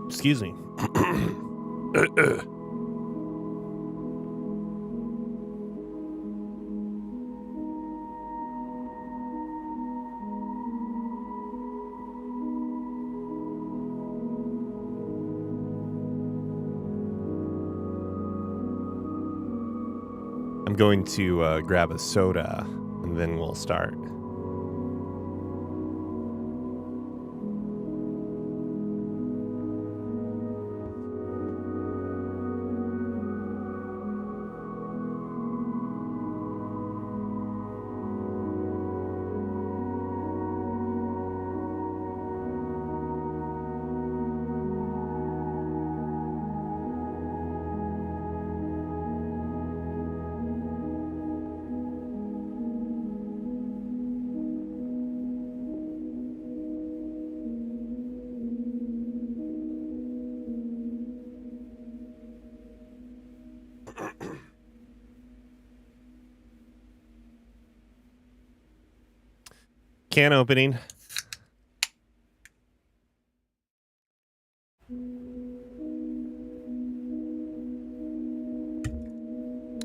Excuse me. I'm going to grab a soda, and then we'll start. Can opening.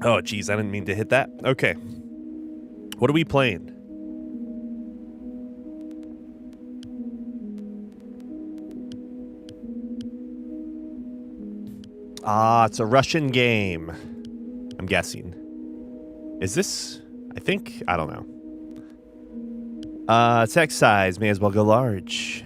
Oh, geez, I didn't mean to hit that. Okay. What are we playing? Ah, it's a Russian game. I'm guessing. Is this? I think. I don't know. Text size may as well go large.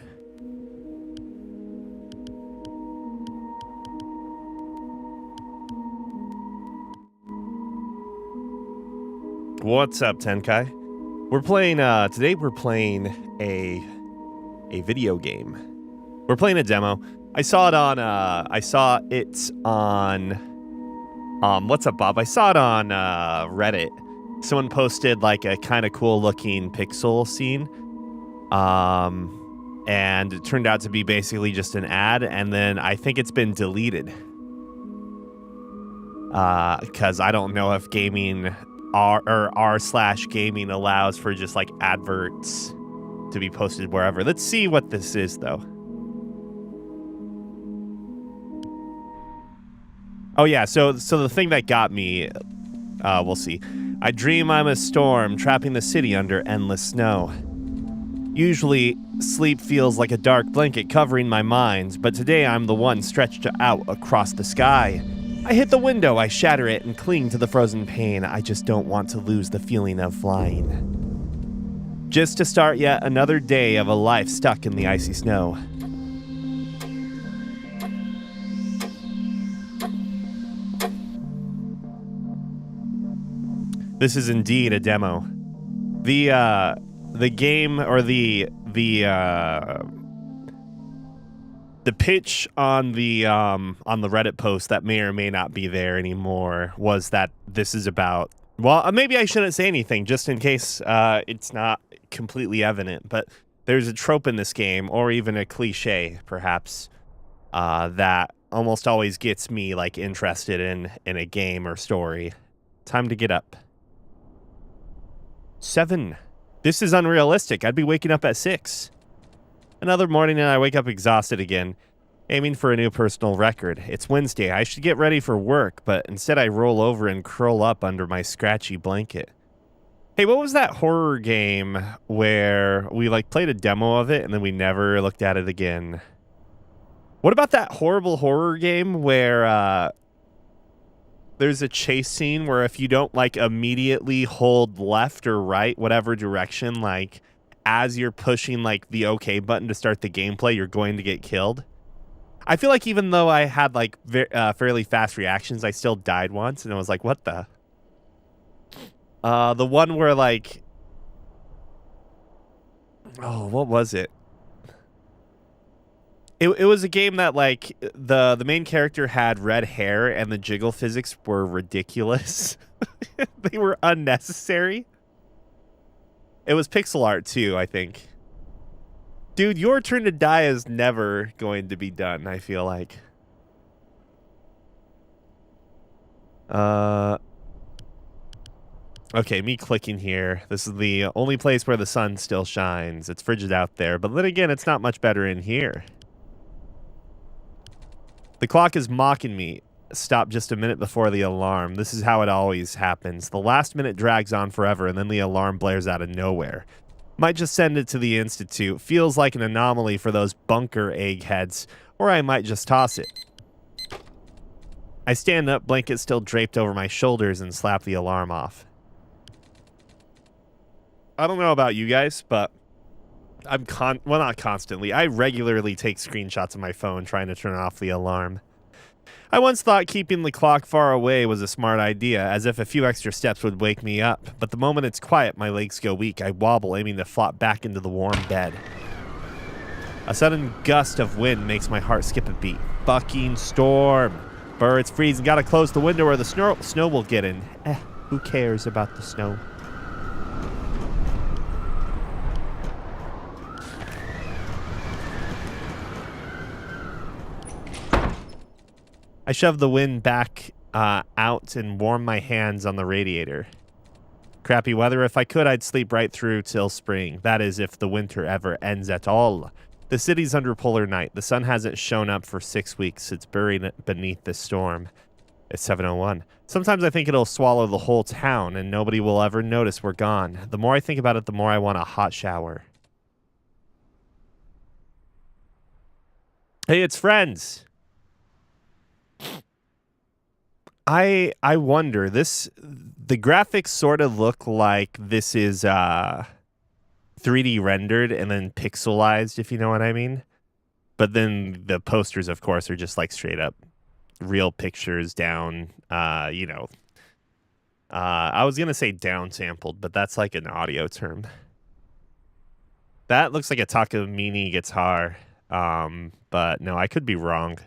What's up, Tenkai? We're playing, today we're playing a video game. We're playing a demo. I saw it on, what's up, Bob? I saw it on, Reddit. Someone posted, like, a kind of cool-looking pixel scene. And it turned out to be basically just an ad, and then I think it's been deleted. Because I don't know if gaming r/gaming allows for just like adverts to be posted wherever. Let's see what this is, though. Oh yeah, so the thing that got me, we'll see. I dream I'm a storm trapping the city under endless snow. Usually, sleep feels like a dark blanket covering my mind, but today I'm the one stretched out across the sky. I hit the window, I shatter it, and cling to the frozen pane. I just don't want to lose the feeling of flying. Just to start yet another day of a life stuck in the icy snow. This is indeed a demo. The game, or the pitch on the Reddit post that may or may not be there anymore was that this is about, well, maybe I shouldn't say anything just in case it's not completely evident, but there's a trope in this game, or even a cliche perhaps, that almost always gets me like interested in a game or story. Time to get up. 7. This is unrealistic. I'd be waking up at 6. Another morning and I wake up exhausted again, aiming for a new personal record. It's Wednesday. I should get ready for work, but instead I roll over and curl up under my scratchy blanket. Hey, what was that horror game where we like played a demo of it and then we never looked at it again? What about that horrible horror game where there's a chase scene where if you don't like immediately hold left or right, whatever direction, like as you're pushing like the OK button to start the gameplay, you're going to get killed. I feel like even though I had like fairly fast reactions, I still died once, and I was like, what the? The one where like, oh, what was it? It was a game that like the main character had red hair and the jiggle physics were ridiculous. They were unnecessary. It was pixel art too, I think. Dude, Your Turn to Die is never going to be done, I feel like. Okay, me clicking here. This is the only place where the sun still shines. It's frigid out there, but then again, it's not much better in here. The clock is mocking me. Stop just a minute before the alarm. This is how it always happens. The last minute drags on forever, and then the alarm blares out of nowhere. Might just send it to the Institute. Feels like an anomaly for those bunker eggheads. Or I might just toss it. I stand up, blanket still draped over my shoulders, and slap the alarm off. I don't know about you guys, but I'm well, not constantly. I regularly take screenshots of my phone trying to turn off the alarm. I once thought keeping the clock far away was a smart idea, as if a few extra steps would wake me up. But the moment it's quiet, my legs go weak. I wobble, aiming to flop back into the warm bed. A sudden gust of wind makes my heart skip a beat. Fucking storm. Birds freezing. Gotta close the window or the snow will get in. Who cares about the snow? I shove the wind back out and warm my hands on the radiator. Crappy weather. If I could, I'd sleep right through till spring. That is, if the winter ever ends at all. The city's under polar night. The sun hasn't shown up for 6 weeks. It's buried beneath the storm. It's 7:01. Sometimes I think it'll swallow the whole town, and nobody will ever notice we're gone. The more I think about it, the more I want a hot shower. Hey, it's friends. I wonder, the graphics sort of look like this is 3D rendered and then pixelized, if you know what I mean. But then the posters, of course, are just like straight up real pictures down, I was going to say downsampled, but that's like an audio term. That looks like a Takamine guitar, but no, I could be wrong.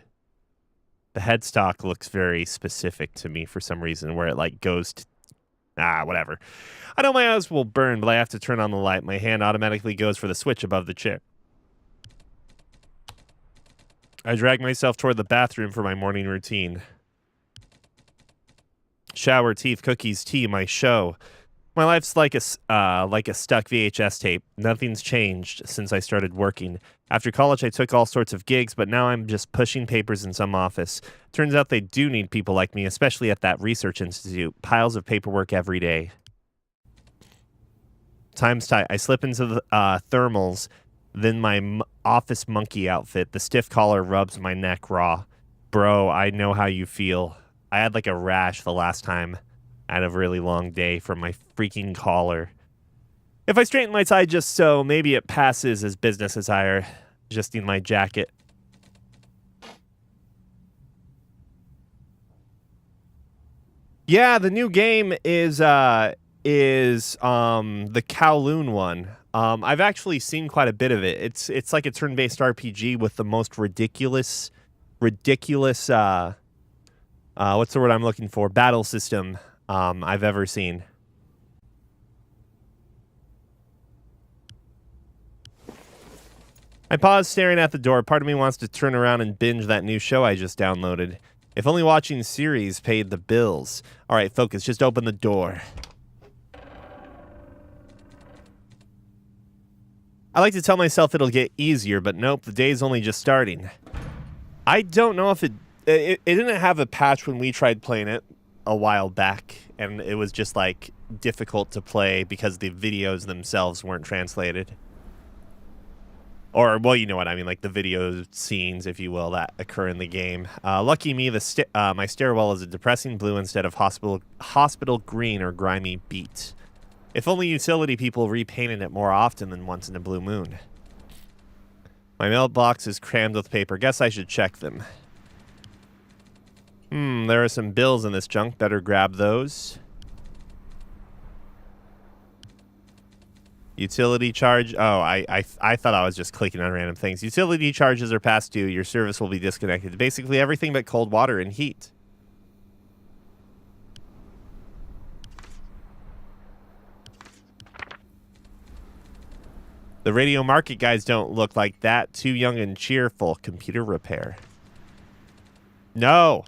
The headstock looks very specific to me for some reason, where it like goes to... whatever. I know my eyes will burn, but I have to turn on the light. My hand automatically goes for the switch above the chair. I drag myself toward the bathroom for my morning routine. Shower, teeth, cookies, tea, my show. My life's like a stuck VHS tape. Nothing's changed since I started working. After college, I took all sorts of gigs, but now I'm just pushing papers in some office. Turns out they do need people like me, especially at that research institute. Piles of paperwork every day. Time's tight. I slip into the thermals, then my office monkey outfit. The stiff collar rubs my neck raw. Bro, I know how you feel. I had like a rash the last time. I had a really long day from my freaking collar. If I straighten my tie just so, maybe it passes as business attire. Adjusting my jacket. Yeah, the new game is the Kowloon one. I've actually seen quite a bit of it. It's like a turn-based RPG with the most ridiculous what's the word I'm looking for? Battle system I've ever seen. I pause staring at the door. Part of me wants to turn around and binge that new show I just downloaded. If only watching series paid the bills. All right, focus. Just open the door. I like to tell myself it'll get easier, but nope, the day's only just starting. I don't know if it didn't have a patch when we tried playing it a while back, and it was just like difficult to play because the videos themselves weren't translated. Or, well, you know what I mean, like the video scenes, if you will, that occur in the game. Lucky me, my stairwell is a depressing blue instead of hospital green or grimy beet. If only utility people repainted it more often than once in a blue moon. My mailbox is crammed with paper. Guess I should check them. There are some bills in this junk. Better grab those. Utility charge. Oh, I thought I was just clicking on random things. Utility charges are past due. Your service will be disconnected. Basically everything but cold water and heat. The radio market guys don't look like that. Too young and cheerful. Computer repair. No.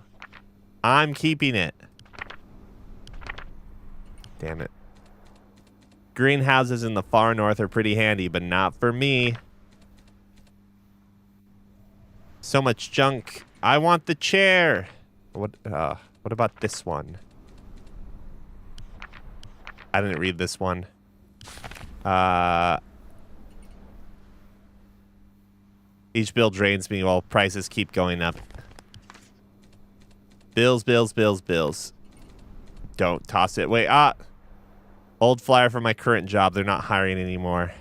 I'm keeping it. Damn it. Greenhouses in the far north are pretty handy, but not for me. So much junk. I want the chair. What about this one? I didn't read this one. Each bill drains me while prices keep going up. Bills, bills, bills, bills. Don't toss it. Wait, old flyer for my current job. They're not hiring anymore.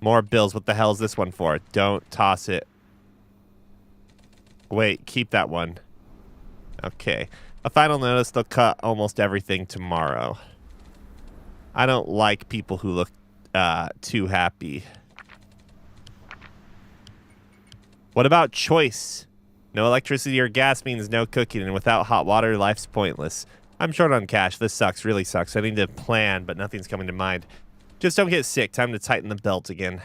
More bills. What the hell is this one for? Don't toss it. Wait, keep that one. Okay. A final notice, they'll cut almost everything tomorrow. I don't like people who look too happy. What about choice? No electricity or gas means no cooking, and without hot water, life's pointless. I'm short on cash. This sucks, really sucks. I need to plan, but nothing's coming to mind. Just don't get sick. Time to tighten the belt again.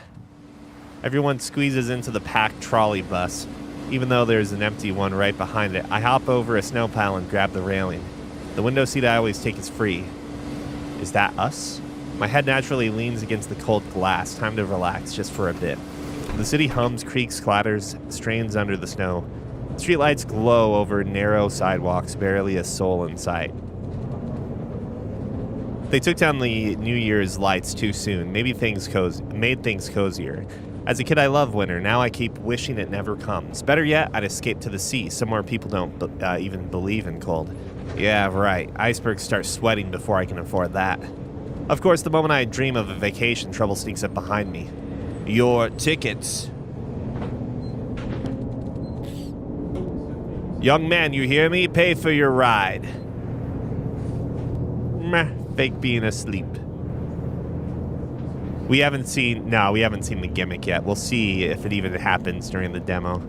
Everyone squeezes into the packed trolley bus, even though there's an empty one right behind it. I hop over a snow pile and grab the railing. The window seat I always take is free. Is that us? My head naturally leans against the cold glass. Time to relax, just for a bit. The city hums, creaks, clatters, strains under the snow. Streetlights glow over narrow sidewalks, barely a soul in sight. They took down the New Year's lights too soon. Maybe made things cozier. As a kid, I loved winter. Now I keep wishing it never comes. Better yet, I'd escape to the sea, somewhere people don't even believe in cold. Yeah, right. Icebergs start sweating before I can afford that. Of course, the moment I dream of a vacation, trouble sneaks up behind me. Your tickets. Young man, you hear me? Pay for your ride. Meh, fake being asleep. We haven't seen the gimmick yet. We'll see if it even happens during the demo.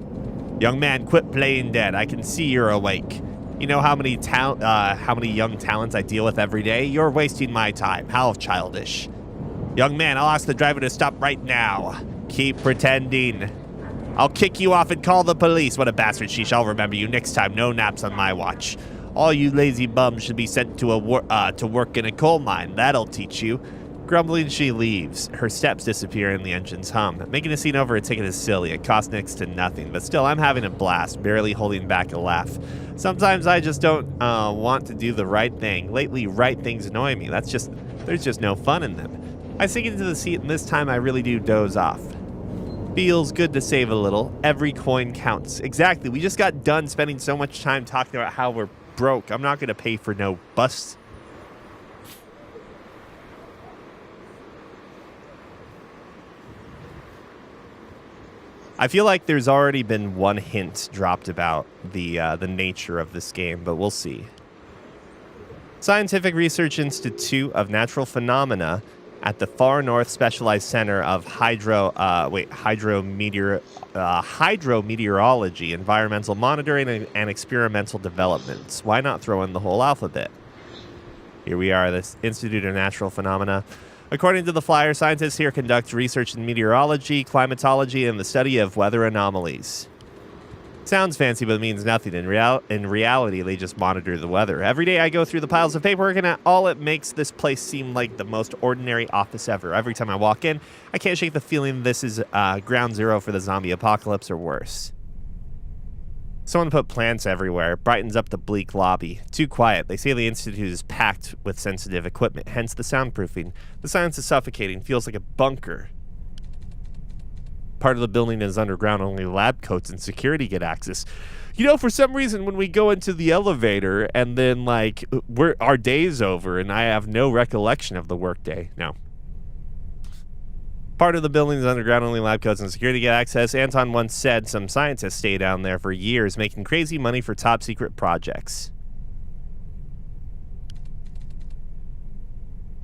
Young man, quit playing dead. I can see you're awake. You know how many young talents I deal with every day? You're wasting my time. How childish. Young man, I'll ask the driver to stop right now. Keep pretending. I'll kick you off and call the police. What a bastard. She shall remember you next time. No naps on my watch. All you lazy bums should be sent to work in a coal mine. That'll teach you. Grumbling, she leaves. Her steps disappear and the engines hum. Making a scene over a ticket is silly. It costs next to nothing. But still, I'm having a blast, barely holding back a laugh. Sometimes I just don't want to do the right thing. Lately, right things annoy me. There's just no fun in them. I sink into the seat, and this time I really do doze off. Feels good to save a little. Every coin counts. Exactly. We just got done spending so much time talking about how we're broke. I'm not going to pay for no bus. I feel like there's already been one hint dropped about the nature of this game, but we'll see. Scientific Research Institute of Natural Phenomena at the Far North Specialized Center of Hydrometeorology, Environmental Monitoring, and Experimental Developments. Why not throw in the whole alphabet? Here we are, this Institute of Natural Phenomena. According to the flyer, scientists here conduct research in meteorology, climatology, and the study of weather anomalies. Sounds fancy, but it means nothing. In reality, they just monitor the weather. Every day I go through the piles of paperwork, and it makes this place seem like the most ordinary office ever. Every time I walk in, I can't shake the feeling this is ground zero for the zombie apocalypse or worse. Someone put plants everywhere. Brightens up the bleak lobby. Too quiet. They say the institute is packed with sensitive equipment, hence the soundproofing. The silence is suffocating. Feels like a bunker. Part of the building is underground. Only lab coats and security get access. You know, for some reason, when we go into the elevator and then, like, our day's over and I have no recollection of the workday. No. Part of the building is underground, only lab coats and security get access. Anton once said some scientists stay down there for years making crazy money for top secret projects.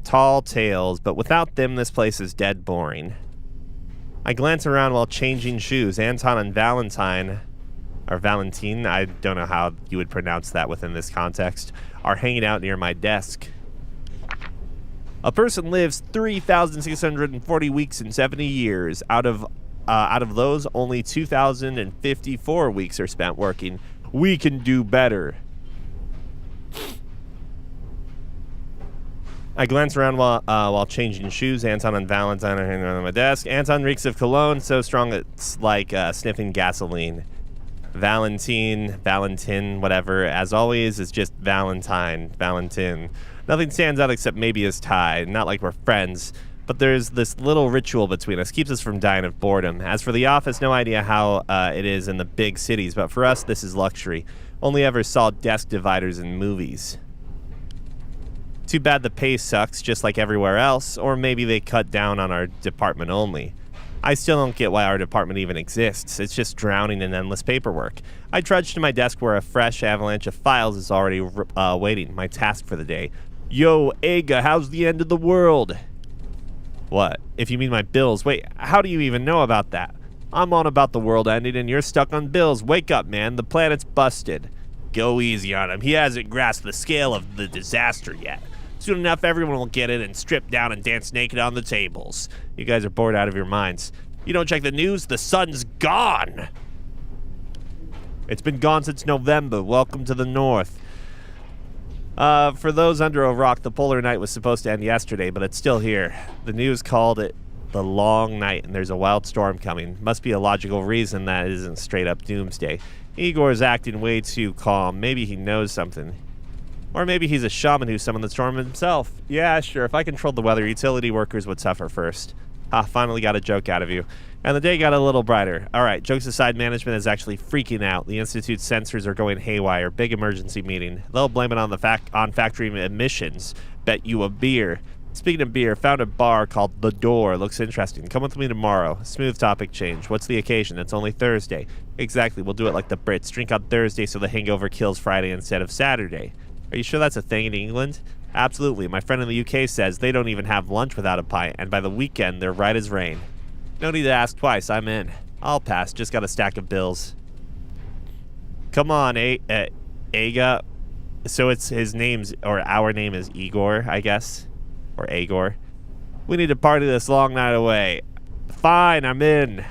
Tall tales, but without them, this place is dead boring. I glance around while changing shoes. Anton and Valentine, I don't know how you would pronounce that within this context, are hanging out near my desk. A person lives 3,640 weeks in 70 years. Out of those, only 2,054 weeks are spent working. We can do better. I glance around while changing shoes. Anton and Valentine are hanging on my desk. Anton reeks of cologne, so strong it's like sniffing gasoline. Valentin, whatever. As always, it's just Valentin. Nothing stands out except maybe his tie. Not like we're friends, but there's this little ritual between us. Keeps us from dying of boredom. As for the office, no idea how it is in the big cities, but for us, this is luxury. Only ever saw desk dividers in movies. Too bad the pay sucks, just like everywhere else, or maybe they cut down on our department only. I still don't get why our department even exists. It's just drowning in endless paperwork. I trudge to my desk where a fresh avalanche of files is already waiting, my task for the day. Yo, Aga, how's the end of the world? What? If you mean my bills. Wait, how do you even know about that? I'm on about the world ending and you're stuck on bills. Wake up, man. The planet's busted. Go easy on him. He hasn't grasped the scale of the disaster yet. Soon enough, everyone will get it and strip down and dance naked on the tables. You guys are bored out of your minds. You don't check the news, the sun's gone. It's been gone since November. Welcome to the north. For those under a rock, the polar night was supposed to end yesterday, but it's still here. The news called it the long night, and there's a wild storm coming. Must be a logical reason that isn't straight up doomsday. Igor's acting way too calm. Maybe he knows something. Or maybe he's a shaman who summoned the storm himself. Yeah, sure. If I controlled the weather, utility workers would suffer first. Finally got a joke out of you. And the day got a little brighter. All right, jokes aside, management is actually freaking out. The Institute's sensors are going haywire. Big emergency meeting. They'll blame it on on factory emissions. Bet you a beer. Speaking of beer, found a bar called The Door. Looks interesting. Come with me tomorrow. Smooth topic change. What's the occasion? It's only Thursday. Exactly. We'll do it like the Brits. Drink on Thursday so the hangover kills Friday instead of Saturday. Are you sure that's a thing in England? Absolutely. My friend in the UK says they don't even have lunch without a pint, and by the weekend, they're right as rain. No need to ask twice. I'm in. I'll pass. Just got a stack of bills. Come on, Aga. So it's his name's, or our name is Igor, I guess. Or Agor. We need to party this long night away. Fine, I'm in.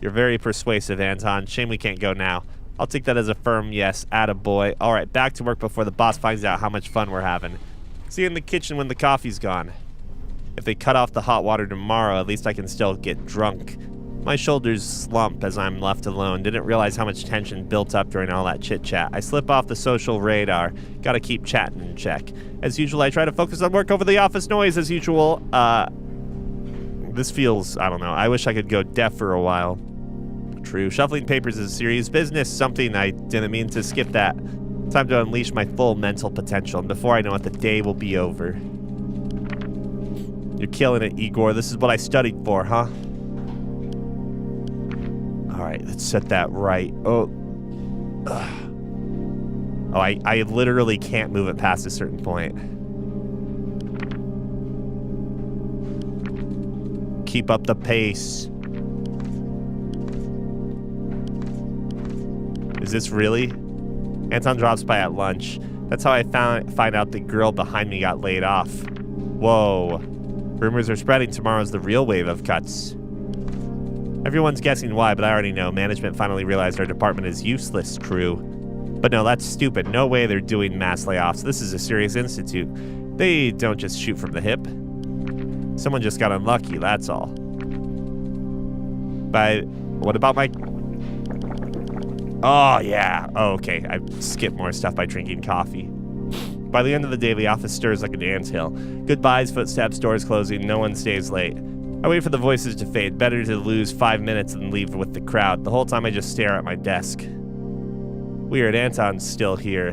You're very persuasive, Anton. Shame we can't go now. I'll take that as a firm yes. Attaboy. All right, back to work before the boss finds out how much fun we're having. See you in the kitchen when the coffee's gone. If they cut off the hot water tomorrow, at least I can still get drunk. My shoulders slump as I'm left alone. Didn't realize how much tension built up during all that chit-chat. I slip off the social radar. Gotta keep chatting in check. As usual, I try to focus on work over the office noise as usual. This feels, I don't know. I wish I could go deaf for a while. True. Shuffling papers is serious business. Something I didn't mean to skip that. Time to unleash my full mental potential, and before I know it, the day will be over. You're killing it, Igor. This is what I studied for, huh? Alright, let's set that right. Oh. Ugh. Oh, I literally can't move it past a certain point. Keep up the pace. Is this really? Anton drops by at lunch. That's how I find out the girl behind me got laid off. Whoa. Rumors are spreading tomorrow's the real wave of cuts. Everyone's guessing why, but I already know. Management finally realized our department is useless, crew. But no, that's stupid. No way they're doing mass layoffs. This is a serious institute. They don't just shoot from the hip. Someone just got unlucky, that's all. What about my... Oh, yeah. Oh, okay. I skipped more stuff by drinking coffee. By the end of the day, the office stirs like an anthill. Goodbyes, footsteps, doors closing. No one stays late. I wait for the voices to fade. Better to lose 5 minutes than leave with the crowd. The whole time I just stare at my desk. Weird, Anton's still here.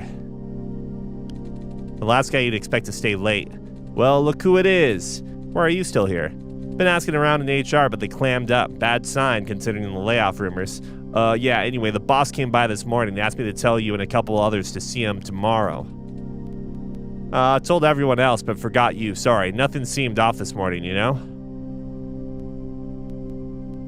The last guy you'd expect to stay late. Well, look who it is. Why are you still here? Been asking around in HR, but they clammed up. Bad sign, considering the layoff rumors. Yeah, anyway, the boss came by this morning and asked me to tell you and a couple others to see him tomorrow. Told everyone else, but forgot you. Sorry, nothing seemed off this morning, you know?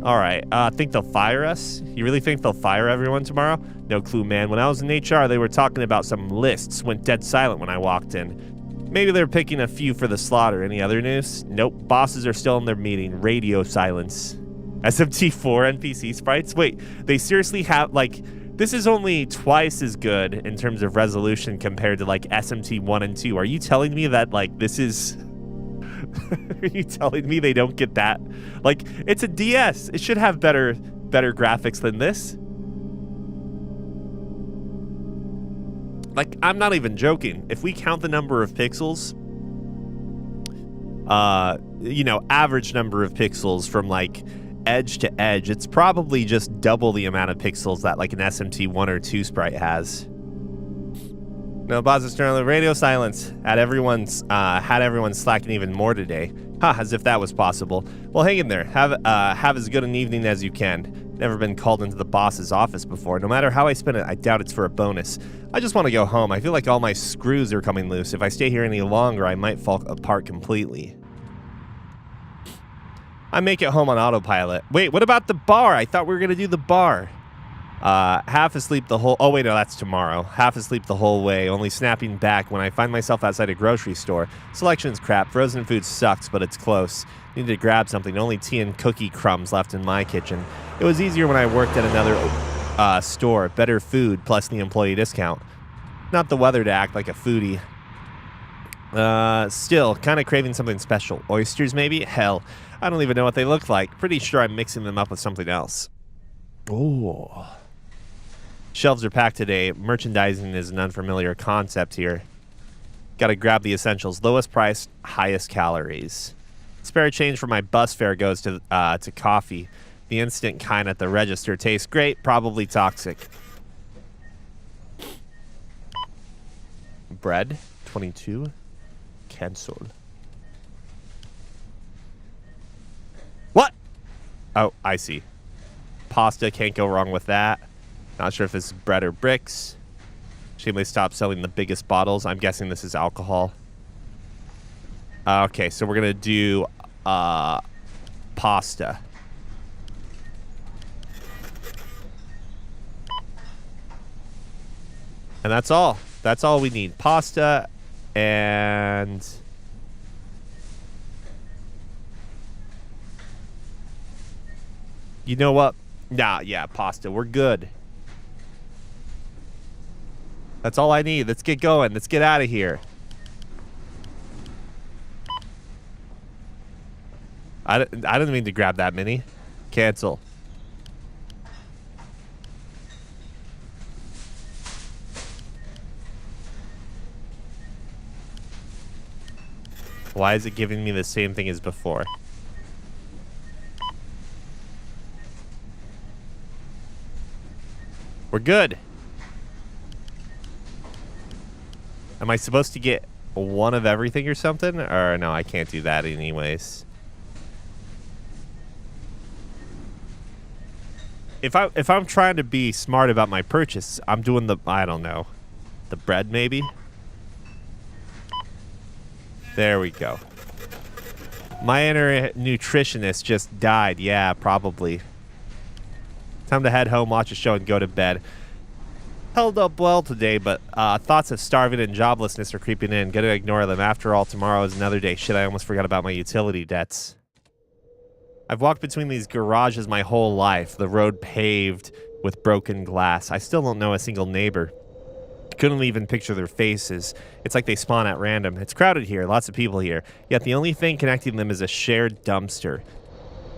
Alright, think they'll fire us? You really think they'll fire everyone tomorrow? No clue, man. When I was in HR, they were talking about some lists. Went dead silent when I walked in. Maybe they're picking a few for the slaughter. Any other news? Nope, bosses are still in their meeting. Radio silence. SMT4 NPC sprites? Wait, they seriously have, like, This is only twice as good in terms of resolution compared to like SMT 1 and 2. Are you telling me that like this is... Are you telling me they don't get that? Like, it's a DS. It should have better graphics than this. Like, I'm not even joking. If we count the number of pixels, you know, average number of pixels from like edge to edge, it's probably just double the amount of pixels that like an SMT 1 or 2 sprite has. No, Boz Sterling, radio silence had everyone slacking even more today. Ha, as if that was possible. Well, hang in there. Have as good an evening as you can. Never been called into the boss's office before. No matter how I spend it, I doubt it's for a bonus. I just want to go home. I feel like all my screws are coming loose. If I stay here any longer, I might fall apart completely. I make it home on autopilot. Wait, what about the bar? I thought we were going to do the bar. Half asleep the whole... Oh, wait, no, that's tomorrow. Half asleep the whole way, only snapping back when I find myself outside a grocery store. Selection's crap. Frozen food sucks, but it's close. Need to grab something. Only tea and cookie crumbs left in my kitchen. It was easier when I worked at another store. Better food, plus the employee discount. Not the weather to act like a foodie. Still, kind of craving something special. Oysters, maybe? Hell, I don't even know what they look like. Pretty sure I'm mixing them up with something else. Oh. Shelves are packed today. Merchandising is an unfamiliar concept here. Gotta grab the essentials. Lowest price, highest calories. Spare change for my bus fare goes to coffee. The instant kind at the register tastes great, probably toxic. Bread, 22. Cancel. What? Oh, I see. Pasta, can't go wrong with that. Not sure if this is bread or bricks. Shame they stopped selling the biggest bottles. I'm guessing this is alcohol. Okay, so we're going to do pasta. And that's all. That's all we need. Pasta and... You know what? Nah, yeah, pasta. We're good. That's all I need. Let's get going. Let's get out of here. I didn't mean to grab that many. Cancel. Why is it giving me the same thing as before? We're good. Am I supposed to get one of everything or something? Or no, I can't do that anyways. If I'm trying to be smart about my purchase, I'm doing the, I don't know, the bread maybe? There we go. My inner nutritionist just died. Yeah, probably. Time to head home, watch a show, and go to bed. Held up well today, but thoughts of starving and joblessness are creeping in. Gotta ignore them. After all, tomorrow is another day. Shit, I almost forgot about my utility debts. I've walked between these garages my whole life. The road paved with broken glass. I still don't know a single neighbor. Couldn't even picture their faces. It's like they spawn at random. It's crowded here, lots of people here. Yet the only thing connecting them is a shared dumpster.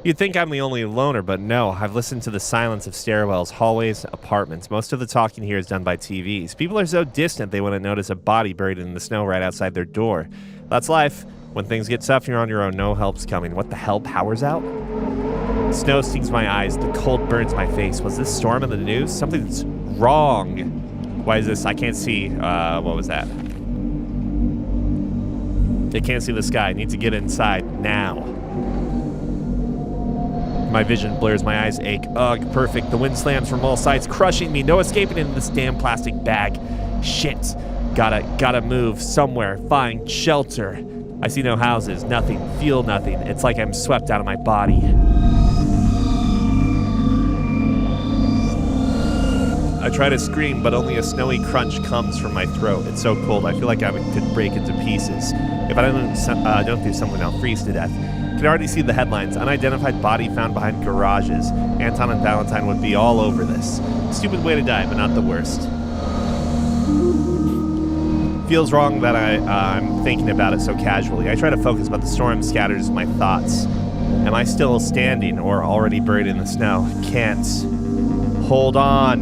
You'd think I'm the only loner, but no. I've listened to the silence of stairwells, hallways, apartments. Most of the talking here is done by TVs. People are so distant they wouldn't notice a body buried in the snow right outside their door. That's life. When things get tough, you're on your own. No help's coming. What the hell? Power's out? Snow stings my eyes. The cold burns my face. Was this storm in the news? Something's wrong. Why is this? I can't see. What was that? They can't see the sky. I need to get inside now. My vision blurs, my eyes ache. Ugh, perfect. The wind slams from all sides, crushing me. No escaping in this damn plastic bag. Shit. Gotta move somewhere. Find shelter. I see no houses, nothing, feel nothing. It's like I'm swept out of my body. I try to scream, but only a snowy crunch comes from my throat. It's so cold, I feel like I could break into pieces. If I don't do something, I'll freeze to death. can already see the headlines. Unidentified body found behind garages. Anton and Valentine would be all over this. Stupid way to die, but not the worst. Feels wrong that I'm thinking about it so casually. I try to focus, but the storm scatters my thoughts. Am I still standing or already buried in the snow? Can't. Hold on.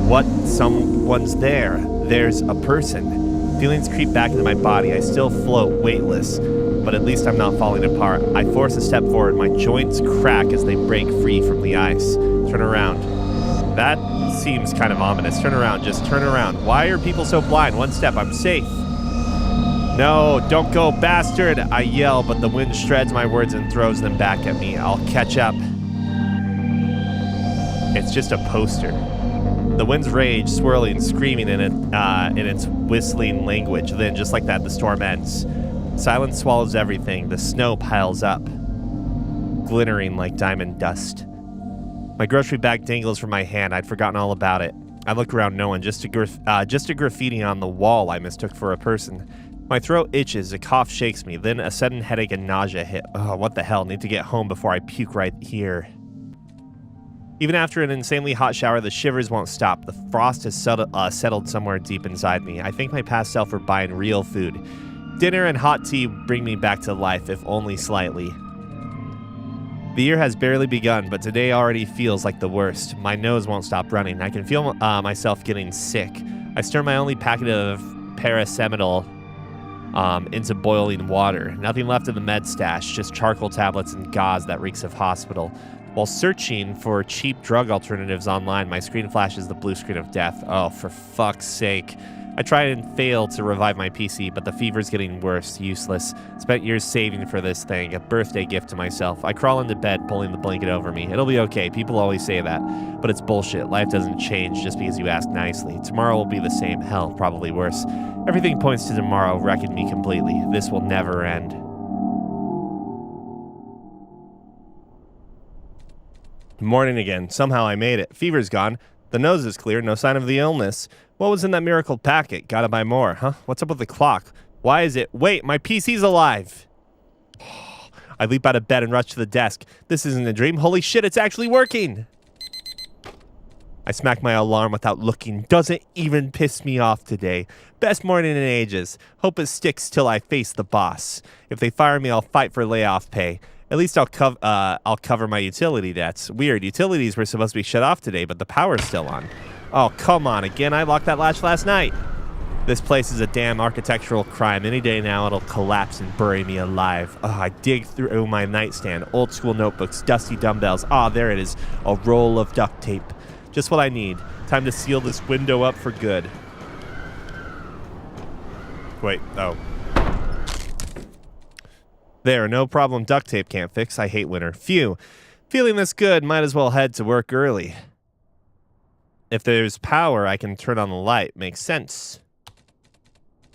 What? Someone's there. There's a person. Feelings creep back into my body. I still float, weightless, but at least I'm not falling apart. I force a step forward. My joints crack as they break free from the ice. Turn around. That seems kind of ominous. Turn around. Just turn around. Why are people so blind? One step. I'm safe. No, don't go, bastard! I yell, but the wind shreds my words and throws them back at me. I'll catch up. It's just a poster. The wind's rage, swirling, screaming in its whistling language. Then, just like that, the storm ends. Silence swallows everything. The snow piles up, glittering like diamond dust. My grocery bag dangles from my hand. I'd forgotten all about it. I look around, no one. Just a graffiti on the wall I mistook for a person. My throat itches, a cough shakes me, then a sudden headache and nausea hit. Oh, what the hell? Need to get home before I puke right here. Even after an insanely hot shower, the shivers won't stop. The frost has settled somewhere deep inside me. I thank my past self for buying real food. Dinner and hot tea bring me back to life, if only slightly. The year has barely begun, but today already feels like the worst. My nose won't stop running. I can feel myself getting sick. I stir my only packet of paracetamol into boiling water. Nothing left in the med stash, just charcoal tablets and gauze that reeks of hospital. While searching for cheap drug alternatives online, my screen flashes the blue screen of death. Oh, for fuck's sake. I try and fail to revive my PC, but the fever's getting worse. Useless. Spent years saving for this thing, a birthday gift to myself. I crawl into bed, pulling the blanket over me. It'll be okay. People always say that, but it's bullshit. Life doesn't change just because you ask nicely. Tomorrow will be the same. Hell, probably worse. Everything points to tomorrow wrecking me completely. This will never end. Morning again. Somehow I made it. Fever's gone. The nose is clear. No sign of the illness. What was in that miracle packet? Gotta buy more, huh? What's up with the clock? Why is it? Wait, my PC's alive. I leap out of bed and rush to the desk. This isn't a dream. Holy shit, it's actually working. I smack my alarm without looking. Doesn't even piss me off today. Best morning in ages. Hope it sticks till I face the boss. If they fire me, I'll fight for layoff pay. At least I'll cover my utility debts. Weird, utilities were supposed to be shut off today, but the power's still on. Oh, come on, again? I locked that latch last night. This place is a damn architectural crime. Any day now, it'll collapse and bury me alive. Oh, I dig through my nightstand. Old school notebooks, dusty dumbbells. Ah, there it is. A roll of duct tape. Just what I need. Time to seal this window up for good. Wait, oh. There, no problem duct tape can't fix. I hate winter. Phew. Feeling this good, might as well head to work early. If there's power, I can turn on the light. Makes sense.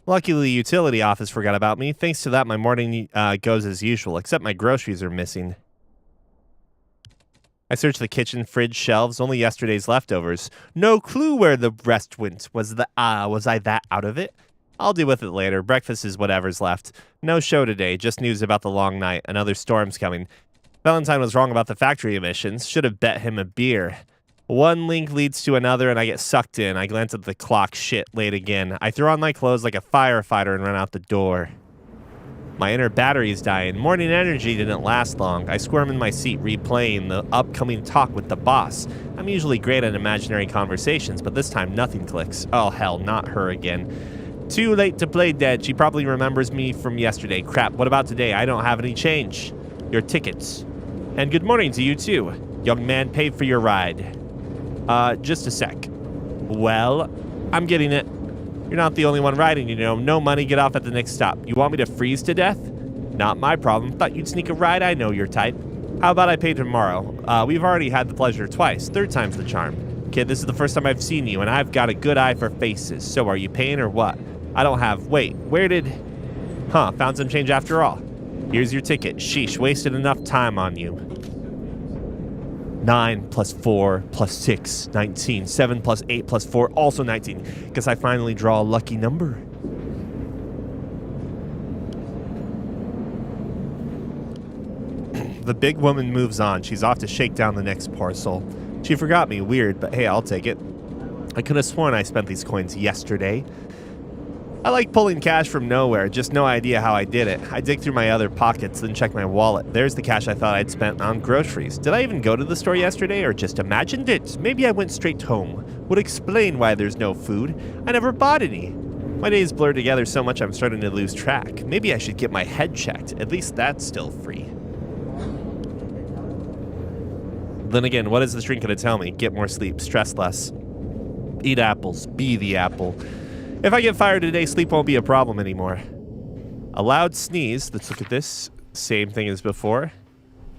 Luckily, the utility office forgot about me. Thanks to that, my morning goes as usual, except my groceries are missing. I searched the kitchen, fridge, shelves, only yesterday's leftovers. No clue where the rest went. Was I that out of it? I'll deal with it later. Breakfast is whatever's left. No show today, just news about the long night. Another storm's coming. Valentine was wrong about the factory emissions. Should have bet him a beer. One link leads to another, and I get sucked in. I glance at the clock. Shit, late again. I throw on my clothes like a firefighter and run out the door. My inner battery's dying. Morning energy didn't last long. I squirm in my seat, replaying the upcoming talk with the boss. I'm usually great at imaginary conversations, but this time nothing clicks. Oh, hell, not her again. Too late to play dead. She probably remembers me from yesterday. Crap, what about today? I don't have any change. Your tickets. And good morning to you, too. Young man, paid for your ride. Just a sec. Well, I'm getting it. You're not the only one riding, you know. No money, get off at the next stop. You want me to freeze to death? Not my problem. Thought you'd sneak a ride. I know your type. How about I pay tomorrow? We've already had the pleasure twice. Third time's the charm. Kid, this is the first time I've seen you, and I've got a good eye for faces. So are you paying or what? I don't have... Wait, where did... Huh, found some change after all. Here's your ticket. Sheesh, wasted enough time on you. 9 plus 4 plus 6, 19. 7 plus 8 plus 4, also 19. Guess I finally draw a lucky number. The big woman moves on. She's off to shake down the next parcel. She forgot me. Weird, but hey, I'll take it. I could have sworn I spent these coins yesterday. I like pulling cash from nowhere, just no idea how I did it. I dig through my other pockets, then check my wallet. There's the cash I thought I'd spent on groceries. Did I even go to the store yesterday, or just imagined it? Maybe I went straight home. Would explain why there's no food. I never bought any. My days blur together so much I'm starting to lose track. Maybe I should get my head checked. At least that's still free. Then again, what is this drink going to tell me? Get more sleep, stress less. Eat apples, be the apple. If I get fired today, sleep won't be a problem anymore. A loud sneeze. Let's look at this. Same thing as before.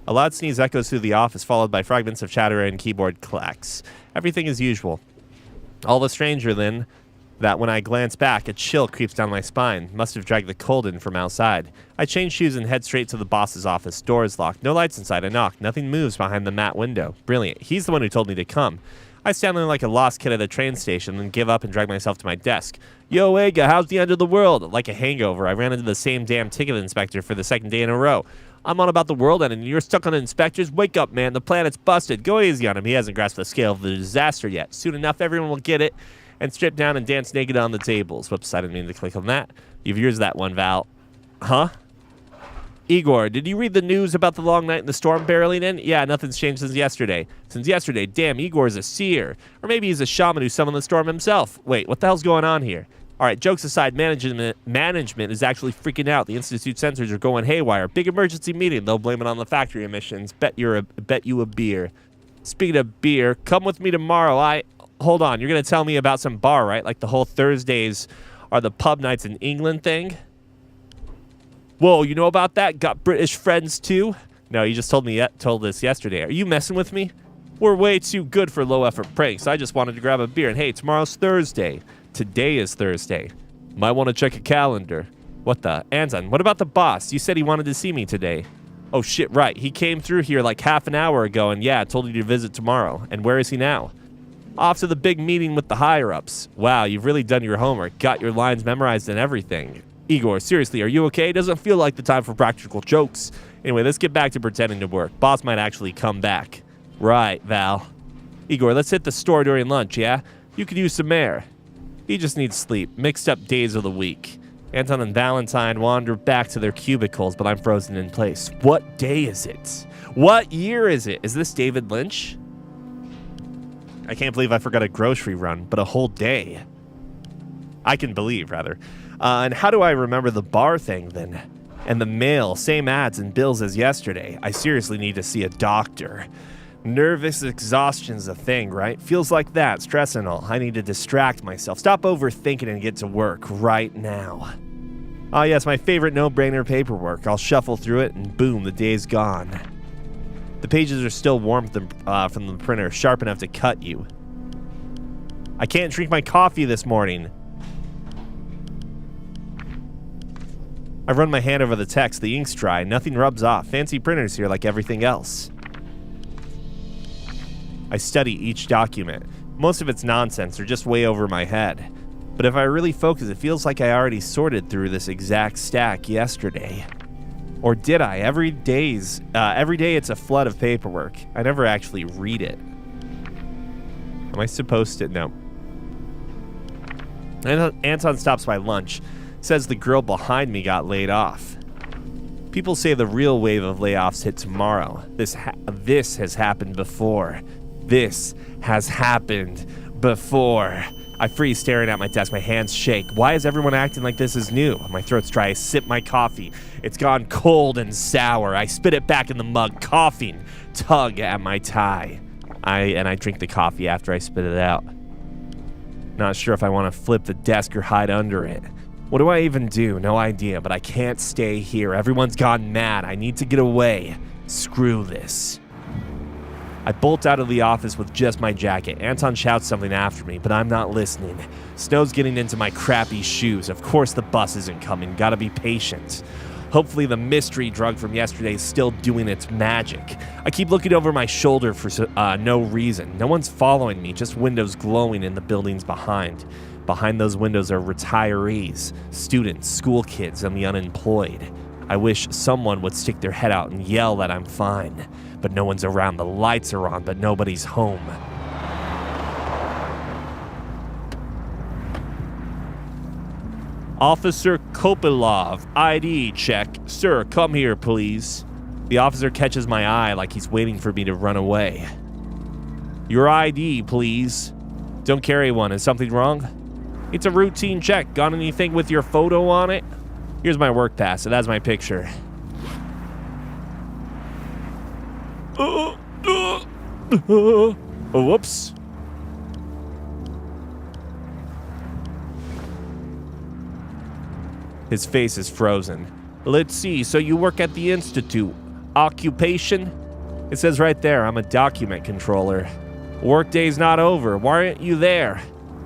A loud sneeze echoes through the office, followed by fragments of chatter and keyboard clacks. Everything as usual. All the stranger, then, that when I glance back, a chill creeps down my spine. Must have dragged the cold in from outside. I change shoes and head straight to the boss's office. Door is locked. No lights inside. I knock. Nothing moves behind the matte window. Brilliant. He's the one who told me to come. I stand there like a lost kid at a train station, then give up and drag myself to my desk. Yo, Ega, how's the end of the world? Like a hangover, I ran into the same damn ticket inspector for the second day in a row. I'm on about the world end, and you're stuck on inspectors? Wake up, man. The planet's busted. Go easy on him. He hasn't grasped the scale of the disaster yet. Soon enough, everyone will get it and strip down and dance naked on the tables. Whoops, I didn't mean to click on that. You've used that one, Val. Huh? Igor, did you read the news about the long night and the storm barreling in? Yeah, nothing's changed since yesterday. Since yesterday, damn, Igor's a seer. Or maybe he's a shaman who summoned the storm himself. Wait, what the hell's going on here? All right, jokes aside, management is actually freaking out. The Institute sensors are going haywire. Big emergency meeting. They'll blame it on the factory emissions. Bet you a beer. Speaking of beer, come with me tomorrow. Hold on, you're going to tell me about some bar, right? Like the whole Thursdays are the pub nights in England thing? Whoa, you know about that? Got British friends too? No, you just told us yesterday. Are you messing with me? We're way too good for low-effort pranks. I just wanted to grab a beer. And hey, tomorrow's Thursday. Today is Thursday. Might want to check a calendar. What the? Anton, what about the boss? You said he wanted to see me today. Oh, shit, right. He came through here like half an hour ago, and yeah, told you to visit tomorrow. And where is he now? Off to the big meeting with the higher-ups. Wow, you've really done your homework. Got your lines memorized and everything. Igor, seriously, are you okay? Doesn't feel like the time for practical jokes. Anyway, let's get back to pretending to work. Boss might actually come back. Right, Val. Igor, let's hit the store during lunch, yeah? You could use some air. He just needs sleep. Mixed up days of the week. Anton and Valentine wander back to their cubicles, but I'm frozen in place. What day is it? What year is it? Is this David Lynch? I can't believe I forgot a grocery run, but a whole day. I can believe, rather. And how do I remember the bar thing, then? And the mail, same ads and bills as yesterday. I seriously need to see a doctor. Nervous exhaustion's a thing, right? Feels like that, stress and all. I need to distract myself. Stop overthinking and get to work right now. Ah, yes, my favorite no-brainer paperwork. I'll shuffle through it, and boom, the day's gone. The pages are still warm from the printer, sharp enough to cut you. I can't drink my coffee this morning. I run my hand over the text. The ink's dry. Nothing rubs off. Fancy printers here like everything else. I study each document. Most of it's nonsense or just way over my head. But if I really focus, it feels like I already sorted through this exact stack yesterday. Or did I? Every day it's a flood of paperwork. I never actually read it. Am I supposed to? No. Anton stops by lunch. Says the girl behind me got laid off. People say the real wave of layoffs hit tomorrow. This has happened before. This has happened before. I freeze staring at my desk. My hands shake. Why is everyone acting like this is new? My throat's dry. I sip my coffee. It's gone cold and sour. I spit it back in the mug, coughing. Tug at my tie. I drink the coffee after I spit it out. Not sure if I want to flip the desk or hide under it. What do I even do? No idea, but I can't stay here. Everyone's gone mad. I need to get away. Screw this. I bolt out of the office with just my jacket. Anton shouts something after me, but I'm not listening. Snow's getting into my crappy shoes. Of course the bus isn't coming. Gotta be patient. Hopefully the mystery drug from yesterday is still doing its magic. I keep looking over my shoulder for no reason. No one's following me, just windows glowing in the buildings behind. Behind those windows are retirees, students, school kids, and the unemployed. I wish someone would stick their head out and yell that I'm fine. But no one's around. The lights are on, but nobody's home. Officer Kopilov, ID check. Sir, come here, please. The officer catches my eye like he's waiting for me to run away. Your ID, please. Don't carry one. Is something wrong? It's a routine check. Got anything with your photo on it? Here's my work pass. It has my picture. Whoops. His face is frozen. Let's see. So you work at the Institute. Occupation? It says right there, I'm a document controller. Workday's not over. Why aren't you there?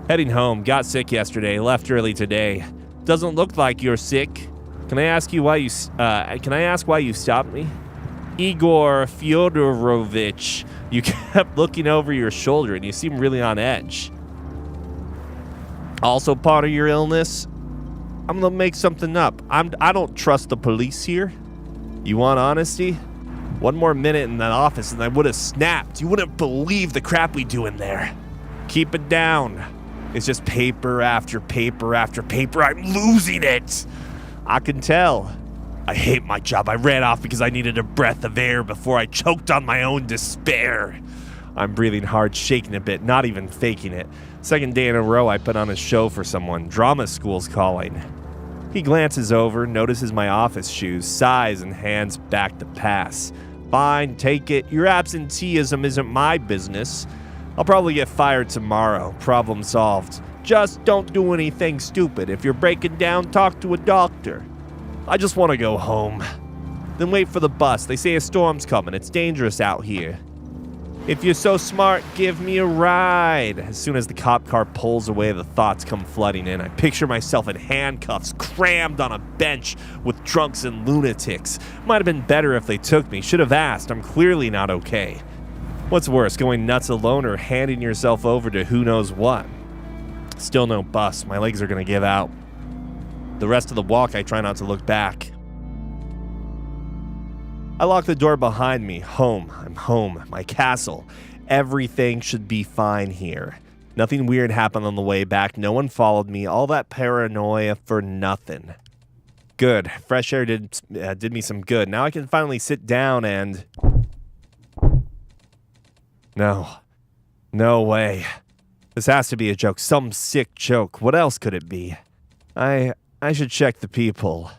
Heading home. Got sick yesterday. Left early today. Doesn't look like you're sick. Can I ask why you stopped me? Igor Fyodorovich, you kept looking over your shoulder and you seem really on edge. Also part of your illness? I'm gonna make something up. I don't trust the police here. You want honesty? One more minute in that office and I would have snapped. You wouldn't believe the crap we do in there. Keep it down. It's just paper after paper after paper. I'm losing it. I can tell. I hate my job. I ran off because I needed a breath of air before I choked on my own despair. I'm breathing hard, shaking a bit, not even faking it. Second day in a row I put on a show for someone. Drama school's calling. He glances over, notices my office shoes, sighs, and hands back the pass. Fine, take it. Your absenteeism isn't my business. I'll probably get fired tomorrow. Problem solved. Just don't do anything stupid. If you're breaking down, talk to a doctor. I just want to go home. Then wait for the bus. They say a storm's coming. It's dangerous out here. If you're so smart, give me a ride. As soon as the cop car pulls away, the thoughts come flooding in. I picture myself in handcuffs, crammed on a bench with drunks and lunatics. Might have been better if they took me. Should have asked. I'm clearly not okay. What's worse, going nuts alone or handing yourself over to who knows what? Still no bus. My legs are going to give out. The rest of the walk, I try not to look back. I lock the door behind me. Home. I'm home. My castle. Everything should be fine here. Nothing weird happened on the way back. No one followed me. All that paranoia for nothing. Good. Fresh air did me some good. Now I can finally sit down and... No. No way. This has to be a joke. Some sick joke. What else could it be? I should check the people.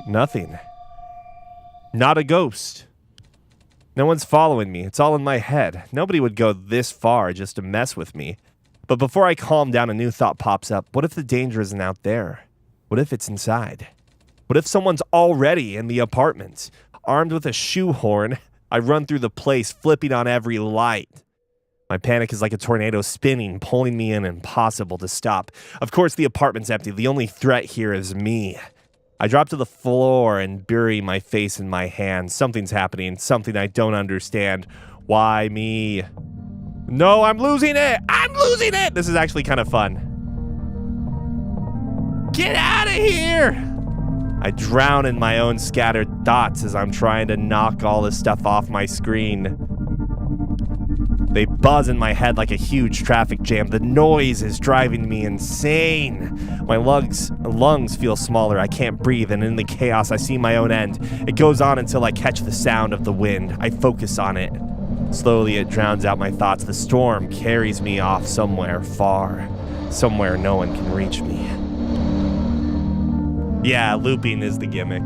Nothing. Not a ghost. No one's following me. It's all in my head. Nobody would go this far just to mess with me. But before I calm down, a new thought pops up. What if the danger isn't out there? What if it's inside? What if someone's already in the apartment? Armed with a shoehorn, I run through the place, flipping on every light. My panic is like a tornado spinning, pulling me in, impossible to stop. Of course, the apartment's empty. The only threat here is me. I drop to the floor and bury my face in my hands. Something's happening, something I don't understand. Why me? No, I'm losing it! I'm losing it! This is actually kind of fun. Get out of here! I drown in my own scattered thoughts as I'm trying to knock all this stuff off my screen. They buzz in my head like a huge traffic jam. The noise is driving me insane. My lungs feel smaller. I can't breathe, and in the chaos, I see my own end. It goes on until I catch the sound of the wind. I focus on it. Slowly, it drowns out my thoughts. The storm carries me off somewhere far. Somewhere no one can reach me. Yeah, looping is the gimmick.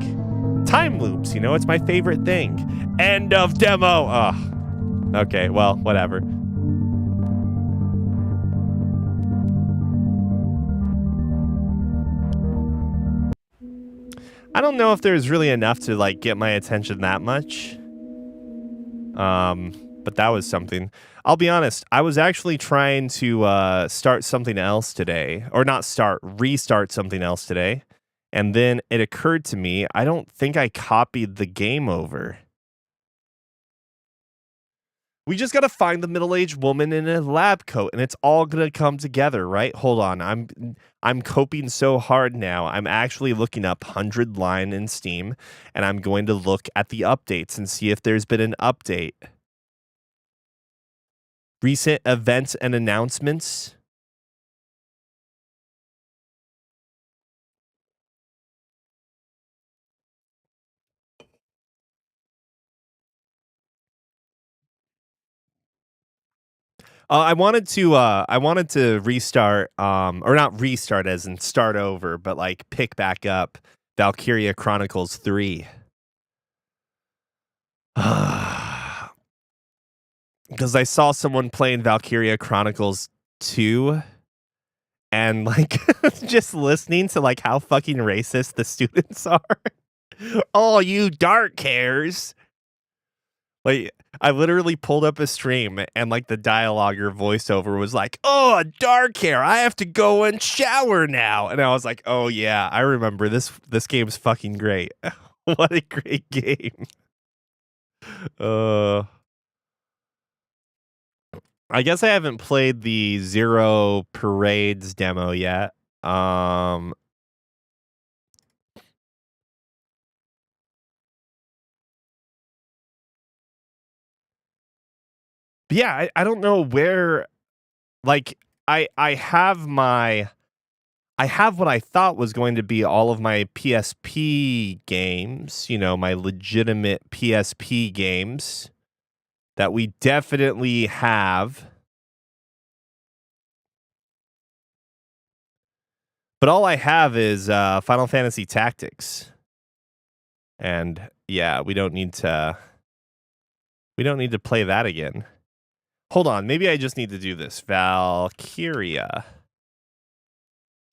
Time loops, it's my favorite thing. End of demo. Ugh. Okay, well, whatever. I don't know if there's really enough to, get my attention that much. But that was something. I'll be honest, I was actually trying to start something else today. Or not start, restart something else today. And then it occurred to me, I don't think I copied the game over. We just gotta find the middle-aged woman in a lab coat, and it's all gonna come together, right? Hold on, I'm coping so hard now. I'm actually looking up 100 line in Steam, and I'm going to look at the updates and see if there's been an update. Recent events and announcements. I wanted to restart, or not restart as in start over, but like pick back up Valkyria Chronicles 3. Because I saw someone playing Valkyria Chronicles 2 and like just listening to like how fucking racist the students are. Oh, you dark hairs. Like, I literally pulled up a stream and like the dialogue or voiceover was like, "Oh, dark hair. I have to go and shower now." And I was like, "Oh yeah, I remember this game's fucking great." What a great game. I guess I haven't played the Zero Parades demo yet. Yeah, I don't know where like I have what I thought was going to be all of my PSP games, you know, my legitimate PSP games that we definitely have. But all I have is Final Fantasy Tactics. And yeah, we don't need to play that again. Hold on, maybe I just need to do this. Valkyria.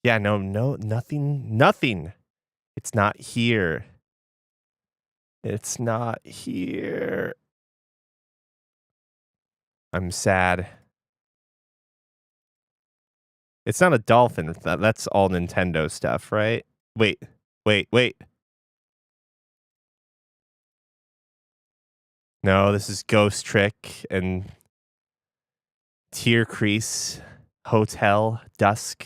Yeah, no, nothing. It's not here. It's not here. I'm sad. It's not a dolphin. That's all Nintendo stuff, right? Wait. No, this is Ghost Trick and Tear Crease, Hotel, Dusk.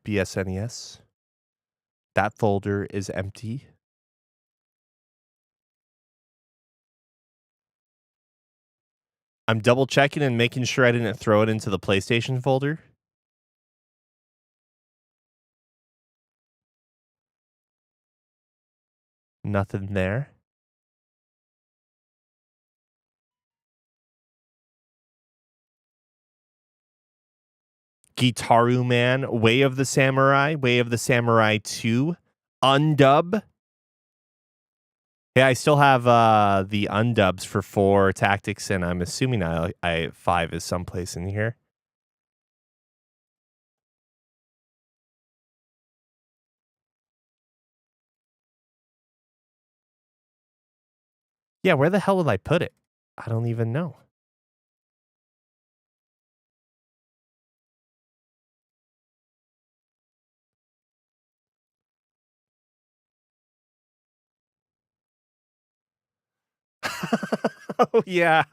BSNES. That folder is empty. I'm double checking and making sure I didn't throw it into the PlayStation folder. Nothing there. Gitaru Man, Way of the Samurai 2, Undub. Yeah, I still have the undubs for 4 Tactics, and I'm assuming I 5 is someplace in here. Yeah, where the hell did I put it? I don't even know. Oh, yeah.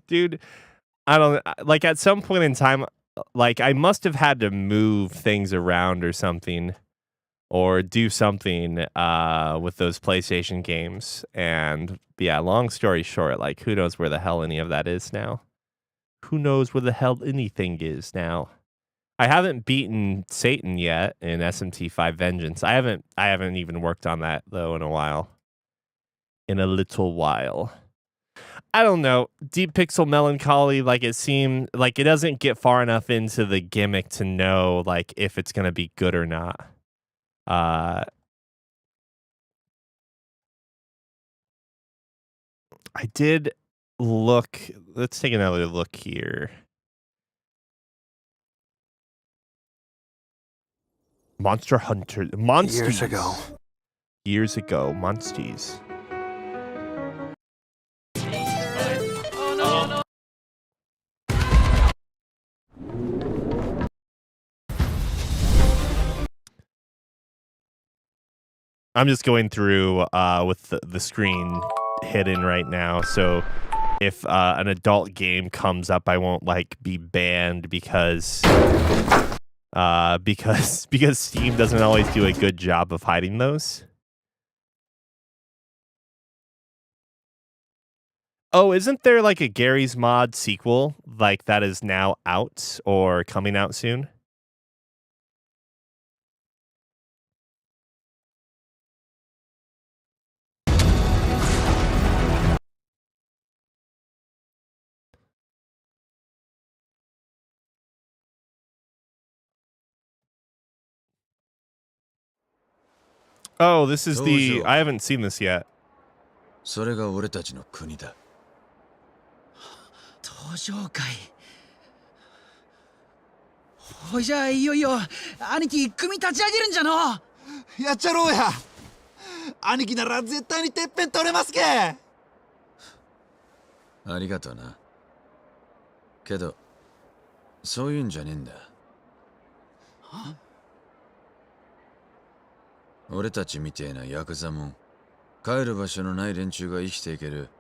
Dude, I don't like at some point in time, like I must have had to move things around or something or do something with those PlayStation games. And yeah, long story short, like who knows where the hell any of that is now? Who knows where the hell anything is now? I haven't beaten Satan yet in SMT5 Vengeance. I haven't even worked on that though in a while. In a little while. I don't know. Deep Pixel Melancholy, like it seemed like it doesn't get far enough into the gimmick to know like if it's gonna be good or not. I did look. Let's take another look here. Monster Hunter. Monsters. Years ago. Monsters. I'm just going through with the screen hidden right now, so if an adult game comes up, I won't like be banned because Steam doesn't always do a good job of hiding those. Oh, isn't there like a Gary's Mod sequel like that is now out or coming out soon? Oh, this is I haven't seen this yet. それが俺たちの国だ。登場会。ほいじゃあいよいよ兄貴組立ち上げるんじゃの。やっちゃろうや。兄貴なら絶対にてっぺん取れますけ。ありがとうな。けどそういうんじゃねえんだ。は？俺たちみてえなヤクザもん、帰る場所のない連中が生きていける、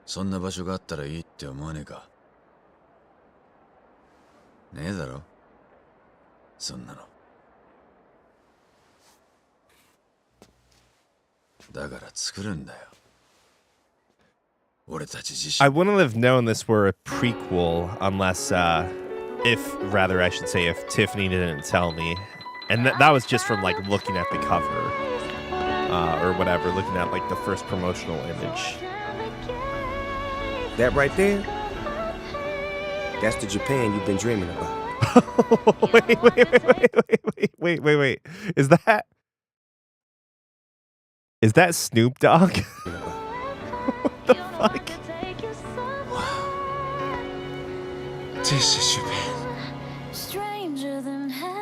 そんな場所があったらいいって思わねえか。ねえだろ、そんなの。だから作るんだよ、俺たち自身。 I wouldn't have known this were a prequel unless if rather I should say if Tiffany didn't tell me. And that was just from like looking at the cover or whatever, looking at like the first promotional image. That right there, that's the Japan you've been dreaming about. wait. Is that Snoop Dogg? What the fuck? This is Japan. Stranger than heaven.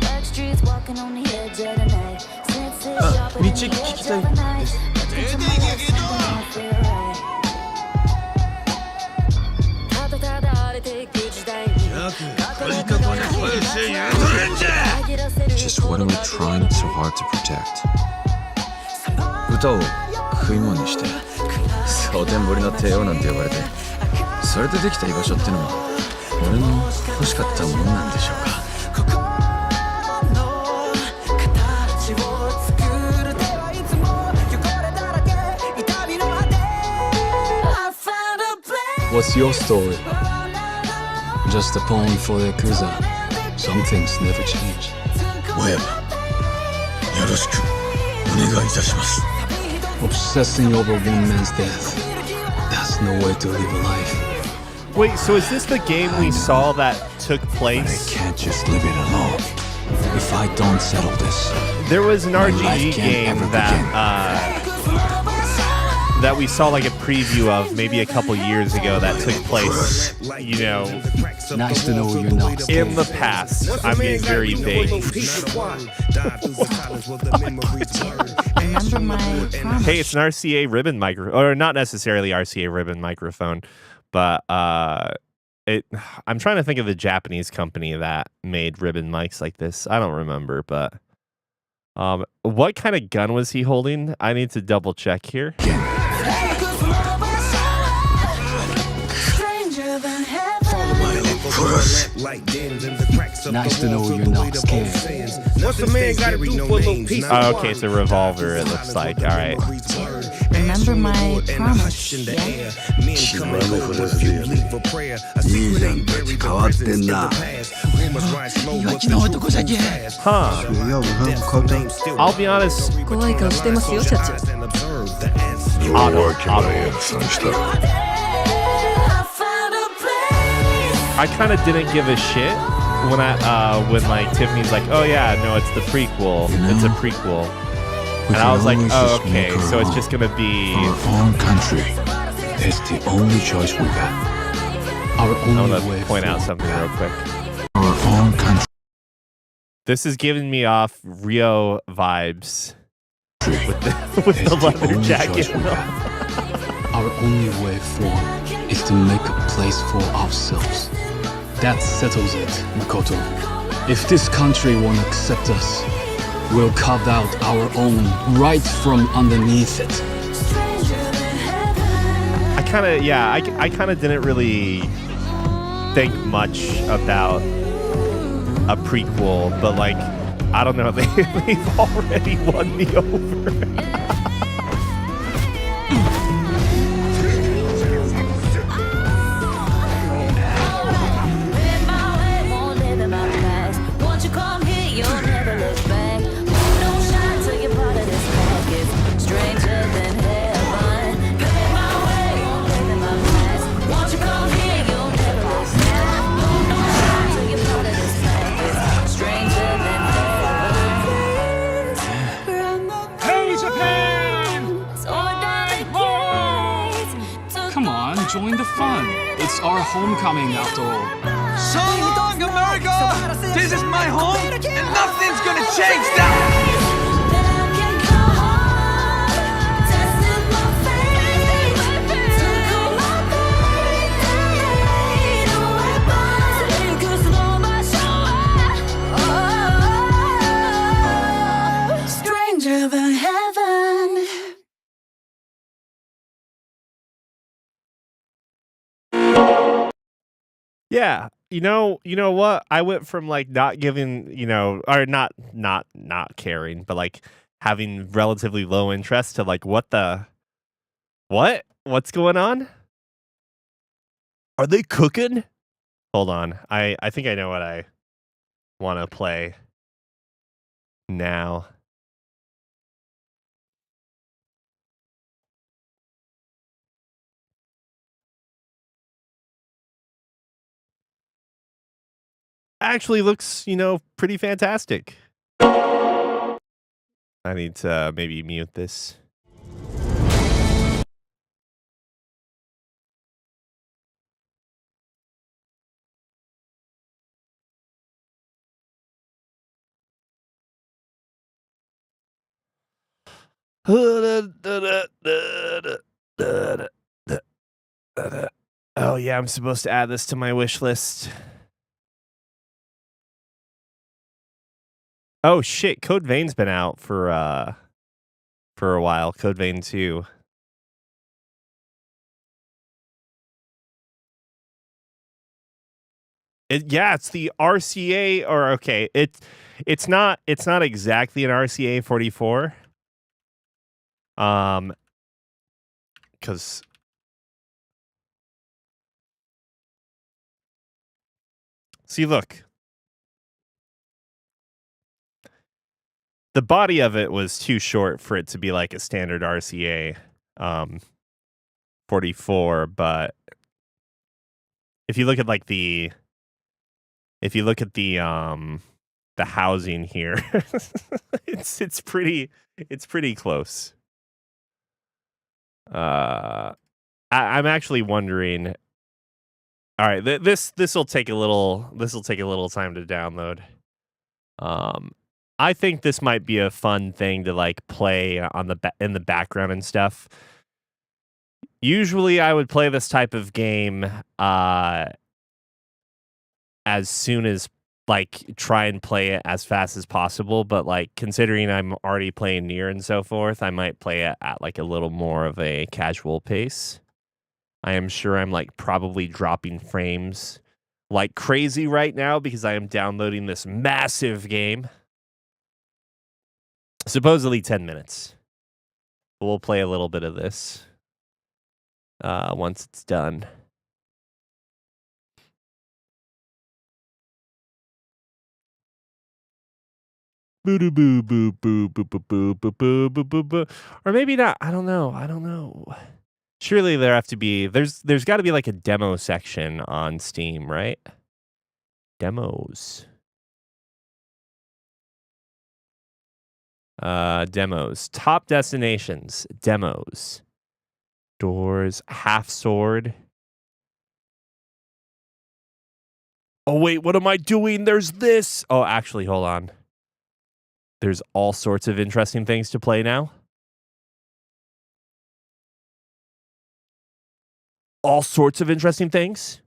Back streets walking on the edge of the night. Senses sharper than the edge of a knife. Teach 'em my left side, I don't feel right. ただただ荒れていく時代に Just what are we trying so hard to protect? 歌を食い物にして蒼天堀の帝王なんて呼ばれて、それでできた居場所ってのも俺の欲しかったものなんでしょうか。 What's your story? Just a poem for the Yakuza. Some things never change. 親分、よろしくお願いいたします。 Obsessing over one man's death. That's no way to live a life. Wait, so is this the game we saw that took I place? can't just leave it alone. If I don't settle this, There was an my RGB life can't game ever that we saw like a preview of maybe a couple years ago that took place, you know, Nice to know you're not scared. in the past. I'm being very vague. Remember my promise. Hey, it's an RCA ribbon micro, or not necessarily RCA ribbon microphone, but I'm trying to think of the Japanese company that made ribbon mics like this. I don't remember, but what kind of gun was he holding? I need to double check here. Stranger than heaven. Nice to know you're not scared. What's a man gotta do for a little piece of Oh, okay, it's a revolver, it looks like. All right. Remember my promise. Yeah. 兄さんたち変わってんな。岩木の男じゃけ。 Huh. I'll be honest. 怖い顔してますよ社長。 Auto. I kind of didn't give a shit when like Tiffany's like, oh yeah, no, it's the prequel. It's a prequel. And I was like, oh, okay, so it's just gonna be. Our own country is the only choice we got. Our I'm only gonna way point out forward. something real quick. Our own country This is giving me off Rio vibes with is the the leather only jacket. choice we got. Our only way forward is to make a place for ourselves. That settles it, Makoto. If this country won't accept us, we'll carve out our own right from underneath it. I kind of didn't really think much about a prequel, but like, I don't know, they've already won me over. Come on, join the fun. It's our homecoming after all. So long, America! This is my home, and nothing's gonna change that! Stranger than heaven. Yeah, you know what? I went from like not giving, or not caring, but like having relatively low interest to like, what's going on? Are they cooking? Hold on, I think I know what I want to play now. Actually looks, pretty fantastic. I need to maybe mute this. Oh yeah, I'm supposed to add this to my wish list. Oh shit, Code Vein's been out for a while. Code Vein 2. It's the RCA, or okay, it's not exactly an RCA 44. Cuz see, look. The body of it was too short for it to be like a standard RCA 44, but if you look at like the housing here, it's pretty close. I'm actually wondering. All right, this will take a little time to download. I think this might be a fun thing to like play on in the background and stuff. Usually I would play this type of game as soon as like try and play it as fast as possible, but like considering I'm already playing Nier and so forth, I might play it at like a little more of a casual pace. I am sure I'm like probably dropping frames like crazy right now because I am downloading this massive game. Supposedly 10 minutes. We'll play a little bit of this once it's done. Or maybe not. I don't know. Surely there's got to be like a demo section on Steam, right? Demos. Demos. Top destinations. Demos. Doors. Half sword. Oh wait, what am I doing? There's this. Oh, actually, hold on. There's all sorts of interesting things to play now. All sorts of interesting things.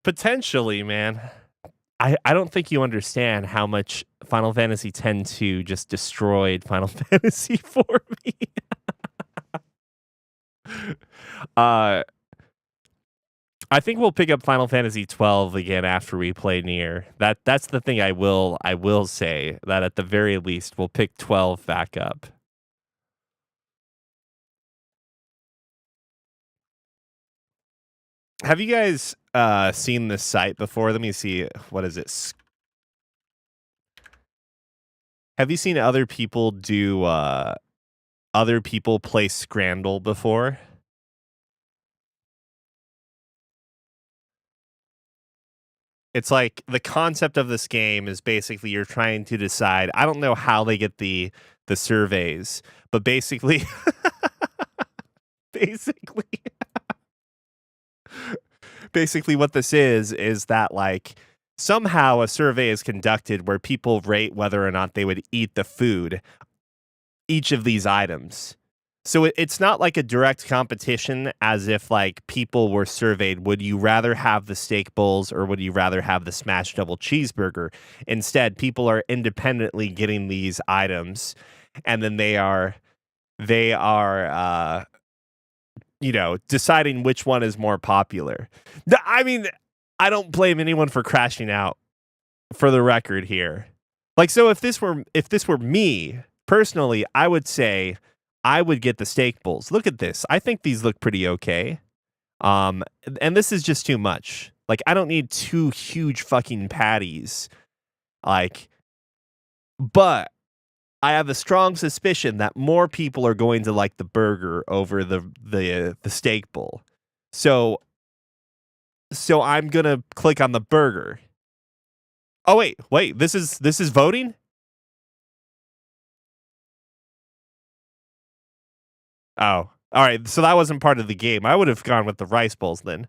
Potentially, man. I don't think you understand how much Final Fantasy X-2 just destroyed Final Fantasy for me. uh, I think we'll pick up Final Fantasy 12 again after we play Nier. That's the thing I will say, that at the very least we'll pick 12 back up. Have you guys seen this site before? Let me see. What is it? Have you seen other people play Scrandle before? It's like the concept of this game is basically you're trying to decide. I don't know how they get the surveys, but basically basically basically what this is that like somehow a survey is conducted where people rate whether or not they would eat the food, each of these items. So it's not like a direct competition as if like people were surveyed, would you rather have the steak bowls or would you rather have the smashed double cheeseburger? Instead, people are independently getting these items and then they are deciding which one is more popular. I mean, I don't blame anyone for crashing out, for the record here. Like, so if this were me personally, I would say I would get the steak bowls. Look at this. I think these look pretty okay. And this is just too much. Like, I don't need 2 huge fucking patties. Like, but I have a strong suspicion that more people are going to like the burger over the steak bowl. So I'm gonna click on the burger. Oh wait, this is voting? Oh, all right. So that wasn't part of the game. I would have gone with the rice bowls then.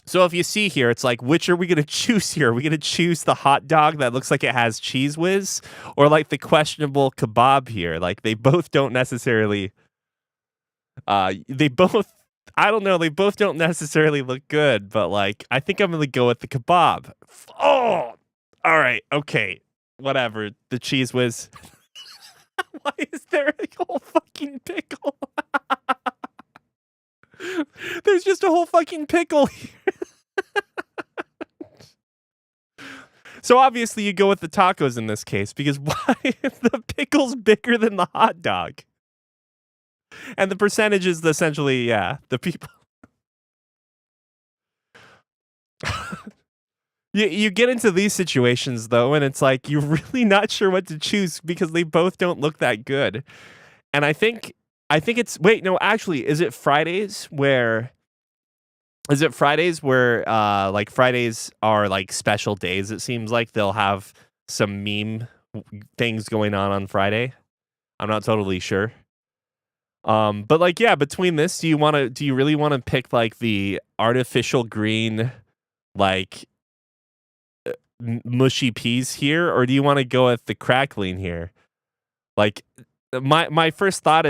So if you see here, it's like, which are we going to choose here? Are we going to choose the hot dog that looks like it has cheese whiz, or like the questionable kebab here? Like they both don't necessarily. I don't know. They both don't necessarily look good, but like I think I'm going to go with the kebab. Oh, all right, okay, whatever. The cheese whiz. Why is there a whole fucking pickle? There's just a whole fucking pickle here. So obviously you go with the tacos in this case, because why is the pickle's bigger than the hot dog? And the percentage is essentially, yeah, the people. You get into these situations though, and it's like you're really not sure what to choose because they both don't look that good. And I think it's actually, is it Fridays where like Fridays are like special days? It seems like they'll have some meme things going on Friday. I'm not totally sure. But like, yeah, between this, do you really want to pick like the artificial green, like mushy peas here, or do you want to go with the crackling here? Like my first thought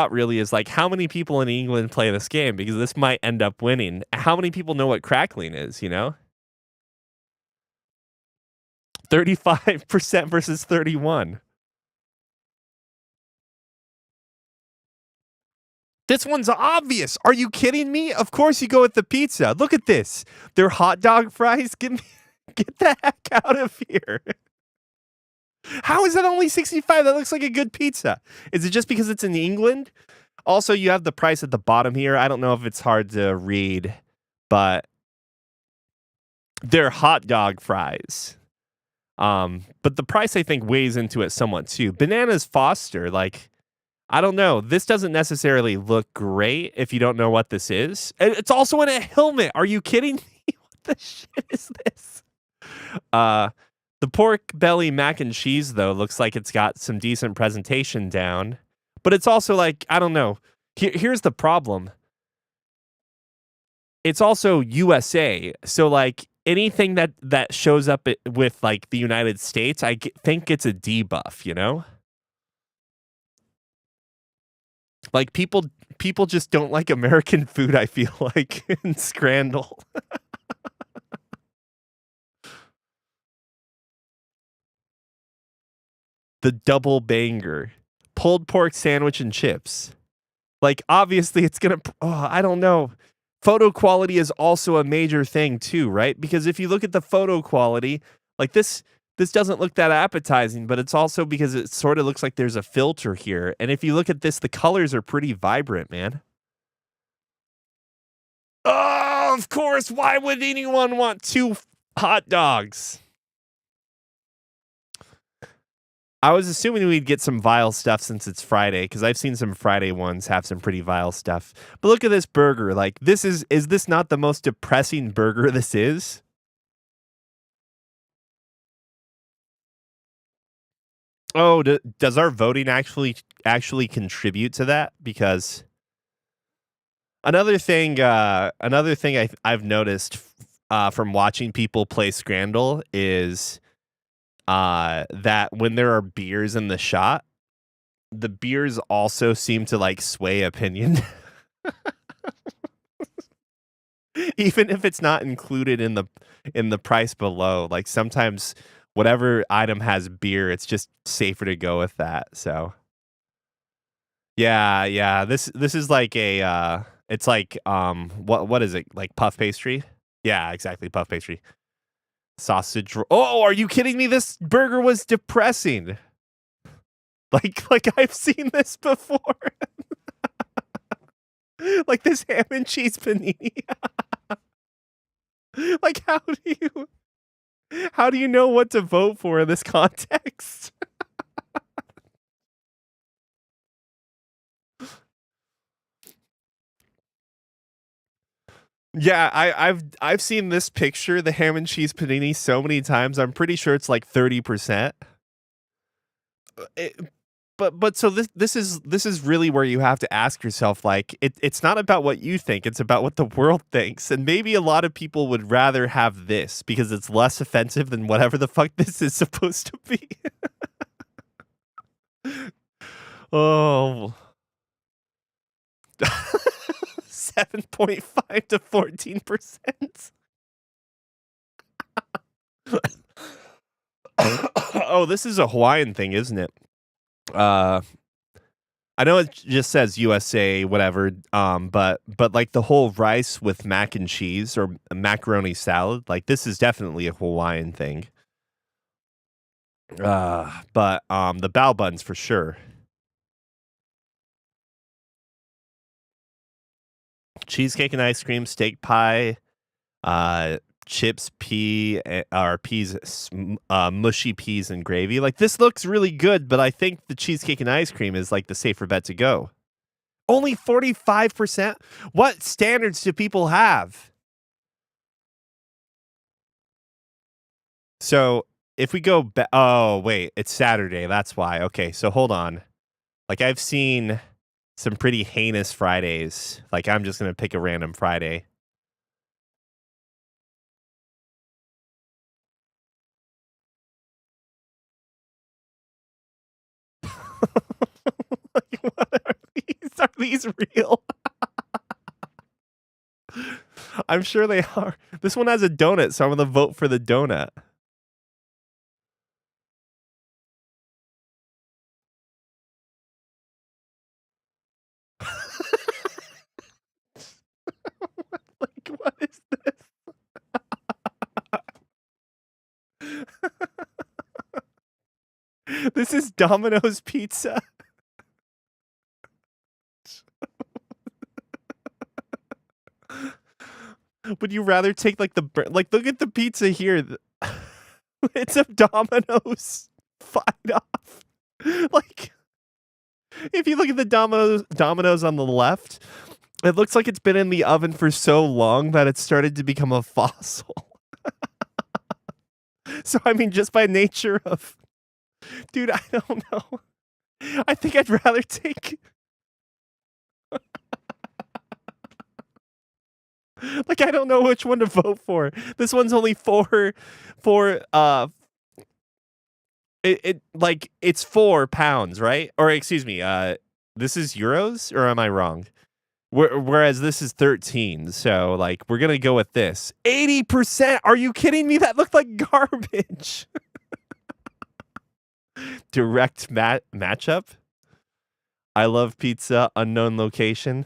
really is like, how many people in England play this game? Because this might end up winning. How many people know what crackling is, 35% versus 31. This one's obvious. Are you kidding me? Of course you go with the pizza. Look at this. They're hot dog fries. Get the heck out of here. How is that only 65? That looks like a good pizza. Is it just because it's in England? Also, you have the price at the bottom here. I don't know if it's hard to read, but they're hot dog fries. But the price, I think, weighs into it somewhat too. Bananas Foster, like, I don't know. This doesn't necessarily look great if you don't know what this is. It's also in a helmet. Are you kidding me? What the shit is this? The pork belly mac and cheese, though, looks like it's got some decent presentation down. But it's also like, I don't know. Here's the problem. It's also USA. So, like, anything that shows up with, like, the United States, think it's a debuff, Like people just don't like American food, I feel like, in Scrandal. The double banger. Pulled pork sandwich and chips. Like, obviously it's gonna I don't know. Photo quality is also a major thing too, right? Because if you look at the photo quality, like this doesn't look that appetizing, but it's also because it sort of looks like there's a filter here. And if you look at this, the colors are pretty vibrant, man. Oh, of course. Why would anyone want 2 hot dogs? I was assuming we'd get some vile stuff since it's Friday, because I've seen some Friday ones have some pretty vile stuff. But look at this burger. Like, is this not the most depressing burger this is? Oh, does our voting actually contribute to that? Because another thing I've noticed from watching people play Scrandal is that when there are beers in the shot, the beers also seem to like sway opinion. Even if it's not included in the price below. Like sometimes whatever item has beer, it's just safer to go with that. So yeah. This is like a it's like what is it? Like puff pastry? Yeah, exactly, puff pastry. Sausage Oh, are you kidding me? This burger was depressing. Like I've seen this before. Like this ham and cheese panini. Like how do you know what to vote for in this context? Yeah, I've seen this picture, the ham and cheese panini, so many times. I'm pretty sure it's like 30%. But so this is really where you have to ask yourself, like, it's not about what you think, it's about what the world thinks. And maybe a lot of people would rather have this because it's less offensive than whatever the fuck this is supposed to be. Oh. 7.5 to 14%. Oh, this is a Hawaiian thing, isn't it? I know it just says USA, whatever. But like the whole rice with mac and cheese or macaroni salad, like this is definitely a Hawaiian thing. But the bao buns for sure. Cheesecake and ice cream, steak pie, chips, mushy peas and gravy. Like this looks really good, but I think the cheesecake and ice cream is like the safer bet to go. Only 45%? What standards do people have? So if we go back, oh wait, it's Saturday. That's why. Okay, so hold on. Like I've seen some pretty heinous Fridays. Like I'm just gonna pick a random Friday. Like, what are these? Are these real? I'm sure they are. This one has a donut, so I'm gonna vote for the donut. Like, what is this? This is Domino's pizza. Would you rather take like look at the pizza here. It's a Domino's 5-off. Like if you look at the Domino's on the left, it looks like it's been in the oven for so long that it's started to become a fossil. So I mean, just by nature of, dude, I don't know. I think I'd rather take. Like I don't know which one to vote for. This one's only it's 4 pounds, right? Or excuse me, this is euros, or am I wrong? Whereas this is 13, so like we're gonna go with this 80%. Are you kidding me? That looked like garbage. Direct matchup. I love pizza. Unknown location.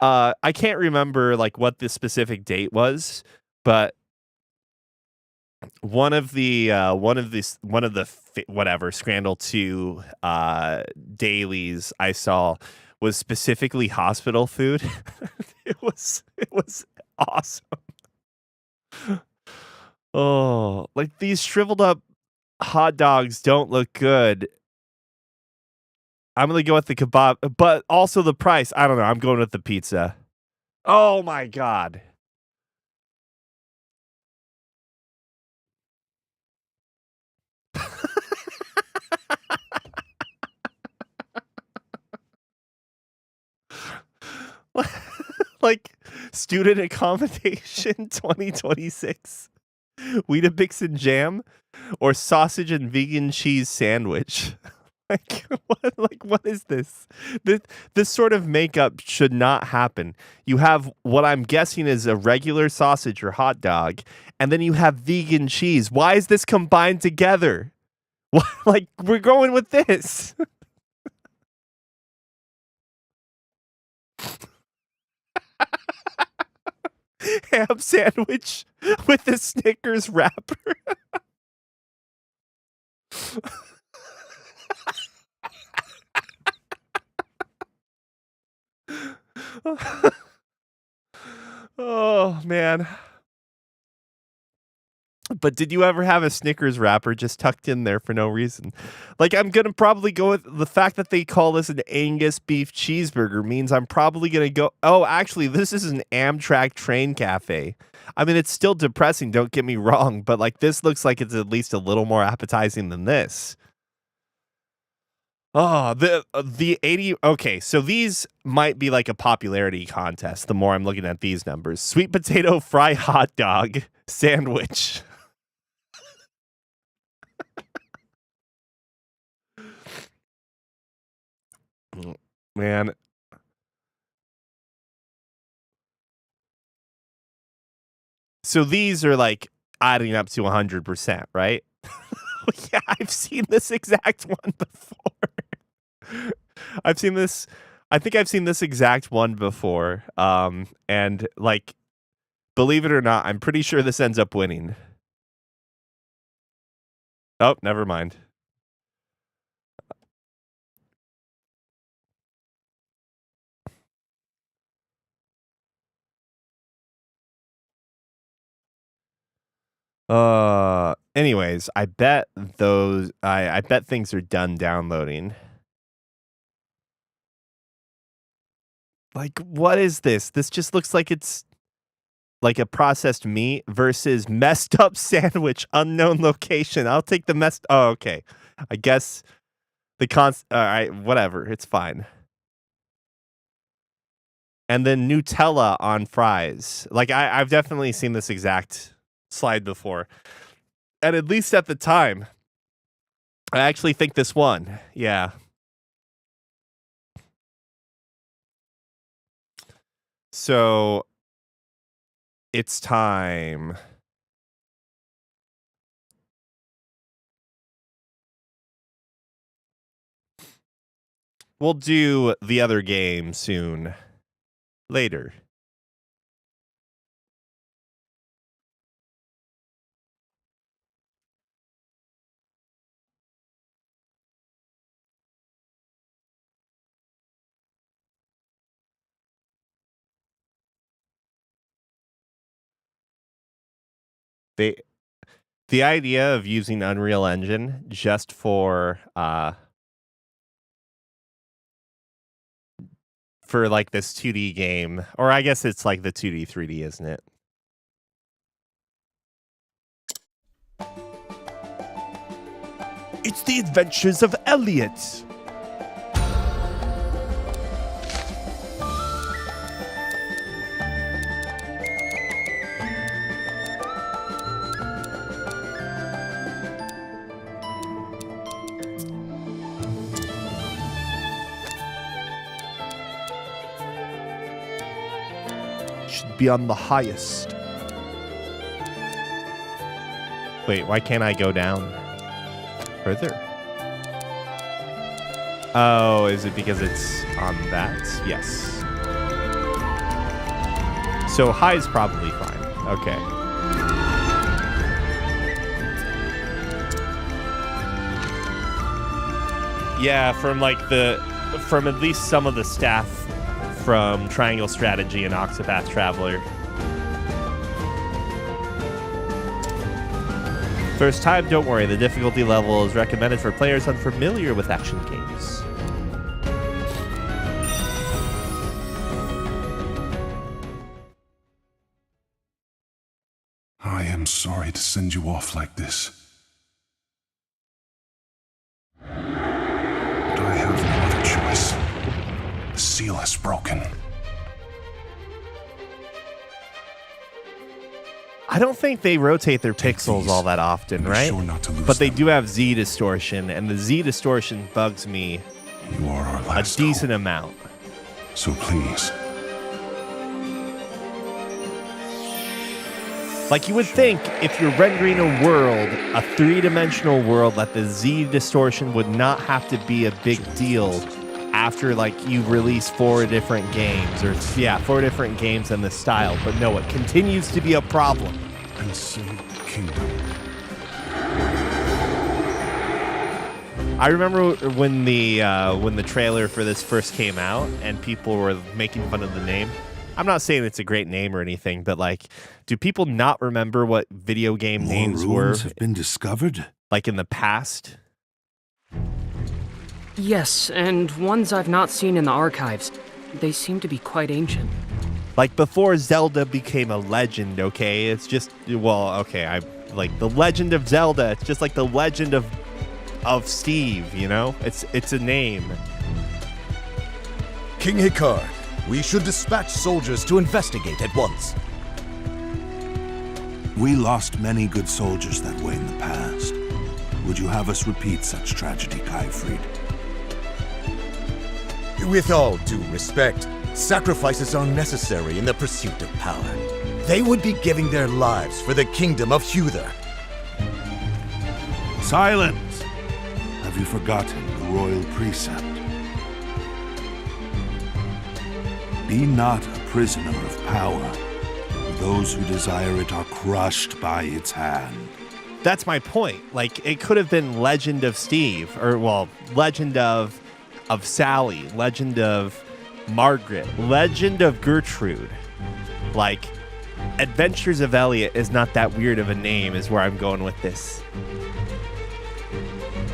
I can't remember like what the specific date was, but one of the whatever Scrandal 2 dailies I saw was specifically hospital food. it was awesome. Oh, like these shriveled up hot dogs don't look good. I'm gonna go with the kebab, but also the price. I don't know. I'm going with the pizza. Oh my god. Like student accommodation 2026, Weetabix and jam, or sausage and vegan cheese sandwich. What is this? This sort of makeup should not happen. You have what I'm guessing is a regular sausage or hot dog, and then you have vegan cheese. Why is this combined together? Like we're going with this. Ham sandwich with a Snickers wrapper. Oh man. But did you ever have a Snickers wrapper just tucked in there for no reason? Like, I'm going to probably go with the fact that they call this an Angus beef cheeseburger means I'm probably going to go, oh, actually, this is an Amtrak train cafe. I mean, it's still depressing, don't get me wrong, but like this looks like it's at least a little more appetizing than this. Oh, the 80. Okay, so these might be like a popularity contest the more I'm looking at these numbers. Sweet potato fry hot dog sandwich. Man. So these are like adding up to 100%, right? Yeah, I've seen this exact one before. I've seen this. I think I've seen this exact one before. And like, believe it or not, I'm pretty sure this ends up winning. Oh, never mind. Anyways, I bet those I bet things are done downloading. Like, what is this? This just looks like it's like a processed meat versus messed up sandwich, unknown location. I'll take the messed. Oh, okay. I guess the all right, whatever. It's fine. And then Nutella on fries. Like I've definitely seen this exact slide before. And at least at the time, I actually think this won. Yeah. So it's time. We'll do the other game soon. Later. The idea of using Unreal Engine just for like this 2D game, or I guess it's like the 2D 3D, isn't it? It's the adventures of Elliot. beyond the highest. Wait, why can't I go down further? Oh, is it because it's on that? Yes. So high is probably fine. Okay. Yeah, from at least some of the staff from Triangle Strategy and Octopath Traveler. First time, don't worry. The difficulty level is recommended for players unfamiliar with action games. I am sorry to send you off like this. But I have no other choice. The seal has broken. I don't think they rotate their pixels all that often, right? Sure not to lose but they them. do have Z distortion, and the Z distortion bugs me You are our a last decent hope. amount. So please, Like, you would think if you're rendering a world, a three-dimensional world, that the Z distortion would not have to be a big deal after, like, you release 4 different games, or, yeah, 4 different games in this style. But no, it continues to be a problem. and so the kingdom. I remember when the trailer for this first came out and people were making fun of the name. I'm not saying it's a great name or anything, but, like, do people not remember what video game names More were, ruins have been discovered. like, in the past? Yes, and ones I've not seen in the archives. They seem to be quite ancient. Like, before Zelda became a legend, okay? It's just, well, okay, I like the Legend of Zelda. It's just like the Legend of Steve, you know? It's a name. King Hikard, we should dispatch soldiers to investigate at once. We lost many good soldiers that way in the past. Would you have us repeat such tragedy, Kaifried? With all due respect, sacrifices are necessary in the pursuit of power. They would be giving their lives for the kingdom of Huther. Silence! Have you forgotten the royal precept? Be not a prisoner of power. Those who desire it are crushed by its hand. That's my point. Like, it could have been Legend of Steve, or, well, Legend of Sally, Legend of Margaret, Legend of Gertrude. Like, Adventures of Elliot is not that weird of a name, is where I'm going with this.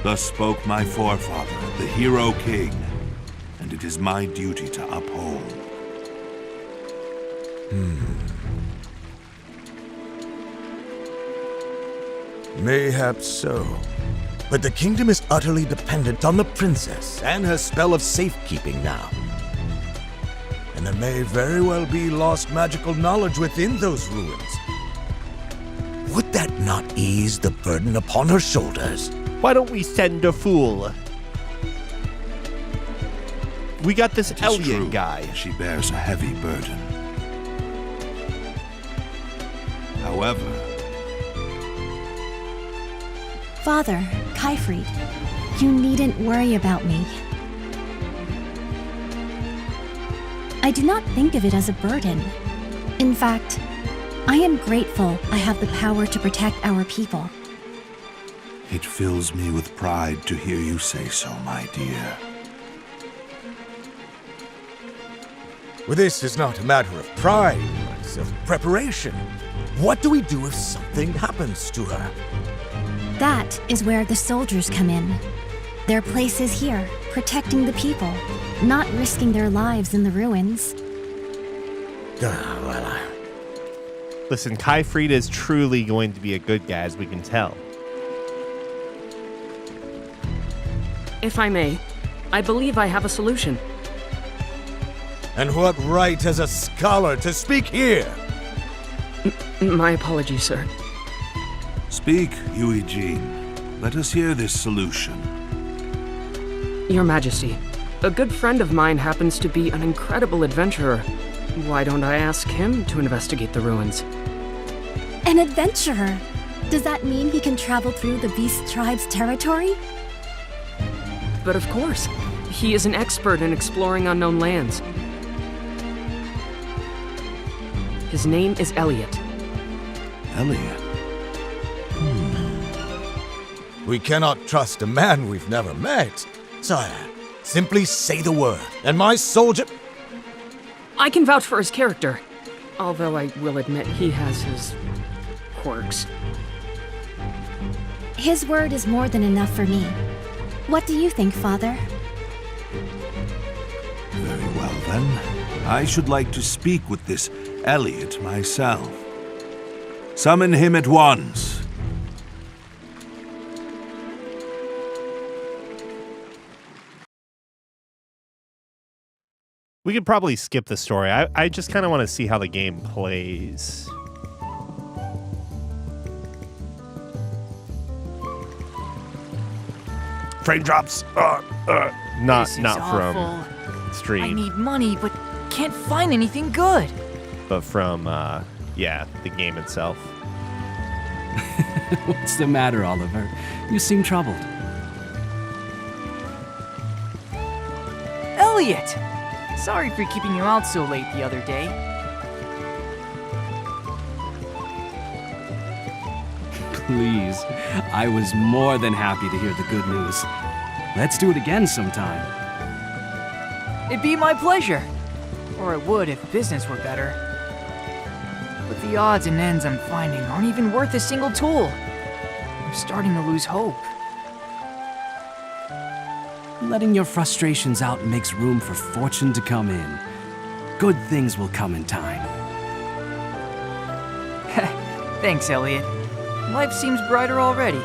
Thus spoke my forefather, the hero king, and it is my duty to uphold. Mayhap so. But the kingdom is utterly dependent on the princess and her spell of safekeeping now. And there may very well be lost magical knowledge within those ruins. Would that not ease the burden upon her shoulders? Why don't we send a fool? We got this It is Elliot true, guy. she bears a heavy burden. However, Father, Kaifried, you needn't worry about me. I do not think of it as a burden. In fact, I am grateful I have the power to protect our people. it fills me with pride to hear you say so, my dear. Well, this is not a matter of pride, but of preparation. What do we do if something happens to her? That is where the soldiers come in. Their place is here, protecting the people, not risking their lives in the ruins. Listen, Kaifried is truly going to be a good guy, as we can tell. If I may, I believe I have a solution. And what right has a scholar to speak here? My apologies, sir. Speak, Eugene. Let us hear this solution. Your Majesty, a good friend of mine happens to be an incredible adventurer. Why don't I ask him to investigate the ruins? An adventurer! Does that mean he can travel through the Beast Tribe's territory? But of course, he is an expert in exploring unknown lands. His name is Elliot. Elliot? We cannot trust a man we've never met. Sire, simply say the word, and my soldier... I can vouch for his character, although I will admit he has his quirks. His word is more than enough for me. What do you think, Father? Very well, then. I should like to speak with this Elliot myself. Summon him at once. We could probably skip the story. I just kind of want to see how the game plays. Frame drops. Not This is from awful. stream. I need money, but can't find anything good. But from yeah, the game itself. What's the matter, Oliver? You seem troubled. Elliot! Sorry for keeping you out so late the other day. Please, I was more than happy to hear the good news. Let's do it again sometime. It'd be my pleasure. Or it would if business were better. But the odds and ends I'm finding aren't even worth a single tool. I'm starting to lose hope. Letting your frustrations out makes room for fortune to come in. Good things will come in time. Thanks, Elliot. Life seems brighter already.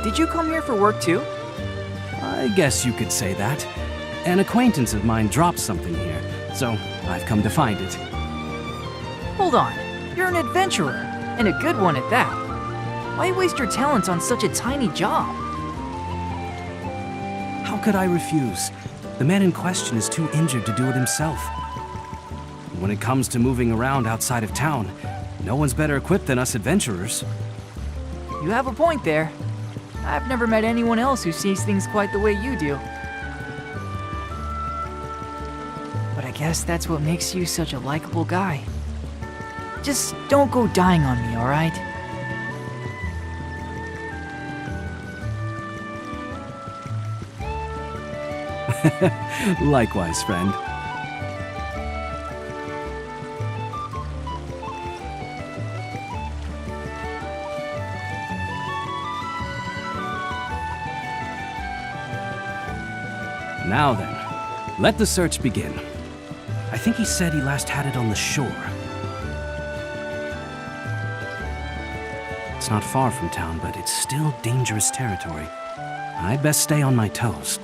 Did you come here for work too? I guess you could say that. An acquaintance of mine dropped something here, so I've come to find it. Hold on. You're an adventurer, and a good one at that. Why waste your talents on such a tiny job? How could I refuse? The man in question is too injured to do it himself. When it comes to moving around outside of town, no one's better equipped than us adventurers. You have a point there. I've never met anyone else who sees things quite the way you do. But I guess that's what makes you such a likable guy. Just don't go dying on me, alright? Likewise, friend. Now then, let the search begin. I think he said he last had it on the shore. It's not far from town, but it's still dangerous territory. I'd best stay on my toes.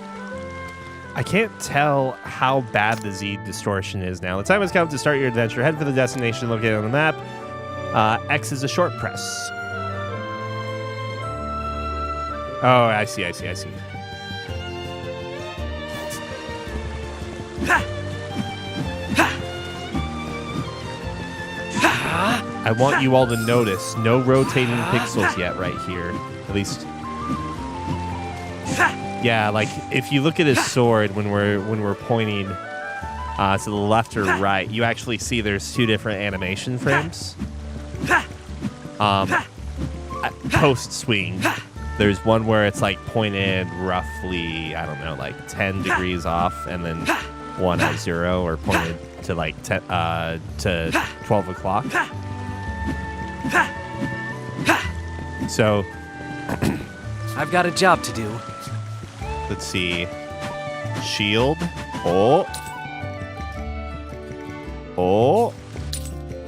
I can't tell how bad the Z distortion is now. The time has come to start your adventure. Head for the destination located on the map. X is a short press. Oh, I see. I want you all to notice no rotating pixels yet right here. At least... Yeah, like if you look at his sword when we're pointing to the left or right, you actually see there's two different animation frames. Post swing, there's one where it's like pointed roughly, I don't know, like 10 degrees off, and then one at 0 or pointed to like 10 to 12 o'clock. So I've got a job to do. Let's see. Shield. Oh.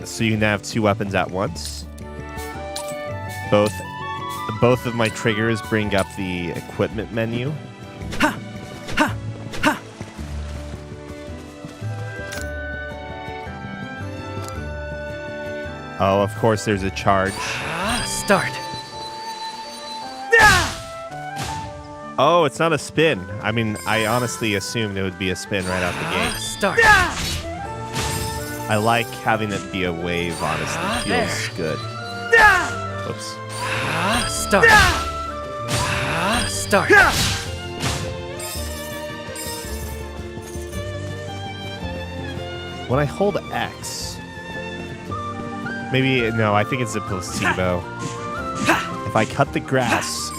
So you can have two weapons at once. Both of my triggers bring up the equipment menu. Oh, of course there's a charge. Start. Oh, it's not a spin. I mean, I honestly assumed it would be a spin right out the gate. Start. I like having it be a wave, honestly. Feels good. Oops. Start. Start. When I hold X, maybe, no, I think it's a placebo. If I cut the grass,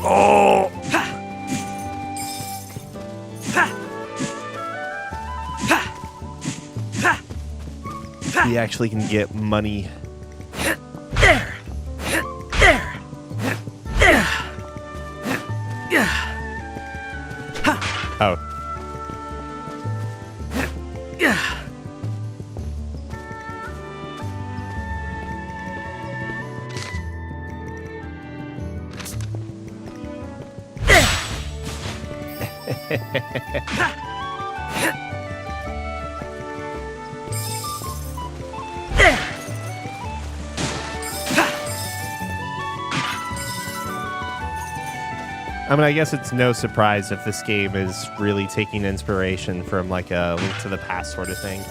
oh! We actually can get money. Oh. I mean, I guess it's no surprise if this game is really taking inspiration from like a Link to the Past sort of thing.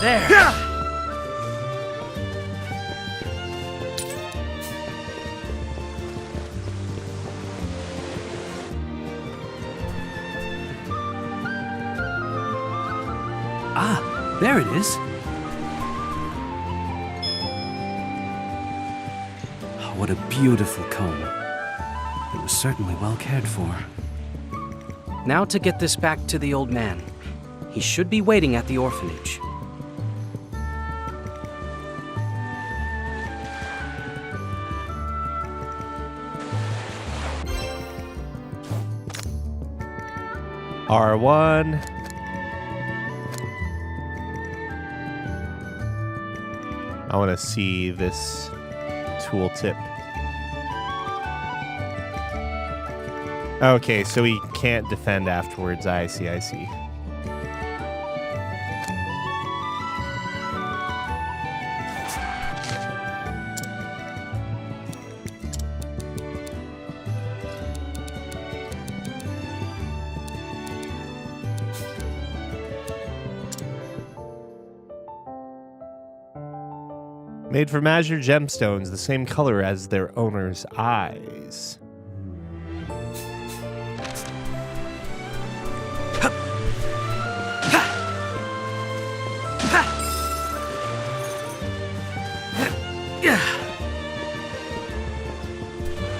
There. Ah, there it is. Oh, what a beautiful comb. It was certainly well cared for. Now to get this back to the old man. He should be waiting at the orphanage. R1. I want to see this tooltip. Okay, so he can't defend afterwards. I see, I see. Made from azure gemstones, the same color as their owner's eyes.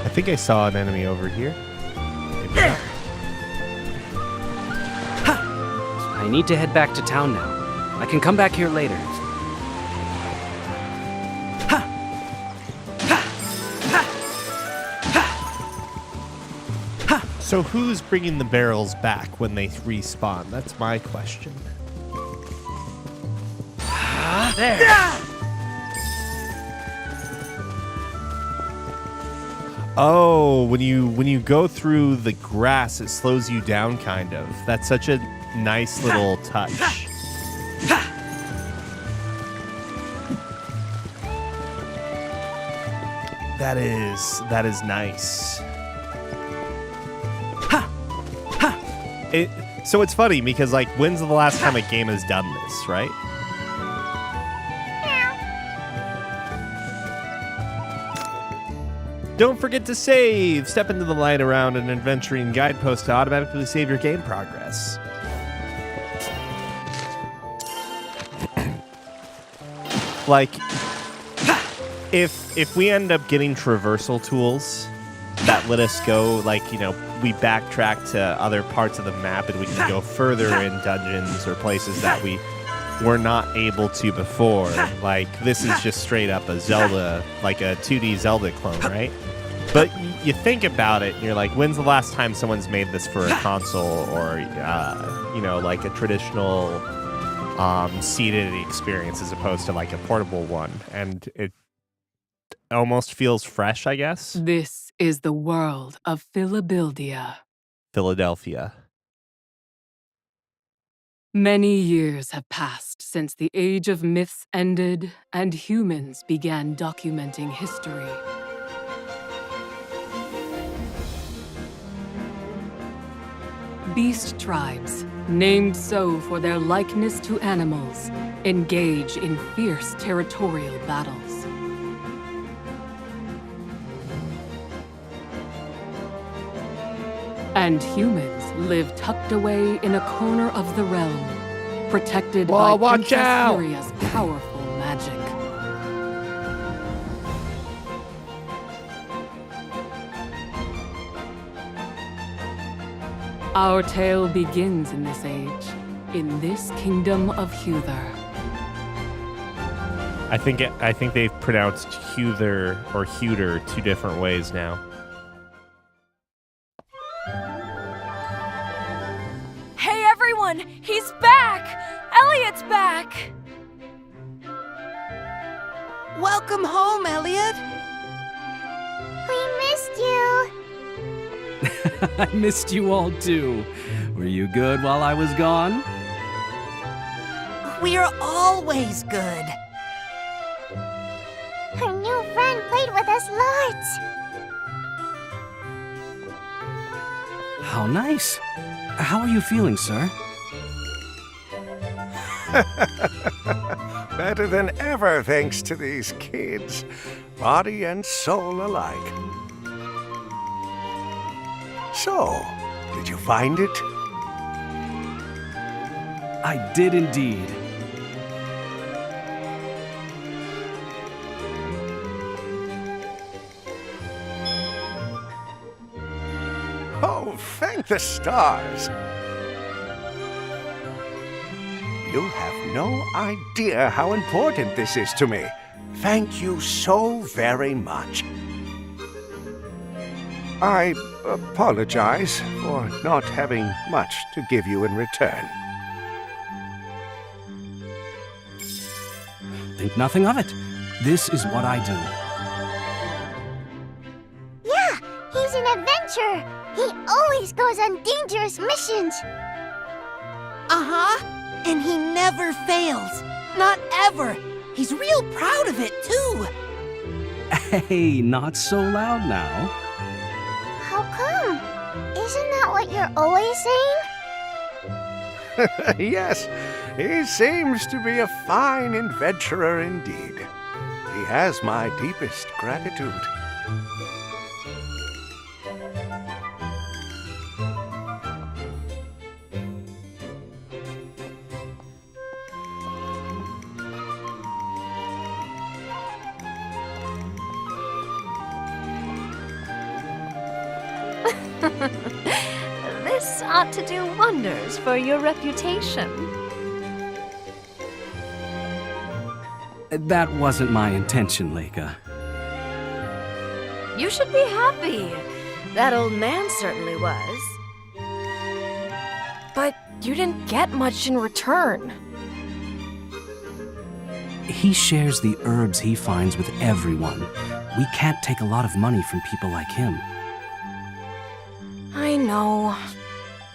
I think I saw an enemy over here. Maybe not. I need to head back to town now. I can come back here later. So who's bringing the barrels back when they respawn? That's my question. There. Oh, when you go through the grass, it slows you down, kind of. That's such a nice little touch. That is nice. So it's funny because, like, when's the last time a game has done this, right? Don't forget to save! Step into the light around an adventuring guidepost to automatically save your game progress. Like, if we end up getting traversal tools that let us go, like, you know, we backtrack to other parts of the map and we can go further in dungeons or places that we were not able to before. Like, this is just straight up a Zelda, like a 2D Zelda clone, right? But you think about it and you're like, when's the last time someone's made this for a console or, you know, like a traditional seated experience as opposed to like a portable one? And it almost feels fresh, I guess. This is the world of Philadelphia. Philadelphia. Many years have passed since the age of myths ended and humans began documenting history. Beast tribes, named so for their likeness to animals, engage in fierce territorial battles. And humans live tucked away in a corner of the realm, protected by watch Princess out! Furia's powerful magic. Our tale begins in this age, in this kingdom of Huther. I think they've pronounced Huther or Huter 2 different ways now. Hey everyone! He's back! Elliot's back! Welcome home, Elliot. We missed you. I missed you all too. Were you good while I was gone? We're always good. Our new friend played with us lots. How nice. How are you feeling, sir? Better than ever, thanks to these kids. Body and soul alike. So, did you find it? I did indeed. Oh, thank the stars. You have no idea how important this is to me. Thank you so very much. I apologize for not having much to give you in return. Think nothing of it. This is what I do. Yeah, he's an adventurer. He always goes on dangerous missions. Uh-huh. And he never fails. Not ever. He's real proud of it, too. Hey, not so loud now. How come? Isn't that what you're always saying? Yes, he seems to be a fine adventurer indeed. He has my deepest gratitude. This ought to do wonders for your reputation. That wasn't my intention, Leica. You should be happy. That old man certainly was. But you didn't get much in return. He shares the herbs he finds with everyone. We can't take a lot of money from people like him. I know.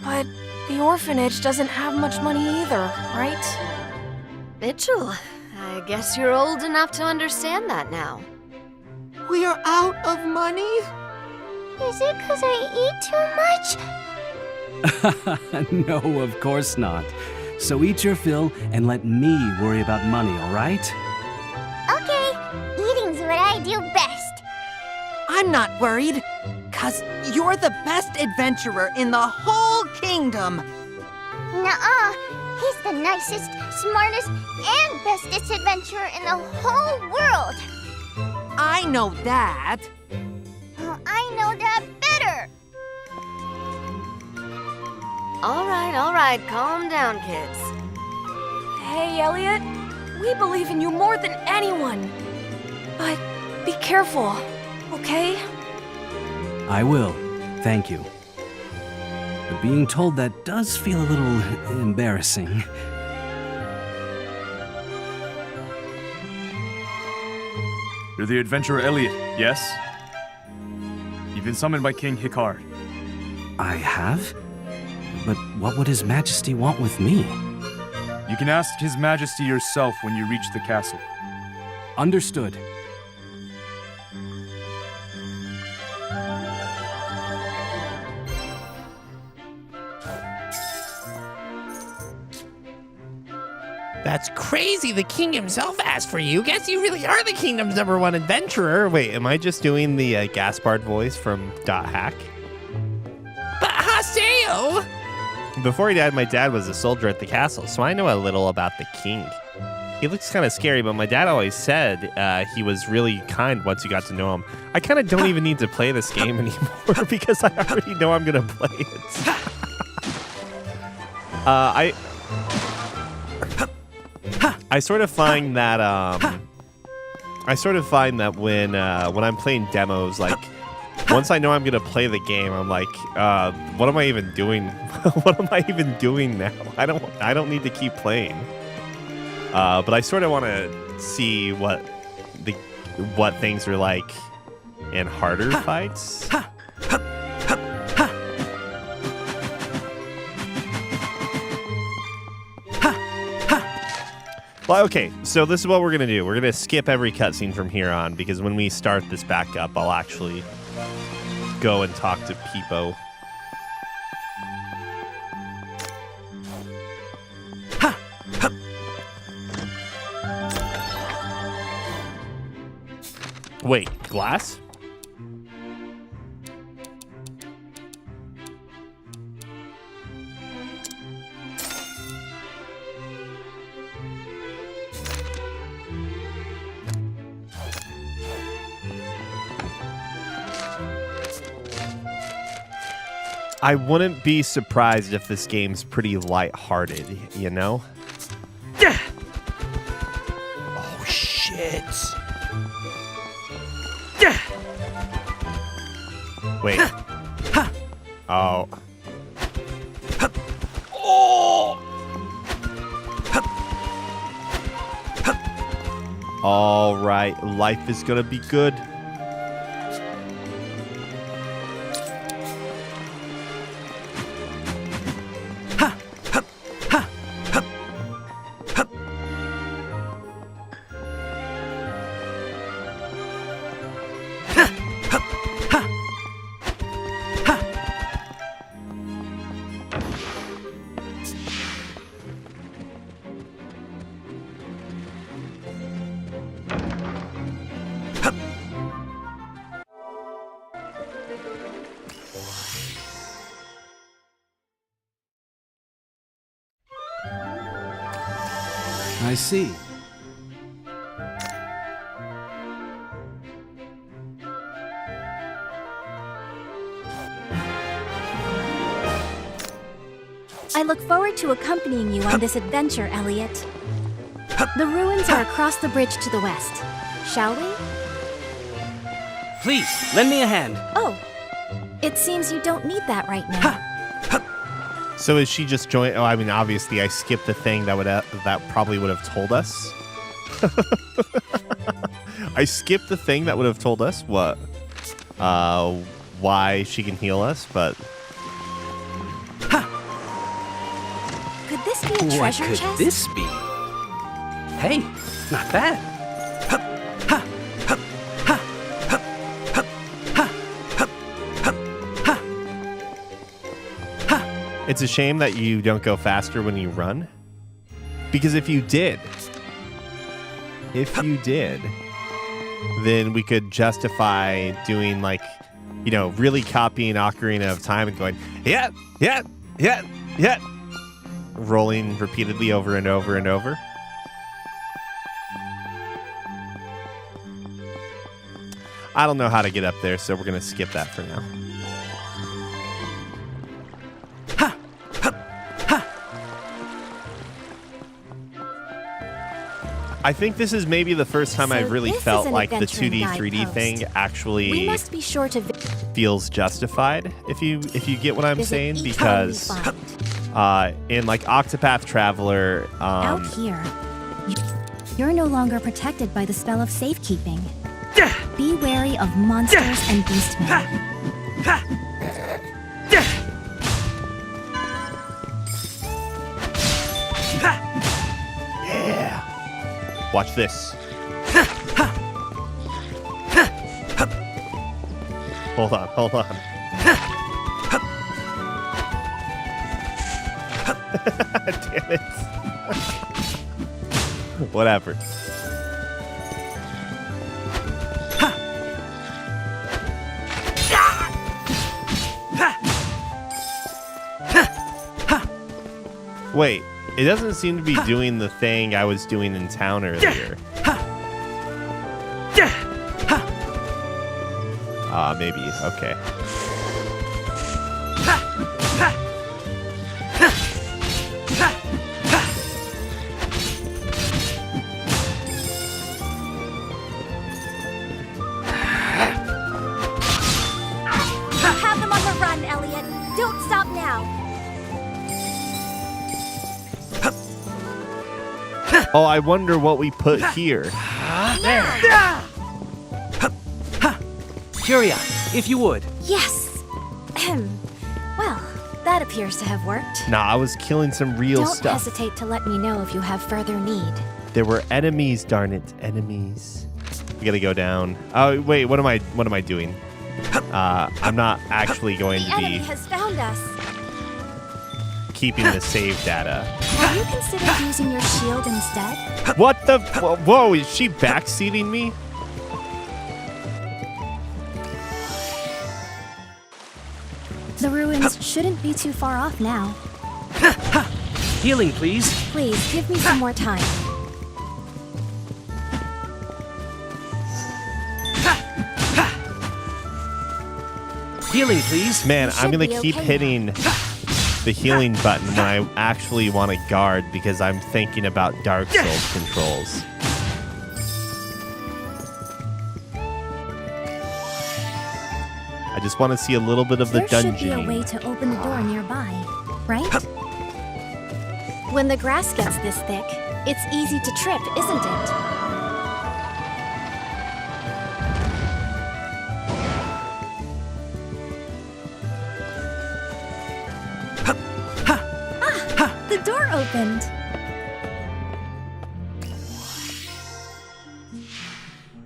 But the orphanage doesn't have much money either, right? Mitchell, I guess you're old enough to understand that now. We're out of money? Is it 'cause I eat too much? No, of course not. So eat your fill and let me worry about money, all right? Okay, eating's what I do best. I'm not worried, 'cause you're the best adventurer in the whole kingdom. Nuh-uh. He's the nicest, smartest, and bestest adventurer in the whole world. I know that. Well, I know that better. All right, calm down, kids. Hey, Elliot. We believe in you more than anyone. But be careful, okay? I will. Thank you. But being told that does feel a little embarrassing. You're the adventurer Elliot, yes? You've been summoned by King Hikard. I have? But what would His Majesty want with me? You can ask His Majesty yourself when you reach the castle. Understood. That's crazy. The king himself asked for you. Guess you really are the kingdom's #1 adventurer. Wait, am I just doing the Gaspard voice from .hack? But Haseo! Before he died, my dad was a soldier at the castle, so I know a little about the king. He looks kind of scary, but my dad always said he was really kind once you got to know him. I kind of don't even need to play this game anymore because I already know I'm going to play it. I sort of find that when I'm playing demos, like once I know I'm gonna play the game, I'm like, what am I even doing? What am I even doing now? I don't need to keep playing. But I sort of want to see what things are like in harder fights. Well, okay, so this is what we're going to do. We're going to skip every cutscene from here on, because when we start this back up, I'll actually go and talk to Peepo. Wait, glass? I wouldn't be surprised if this game's pretty lighthearted, you know? Oh, shit. Wait. Oh. All right, life is gonna be good. I see. I look forward to accompanying you on this adventure, Elliot. The ruins are across the bridge to the west. Shall we? Please, lend me a hand. Oh, it seems you don't need that right now. So is she just joined? Oh, I mean, obviously, I skipped the thing that probably would have told us. I skipped the thing that would have told us what, why she can heal us, but. Could this be a treasure chest? What could this be? Hey, not bad. It's a shame that you don't go faster when you run. Because if you did, then we could justify doing like, you know, really copying Ocarina of Time and going, yeah, rolling repeatedly over and over and over. I don't know how to get up there, so we're going to skip that for now. I think this is maybe the first time I've really felt like the 2D, 3D thing actually must be sure to feels justified, if you get what I'm saying, because in like Octopath Traveler, out here, you're no longer protected by the spell of safekeeping. Be wary of monsters and beastmen. Watch this. Hold on, hold on. Damn it. Whatever. Wait, it doesn't seem to be doing the thing I was doing in town earlier. Maybe. Okay. Have them on the run, Elliot. Don't stop now. Oh, I wonder what we put here. There. Curia, if you would. Yes. Well, that appears to have worked. Nah, I was killing some real Don't stuff. hesitate to let me know if you have further need. There were enemies, darn it, enemies. We gotta go down. Oh wait, what am I doing? I'm not actually going The to enemy be has found us. keeping the save data. Have you considered using your shield instead? What the? Whoa, is she backseating me? The ruins shouldn't be too far off now. Healing, please. Please, give me some more time. Healing, please. Man, I'm gonna be keep okay hitting the healing button when I actually want to guard because I'm thinking about Dark Souls controls. I just want to see a little bit of the There should be a dungeon. way to open the door nearby, right? When the grass gets this thick, it's easy to trip, isn't it? Ah, the door opened.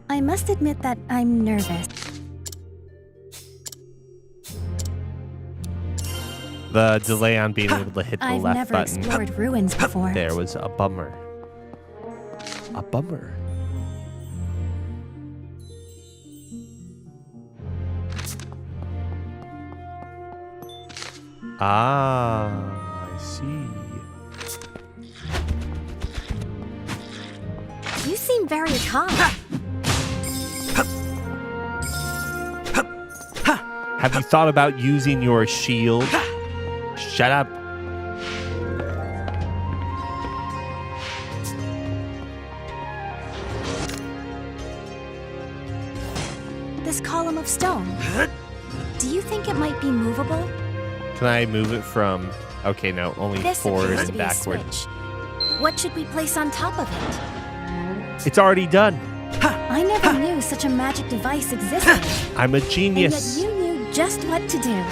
I must admit that I'm nervous. The delay on being able to hit the I've left never button explored ruins before. there was a bummer. A bummer. Ah, I see. You seem very calm. Have you thought about using your shield? Shut up. This column of stone. Do you think it might be movable? Can I move it from... Okay, no, only This forward appears to and be a backward. switch. What should we place on top of it? It's already done. I never knew such a magic device existed. I'm a And yet genius. you knew just what to do.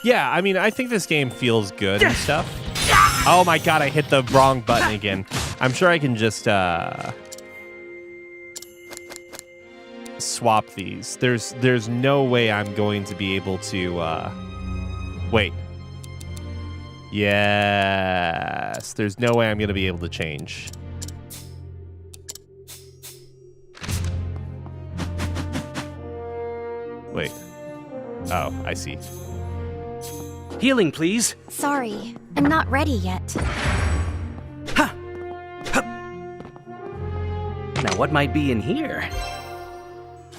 Yeah, I mean, I think this game feels good and stuff. Oh my god, I hit the wrong button again. I'm sure I can just swap these. There's no way I'm going to be able to wait. Yes, there's no way I'm going to be able to change. Wait. Oh, I see. Healing, please. Sorry, I'm not ready yet. Now, what might be in here?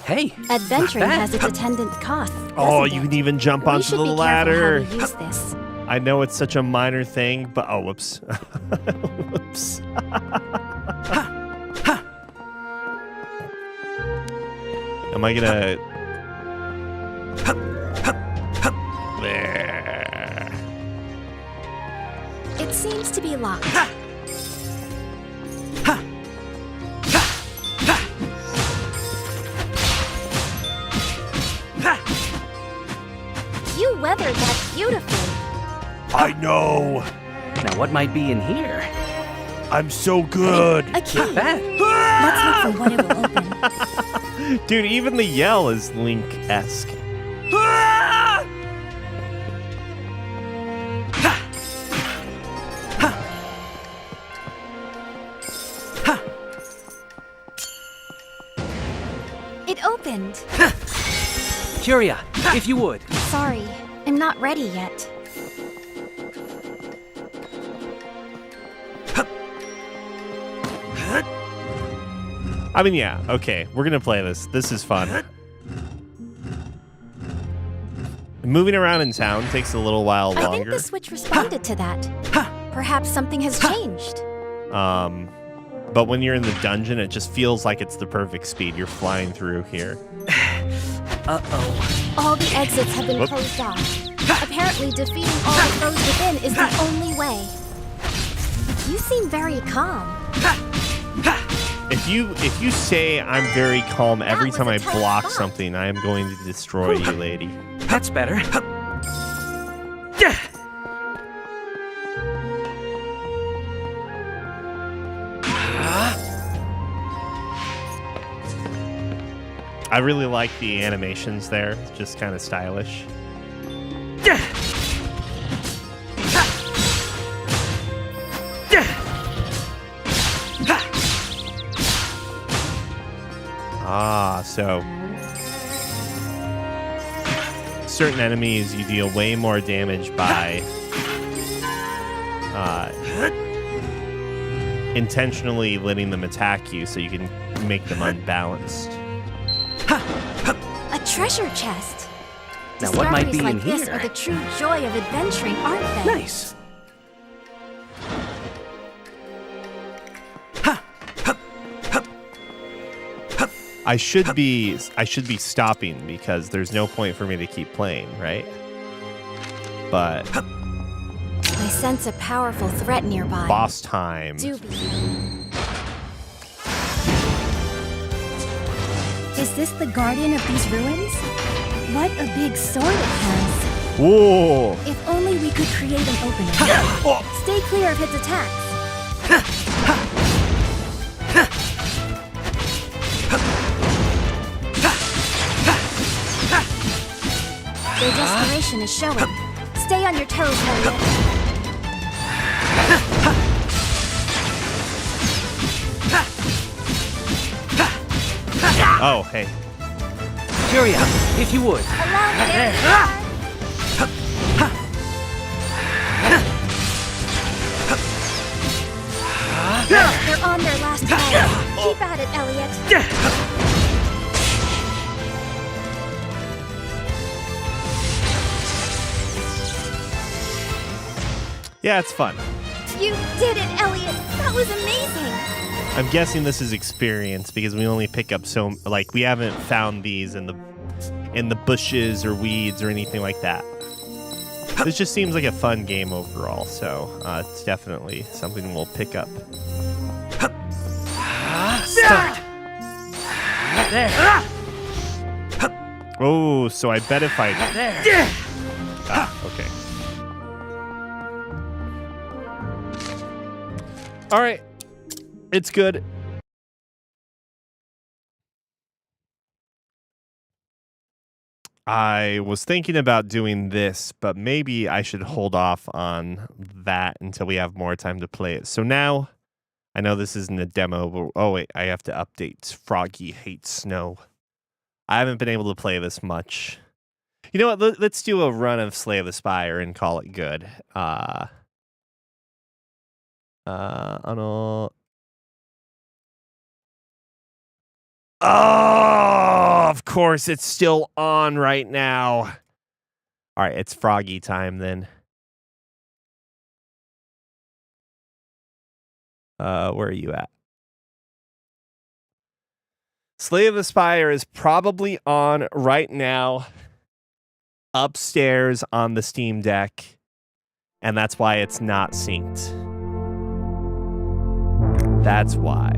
Hey, Adventuring not bad. has its attendant costs. Oh, doesn't you it? can even jump We onto should the be ladder. careful how we use this. I know it's such a minor thing, but oh, whoops. Whoops. Am I gonna... There. It seems to be locked. weathered that beautifully. I know. Now, what might be in here? I'm so good. A key. Not bad. Let's look for what it will open. Dude, even the yell is Link-esque. It opened. Curia, if you would. Sorry, I'm not ready yet. I mean, yeah, okay, we're gonna play this. This is fun. Moving around in town takes a little while longer. I think the switch responded to that. Perhaps something has changed. But when you're in the dungeon, it just feels like it's the perfect speed. You're flying through here. Uh-oh. All the exits have been closed off. Apparently, defeating all the foes within is the only way. You seem very calm. If you say I'm very calm every time I block something, I am going to destroy you, lady. That's better. I really like the animations there. It's just kind of stylish. Ah, so certain enemies you deal way more damage by intentionally letting them attack you so you can make them unbalanced. A treasure chest. Now, what might be Discoveries like in this here? are the true joy of adventuring, aren't they? Nice. I should be stopping because there's no point for me to keep playing, right? But I sense a powerful threat nearby. boss time. Do be. Is this the guardian of these ruins? What a big sword it has. Whoa! If only we could create an opening. Stay clear of its attacks. Their desperation is showing. Stay on your toes, Elliot. Oh, hey. Curia, if you would. They're on their last battle. Keep at it, Elliot. Yeah, it's fun. You did it, Elliot. That was amazing. I'm guessing this is experience because we only pick up we haven't found these in the bushes or weeds or anything like that. This just seems like a fun game overall, so it's definitely something we'll pick up. Start. There. Oh, so I bet if I... There. Ah, okay. All right. It's good. I was thinking about doing this, but maybe I should hold off on that until we have more time to play it. So now, I know this isn't a demo, but oh wait, I have to update. Froggy hates snow. I haven't been able to play this much. You know what? Let's do a run of Slay of the Spire and call it good. Oh, of course, it's still on right now. All right, it's Froggy time then. Where are you at? Slay of the Spire is probably on right now upstairs on the Steam Deck, and that's why it's not synced. That's why.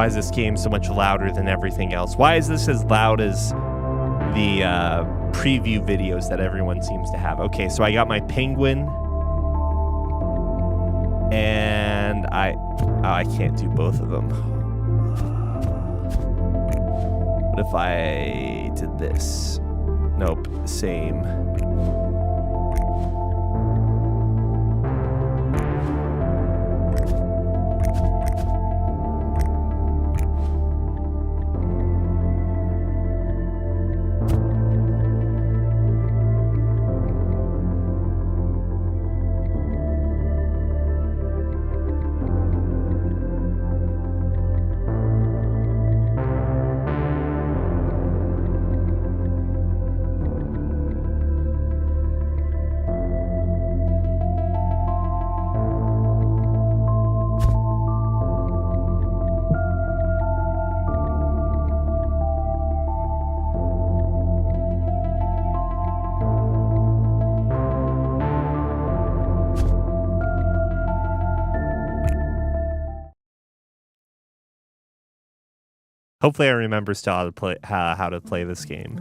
Why is this game so much louder than everything else? Why is this as loud as the preview videos that everyone seems to have? Okay, so I got my penguin. And I can't do both of them. What if I did this? Nope, same. Hopefully I remember still how to play this game.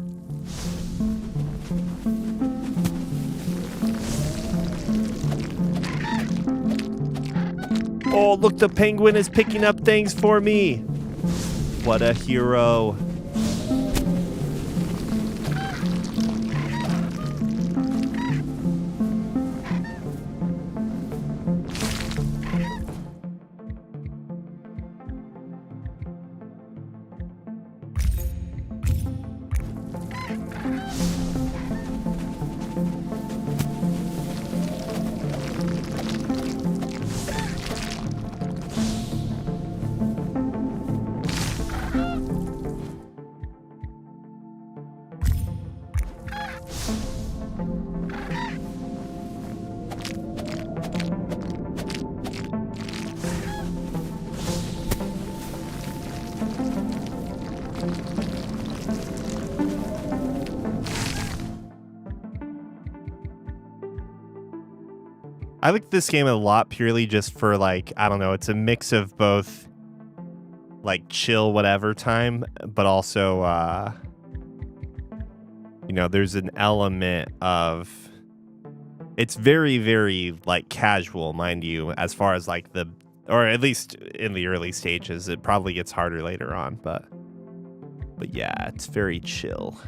Oh, look, the penguin is picking up things for me. What a hero. I like this game a lot purely just for, like, I don't know, it's a mix of both, like, chill whatever time, but also, you know, there's an element of, it's very, very, like, casual, mind you, as far as, like, or at least in the early stages. It probably gets harder later on, but yeah, it's very chill.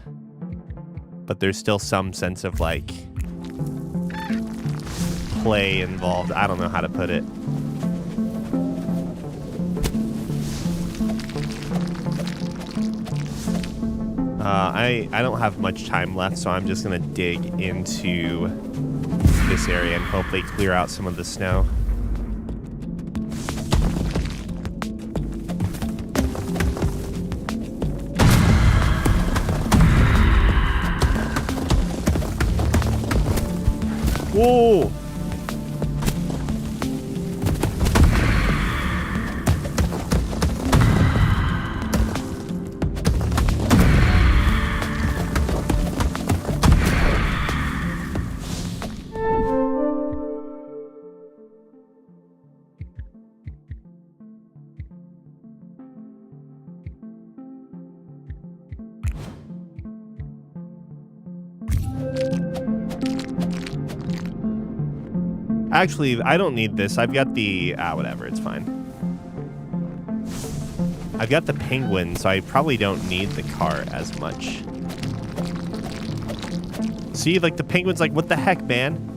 But there's still some sense of, like, play involved. I don't know how to put it. I don't have much time left, so I'm just gonna dig into this area and hopefully clear out some of the snow. Whoa! Actually, I don't need this. I've got the... whatever. It's fine. I've got the penguin, so I probably don't need the car as much. See, like, the penguin's like, what the heck, man?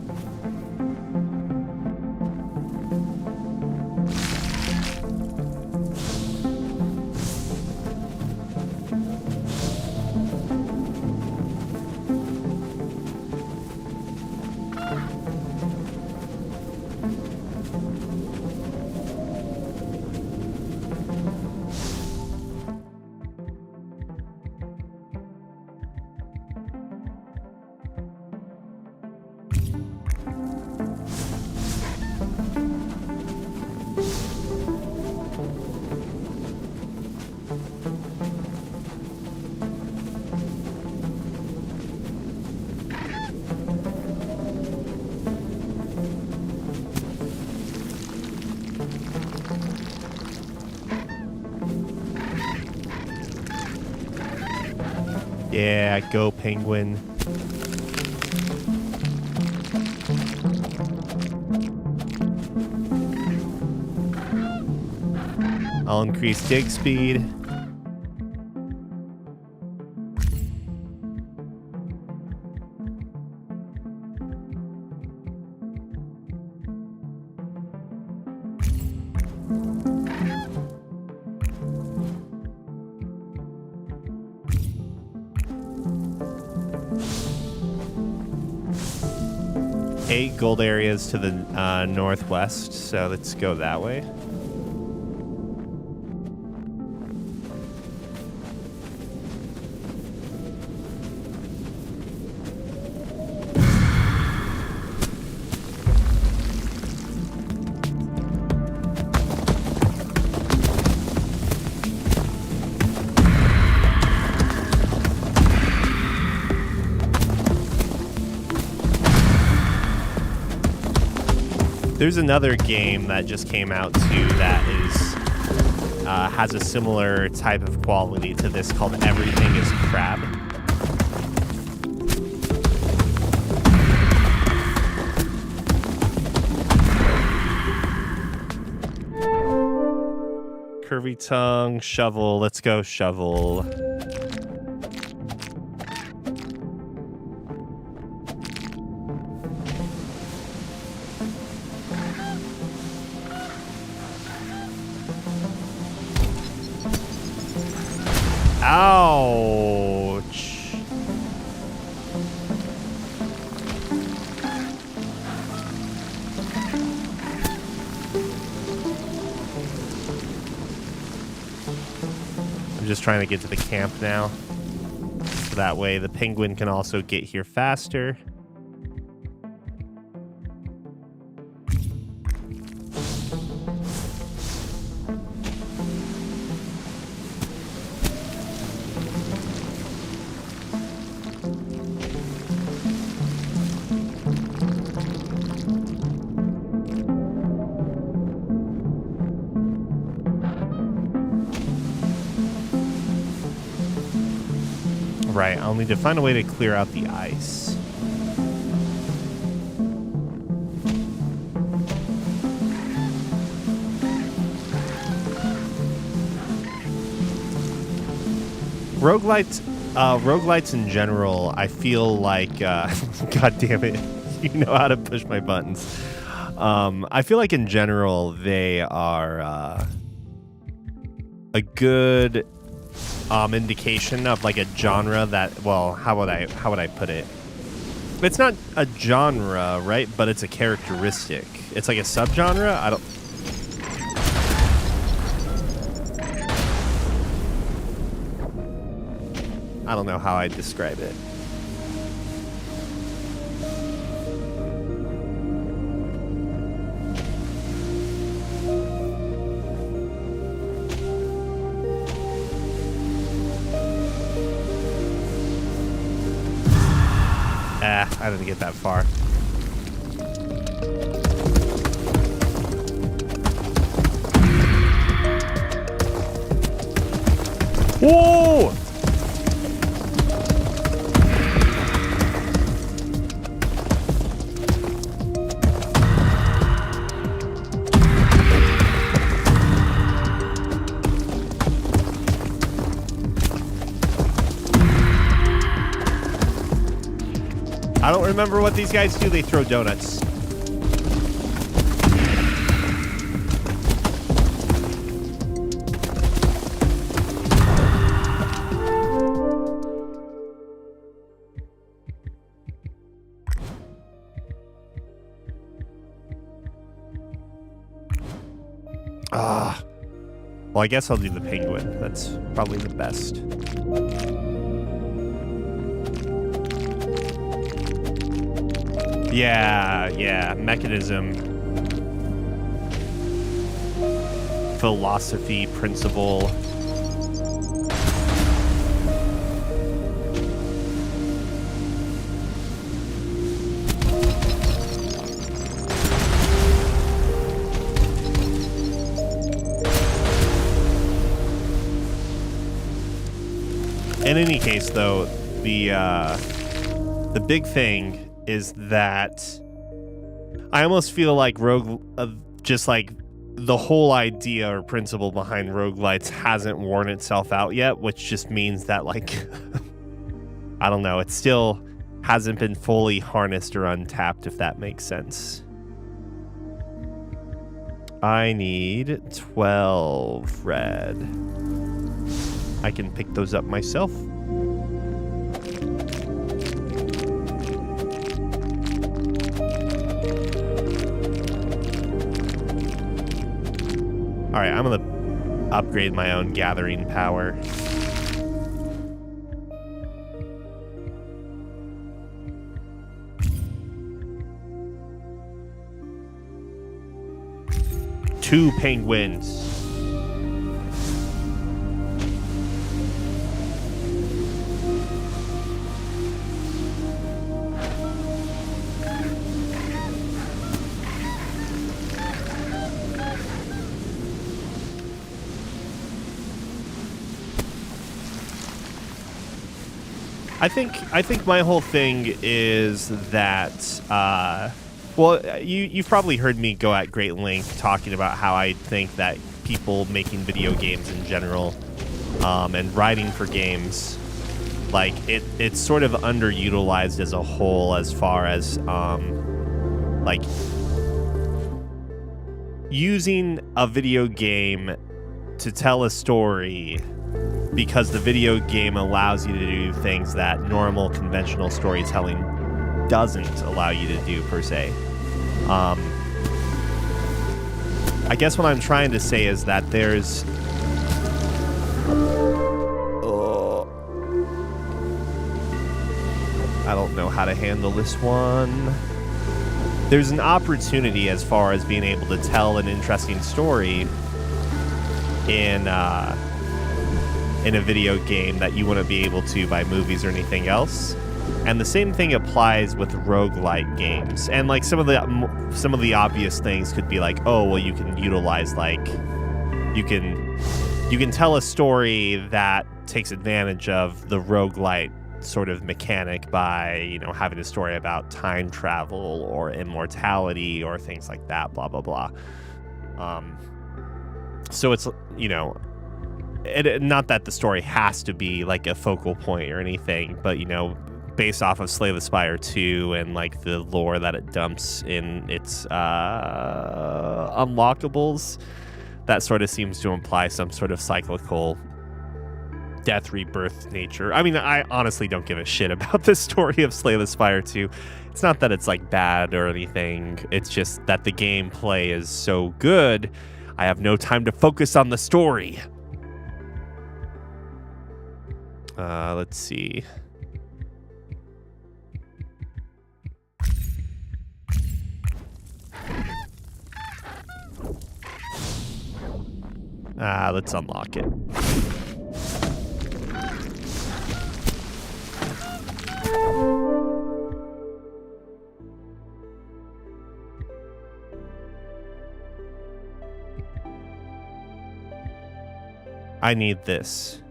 Yeah, go penguin. I'll increase dig speed. Eight gold areas to the northwest, so let's go that way. There's another game that just came out too that is has a similar type of quality to this called Everything is Crab. Curvy tongue, shovel. Let's go shovel. Ouch. I'm just trying to get to the camp now. So that way the penguin can also get here faster. Right, I'll need to find a way to clear out the ice. Roguelites in general, I feel like, God damn it, you know how to push my buttons. I feel like in general they are a good indication of like a genre that, well, how would I put it? It's not a genre, right? But it's a characteristic. It's like a subgenre. I don't know how I'd describe it. I didn't get that far. Whoa! I don't remember what these guys do. They throw donuts. Well, I guess I'll do the penguin. That's probably the best. Yeah, mechanism, philosophy, principle. In any case, though, the big thing is that I almost feel like just like the whole idea or principle behind roguelites hasn't worn itself out yet, which just means that, like, I don't know, it still hasn't been fully harnessed or untapped, if that makes sense. I need 12 red. I can pick those up myself. All right, I'm gonna upgrade my own gathering power. Two penguins. I think my whole thing is that, well, you've probably heard me go at great length talking about how I think that people making video games in general, and writing for games, like it's sort of underutilized as a whole as far as like using a video game to tell a story, because the video game allows you to do things that normal conventional storytelling doesn't allow you to do, per se. I guess what I'm trying to say is that there's I don't know how to handle this one. There's an opportunity as far as being able to tell an interesting story in a video game that you wouldn't be able to by movies or anything else. And the same thing applies with roguelike games. And like some of the obvious things could be like, oh, well, you can utilize, like, you can tell a story that takes advantage of the roguelite sort of mechanic by, you know, having a story about time travel or immortality or things like that, blah blah blah. So it's, you know, not that the story has to be like a focal point or anything, but, you know, based off of Slay the Spire 2 and like the lore that it dumps in its unlockables, that sort of seems to imply some sort of cyclical death rebirth nature. I mean, I honestly don't give a shit about the story of Slay the Spire 2. It's not that it's like bad or anything. It's just that the gameplay is so good, I have no time to focus on the story. Let's see. Let's unlock it. I need this.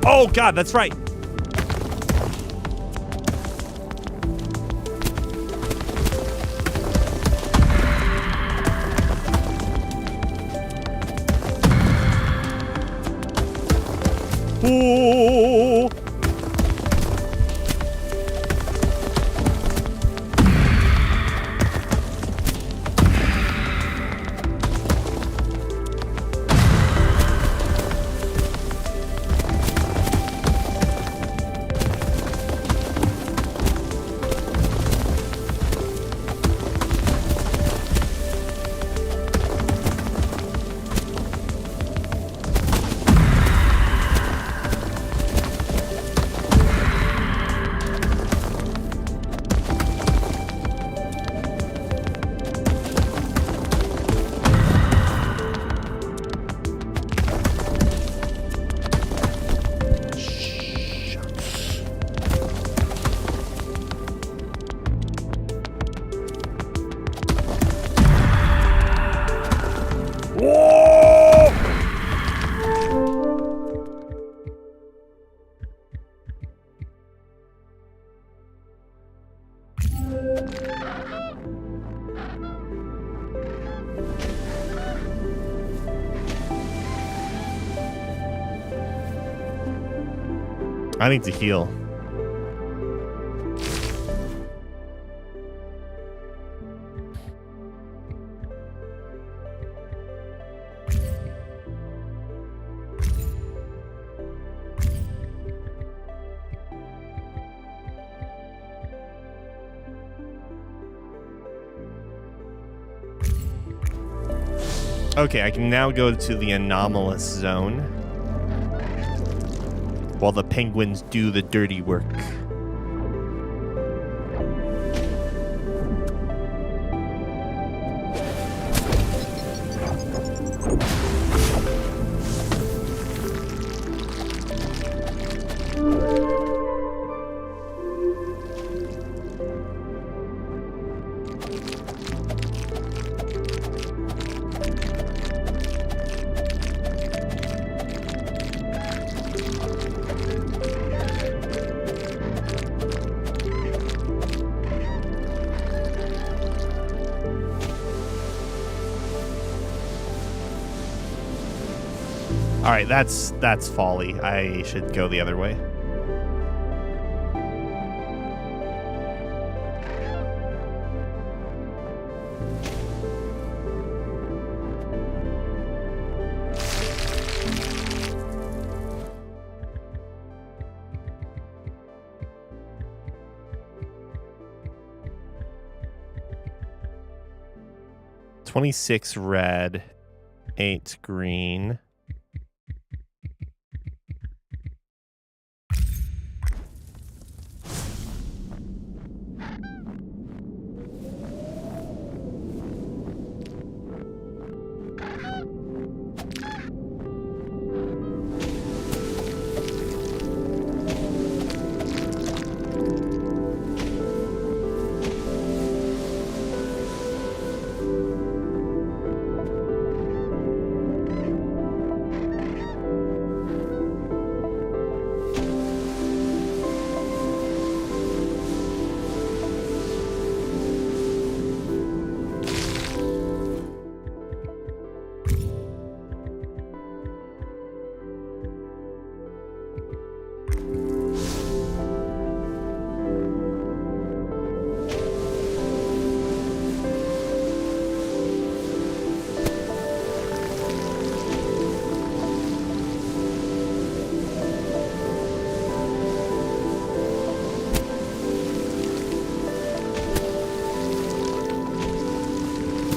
Oh God, that's right. Ooh. I need to heal. Okay, I can now go to the anomalous zone while the penguins do the dirty work. All right, that's folly. I should go the other way. $26 red, 8 green.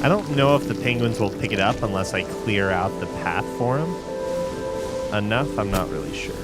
I don't know if the penguins will pick it up unless I clear out the path for them enough. I'm not really sure.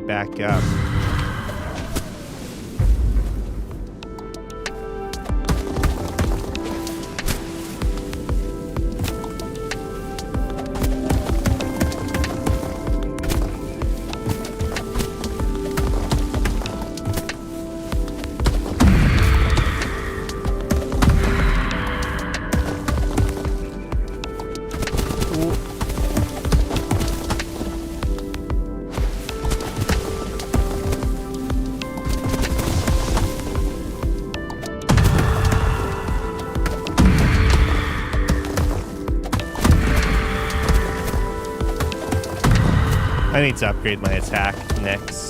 Back up. I need to upgrade my attack next.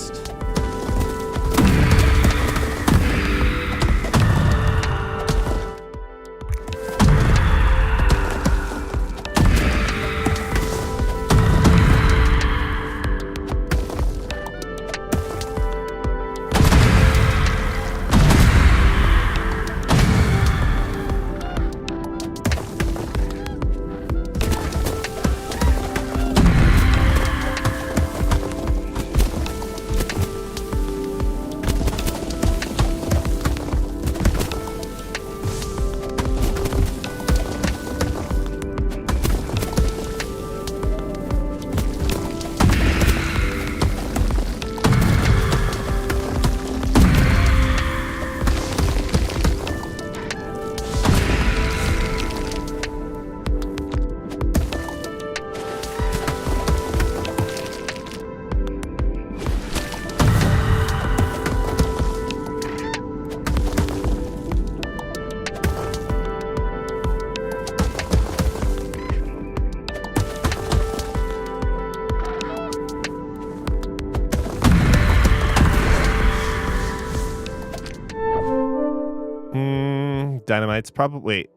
Dynamite's probably... Wait.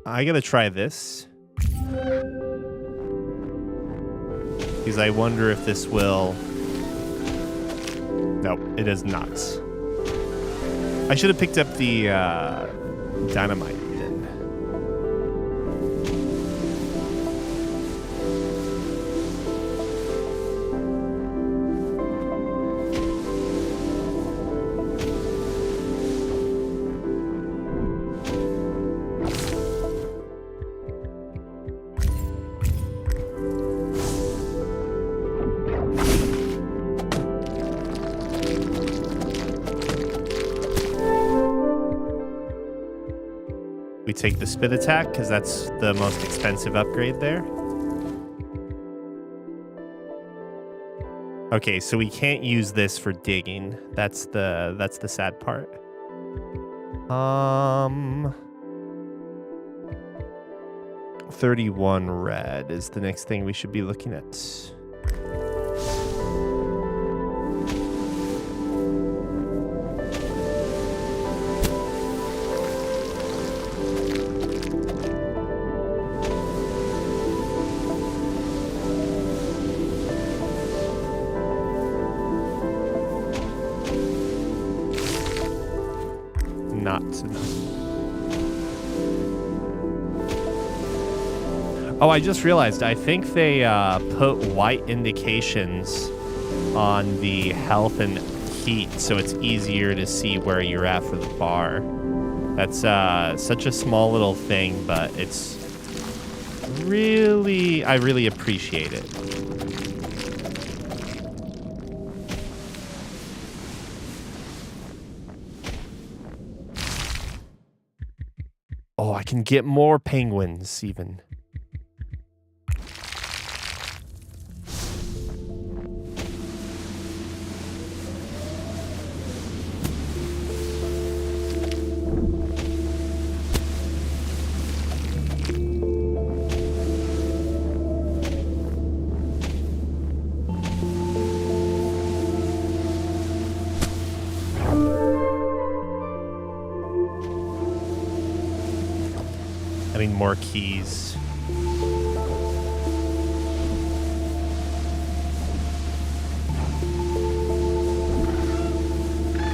I gotta try this. Because I wonder if this will... Nope, it is not. I should have picked up the dynamite then. We take the spit attack because that's the most expensive upgrade there. Okay, so we can't use this for digging. That's the sad part. 31 red is the next thing we should be looking at. Not enough. Oh, I just realized. I think they put white indications on the health and heat, so it's easier to see where you're at for the bar. That's such a small little thing, but it's really... I really appreciate it. Oh, I can get more penguins, even. More keys.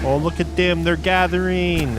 Oh, look at them. They're gathering.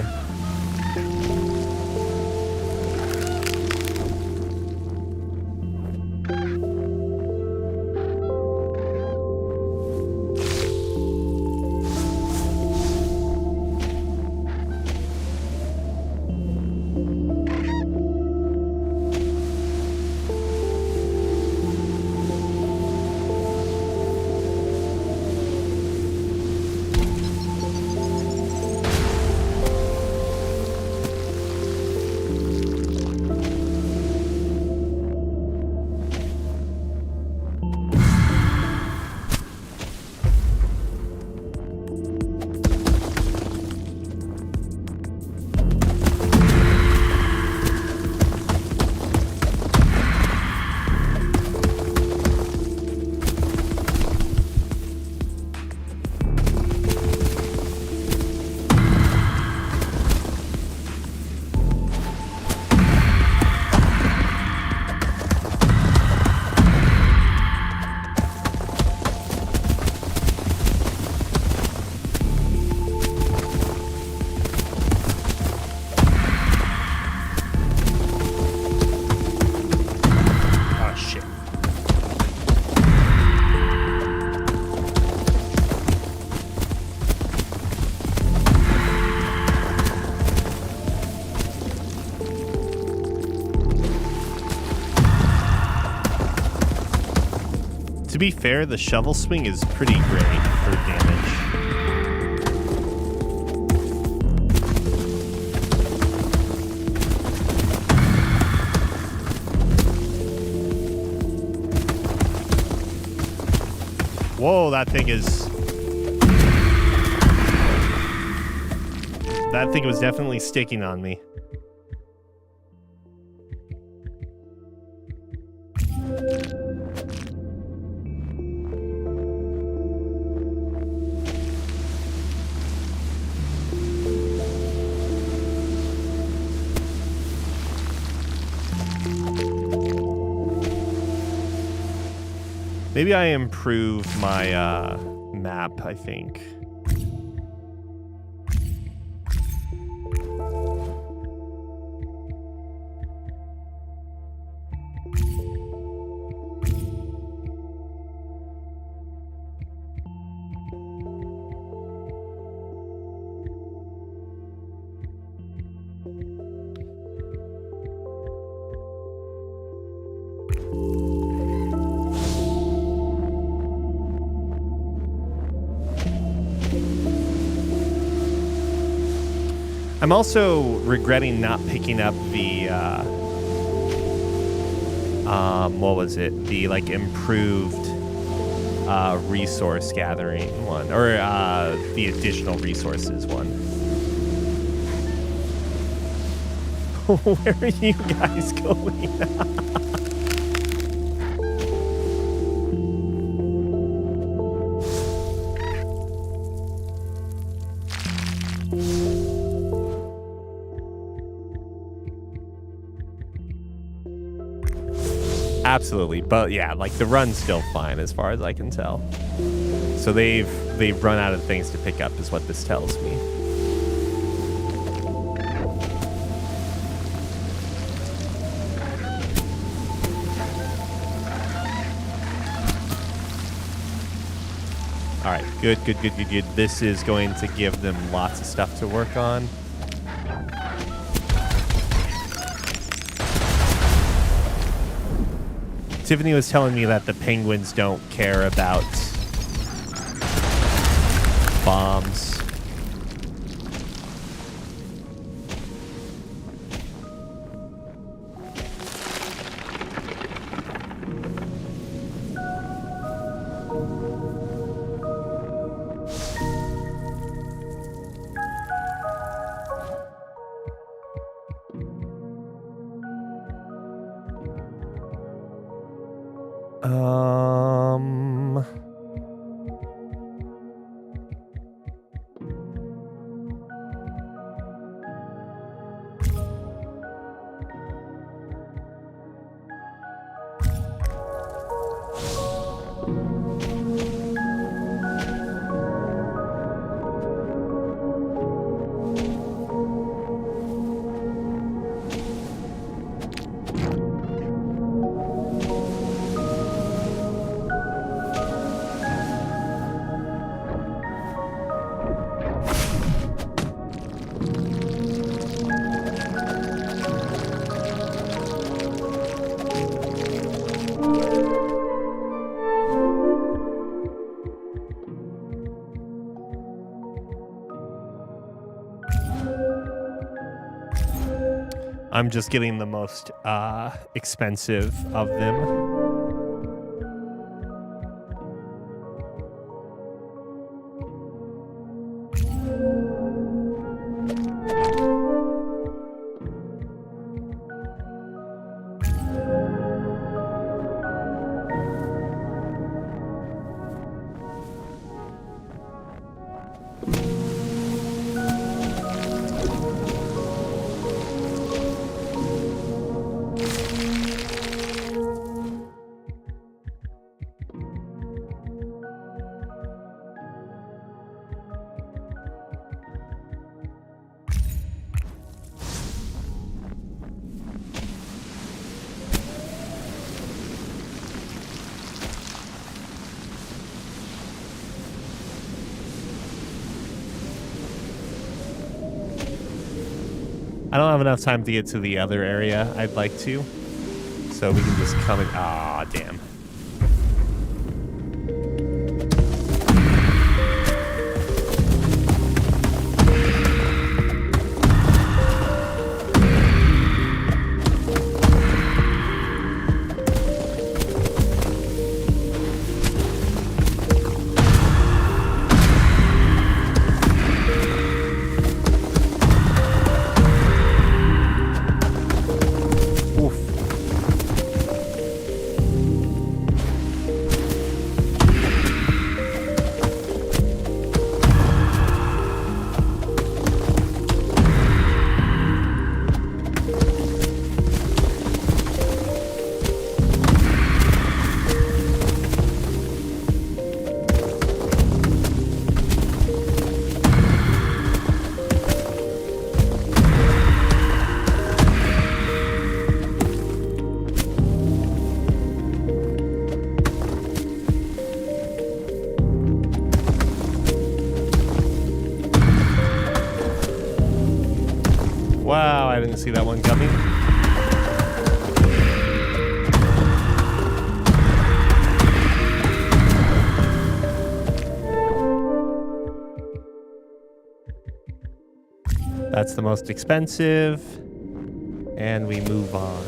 To be fair, the shovel swing is pretty great for damage. Whoa, that thing was definitely sticking on me. Maybe I improved my map, I think. I'm also regretting not picking up the, what was it? The, like, improved, resource gathering one, or, the additional resources one. Where are you guys going? Absolutely, but yeah, like the run's still fine as far as I can tell. So they've run out of things to pick up, is what this tells me. All right, good. This is going to give them lots of stuff to work on. Tiffany was telling me that the penguins don't care about bombs. I'm just getting the most expensive of them. I don't have enough time to get to the other area I'd like to, so we can just come in. Aw, damn. see that one coming? That's the most expensive. And we move on.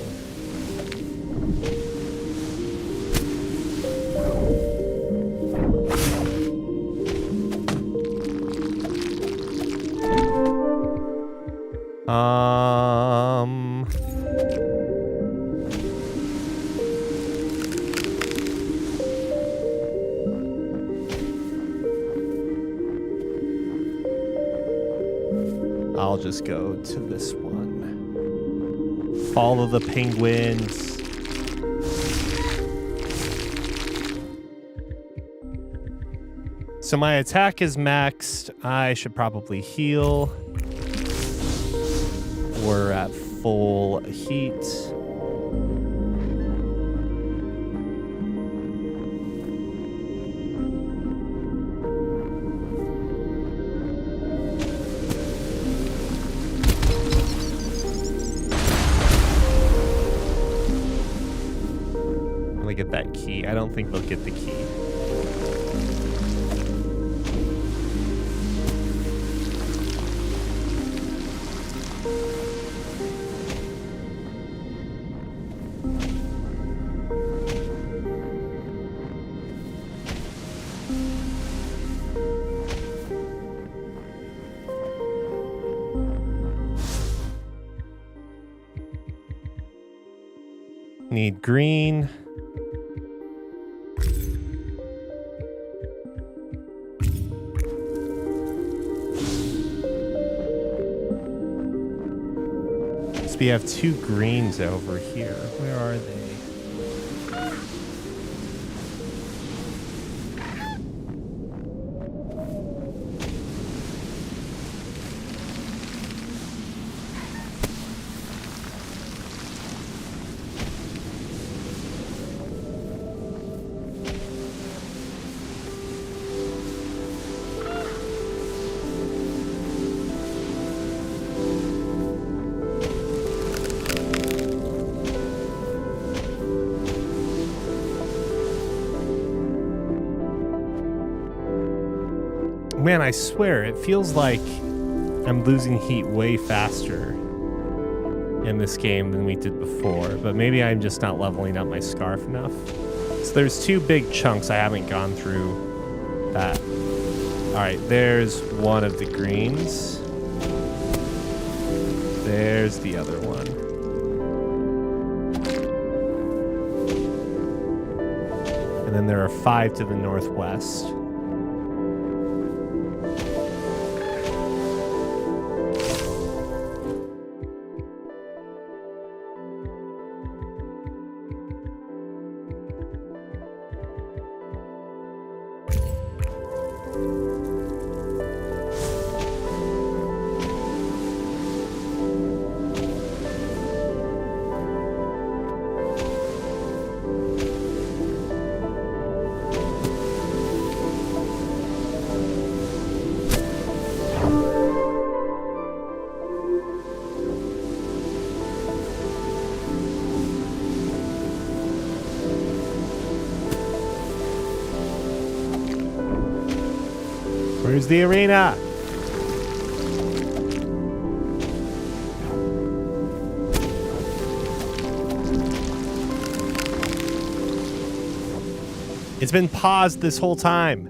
I'll just go to this one. Follow the penguins. So my attack is maxed. I should probably heal. We're at full heat. I'm gonna get that key. I don't think they'll get the key. Need green. So we have 2 greens over here. Where are they? Man, I swear, it feels like I'm losing heat way faster in this game than we did before, but maybe I'm just not leveling up my scarf enough. So there's 2 big chunks I haven't gone through that. All right, there's one of the greens. There's the other one. And then there are 5 to the northwest. Where's the arena? It's been paused this whole time.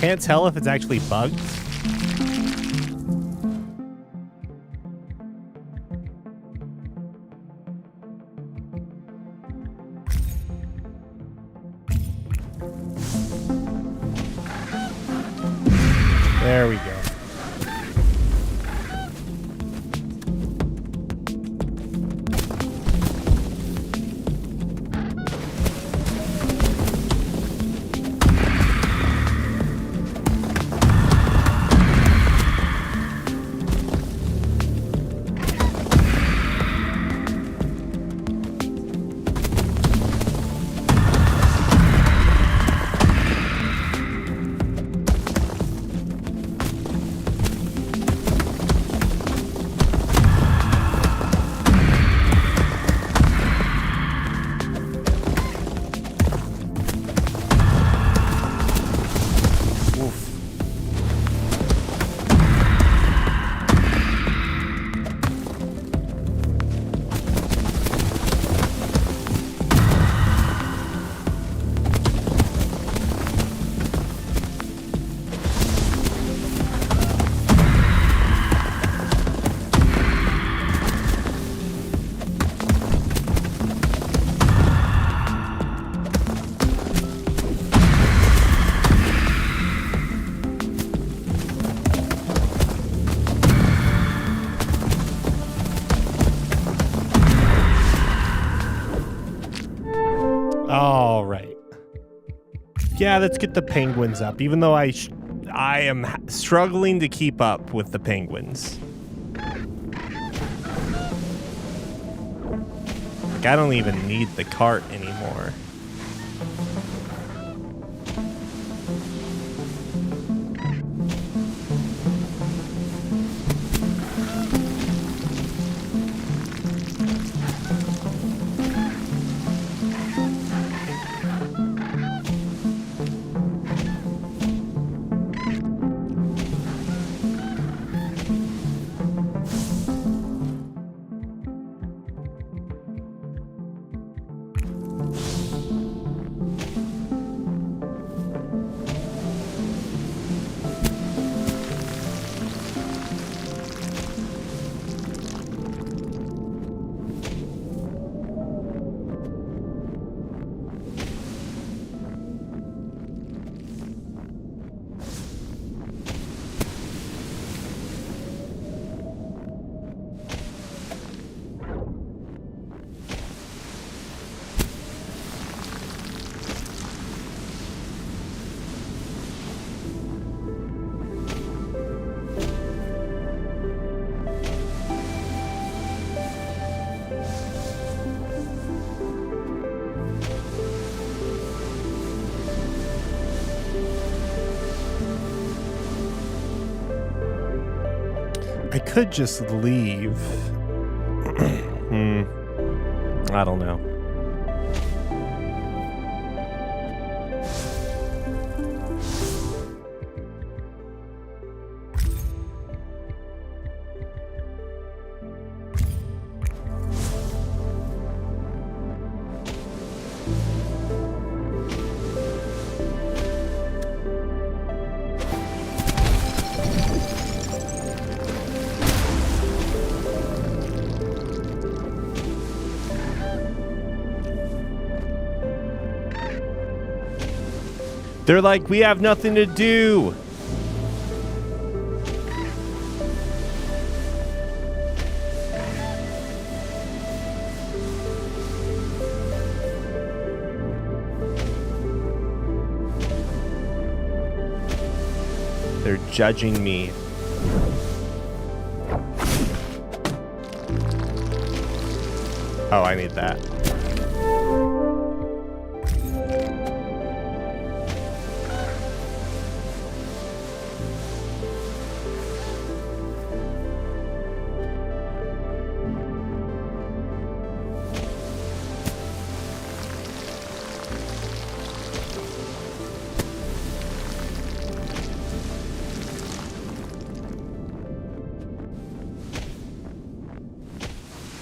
Can't tell if it's actually bugged. There we go. All right. Yeah, let's get the penguins up, even though I am struggling to keep up with the penguins. Like, I don't even need the cart anymore. I could just leave. I don't know. They're like, we have nothing to do. They're judging me. Oh, I need that.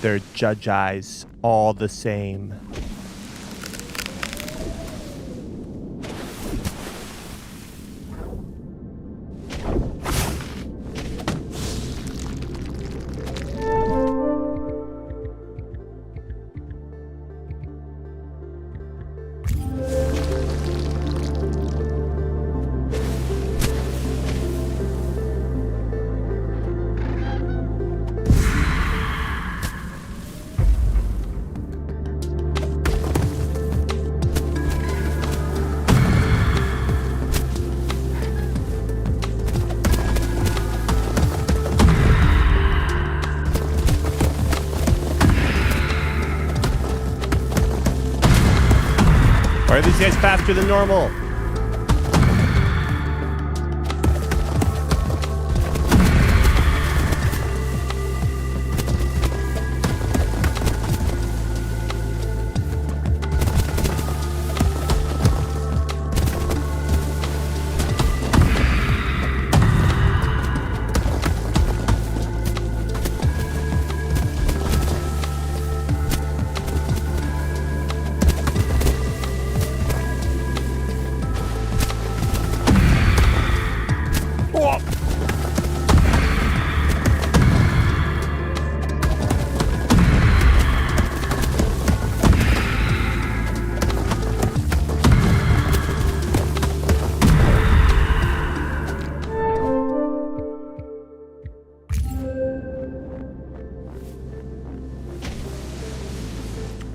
Their judge eyes all the same. Why are these guys faster than normal?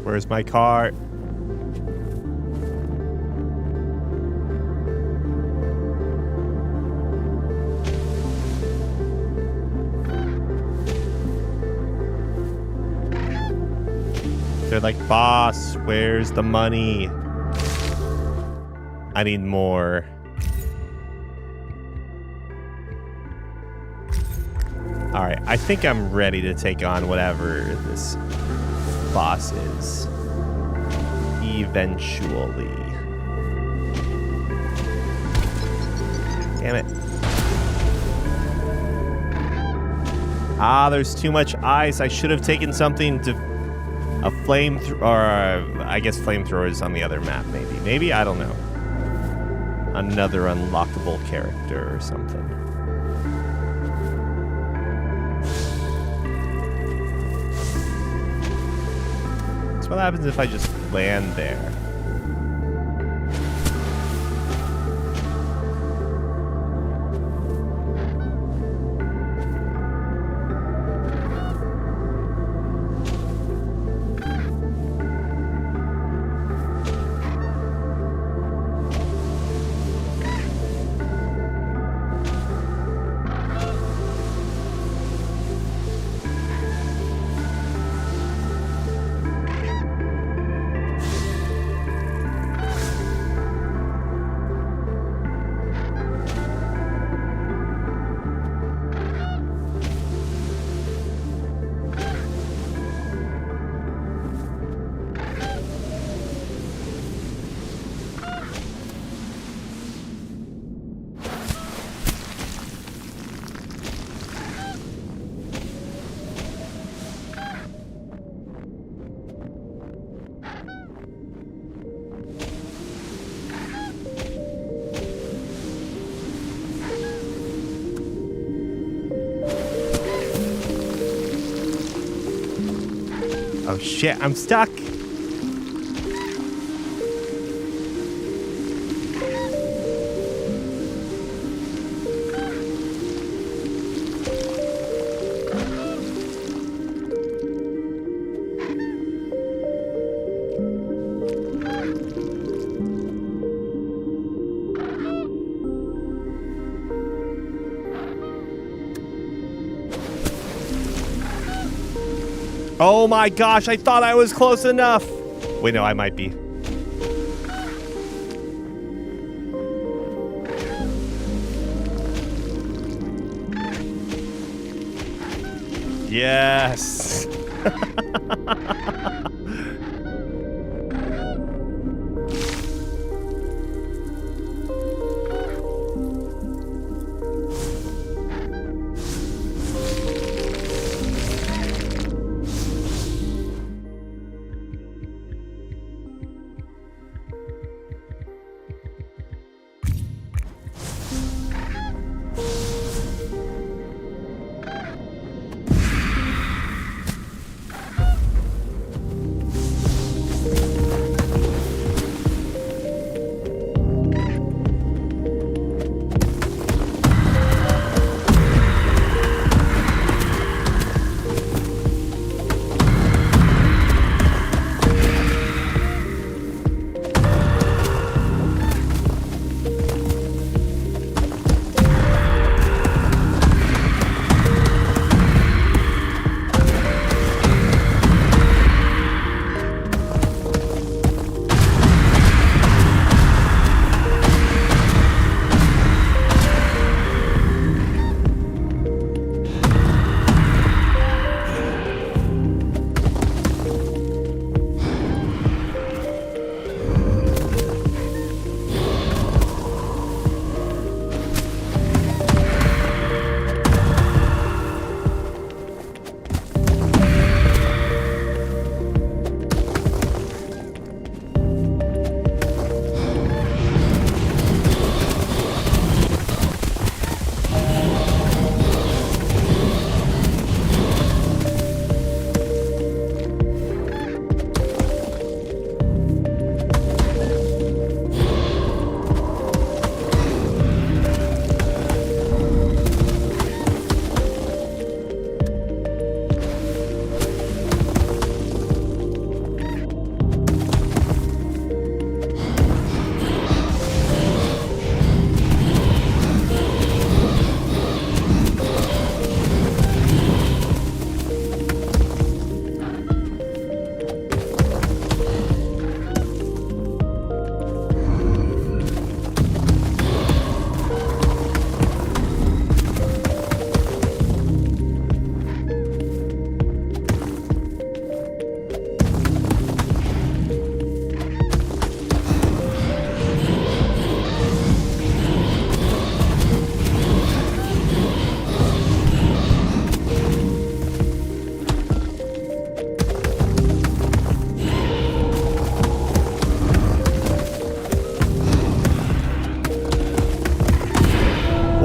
Where's my cart? They're like, boss, where's the money? I need more. Alright, I think I'm ready to take on whatever this boss is. Eventually. Damn it. Ah, there's too much ice. I should have taken something to... A flamethrower... Or, I guess flamethrower is on the other map, maybe. Maybe? I don't know. Another unlockable character or something. So what happens if I just land there? Oh shit, I'm stuck. Oh my gosh, I thought I was close enough. Wait, no, I might be. Yes.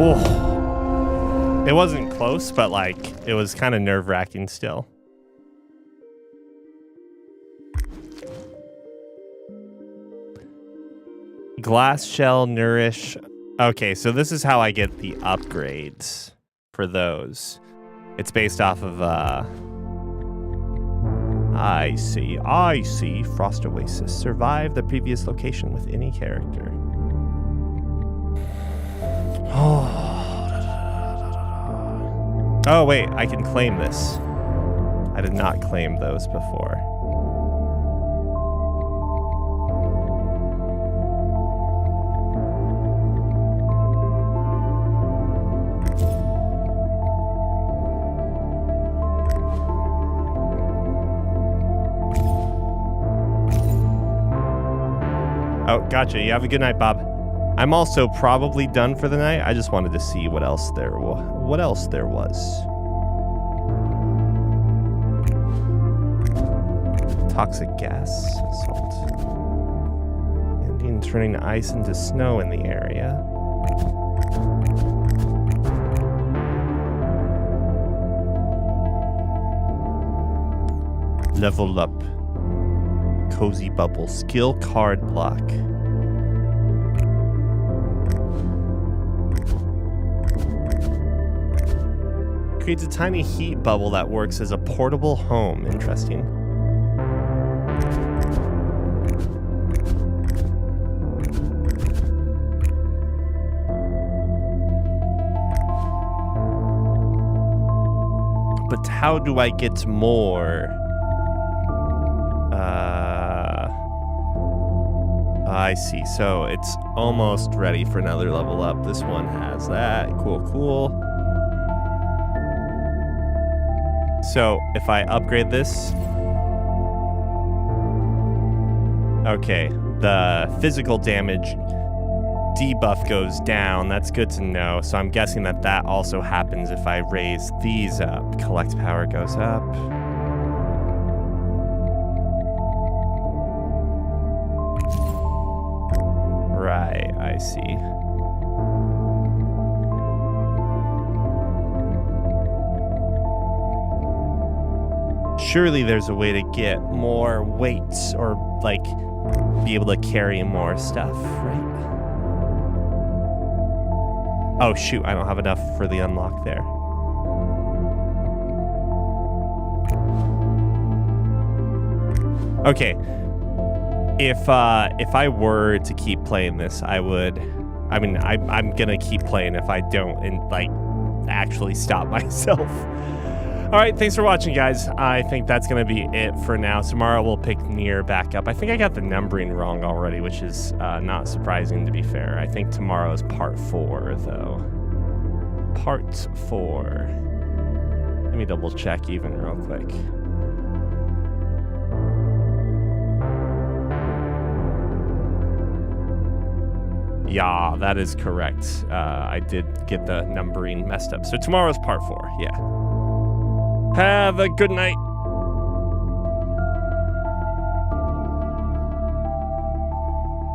Oh. It wasn't close, but like it was kind of nerve-wracking still. Glass shell, nourish. Okay, so this is how I get the upgrades for those. It's based off of I see. Frost Oasis. Survive the previous location with any character. Oh, wait, I can claim this. I did not claim those before. Oh, gotcha. You have a good night, Bob. I'm also probably done for the night. I just wanted to see what else there was. Toxic gas, salt. Indian turning ice into snow in the area. Level up. Cozy bubble. Skill card block. Creates a tiny heat bubble that works as a portable home. Interesting. But how do I get more? I see. So it's almost ready for another level up. This one has that. Cool. So if I upgrade this, okay, the physical damage debuff goes down. That's good to know. So I'm guessing that also happens if I raise these up. Collect power goes up. Right, I see. Surely there's a way to get more weights or like be able to carry more stuff, right? Oh shoot, I don't have enough for the unlock there. Okay. If I were to keep playing this, I'm gonna keep playing if I don't actually stop myself. All right, thanks for watching, guys. I think that's gonna be it for now. Tomorrow we'll pick Nier back up. I think I got the numbering wrong already, which is not surprising, to be fair. I think tomorrow is part 4, though. Part 4. Let me double check even real quick. Yeah, that is correct. I did get the numbering messed up. So tomorrow's part 4, yeah. Have a good night.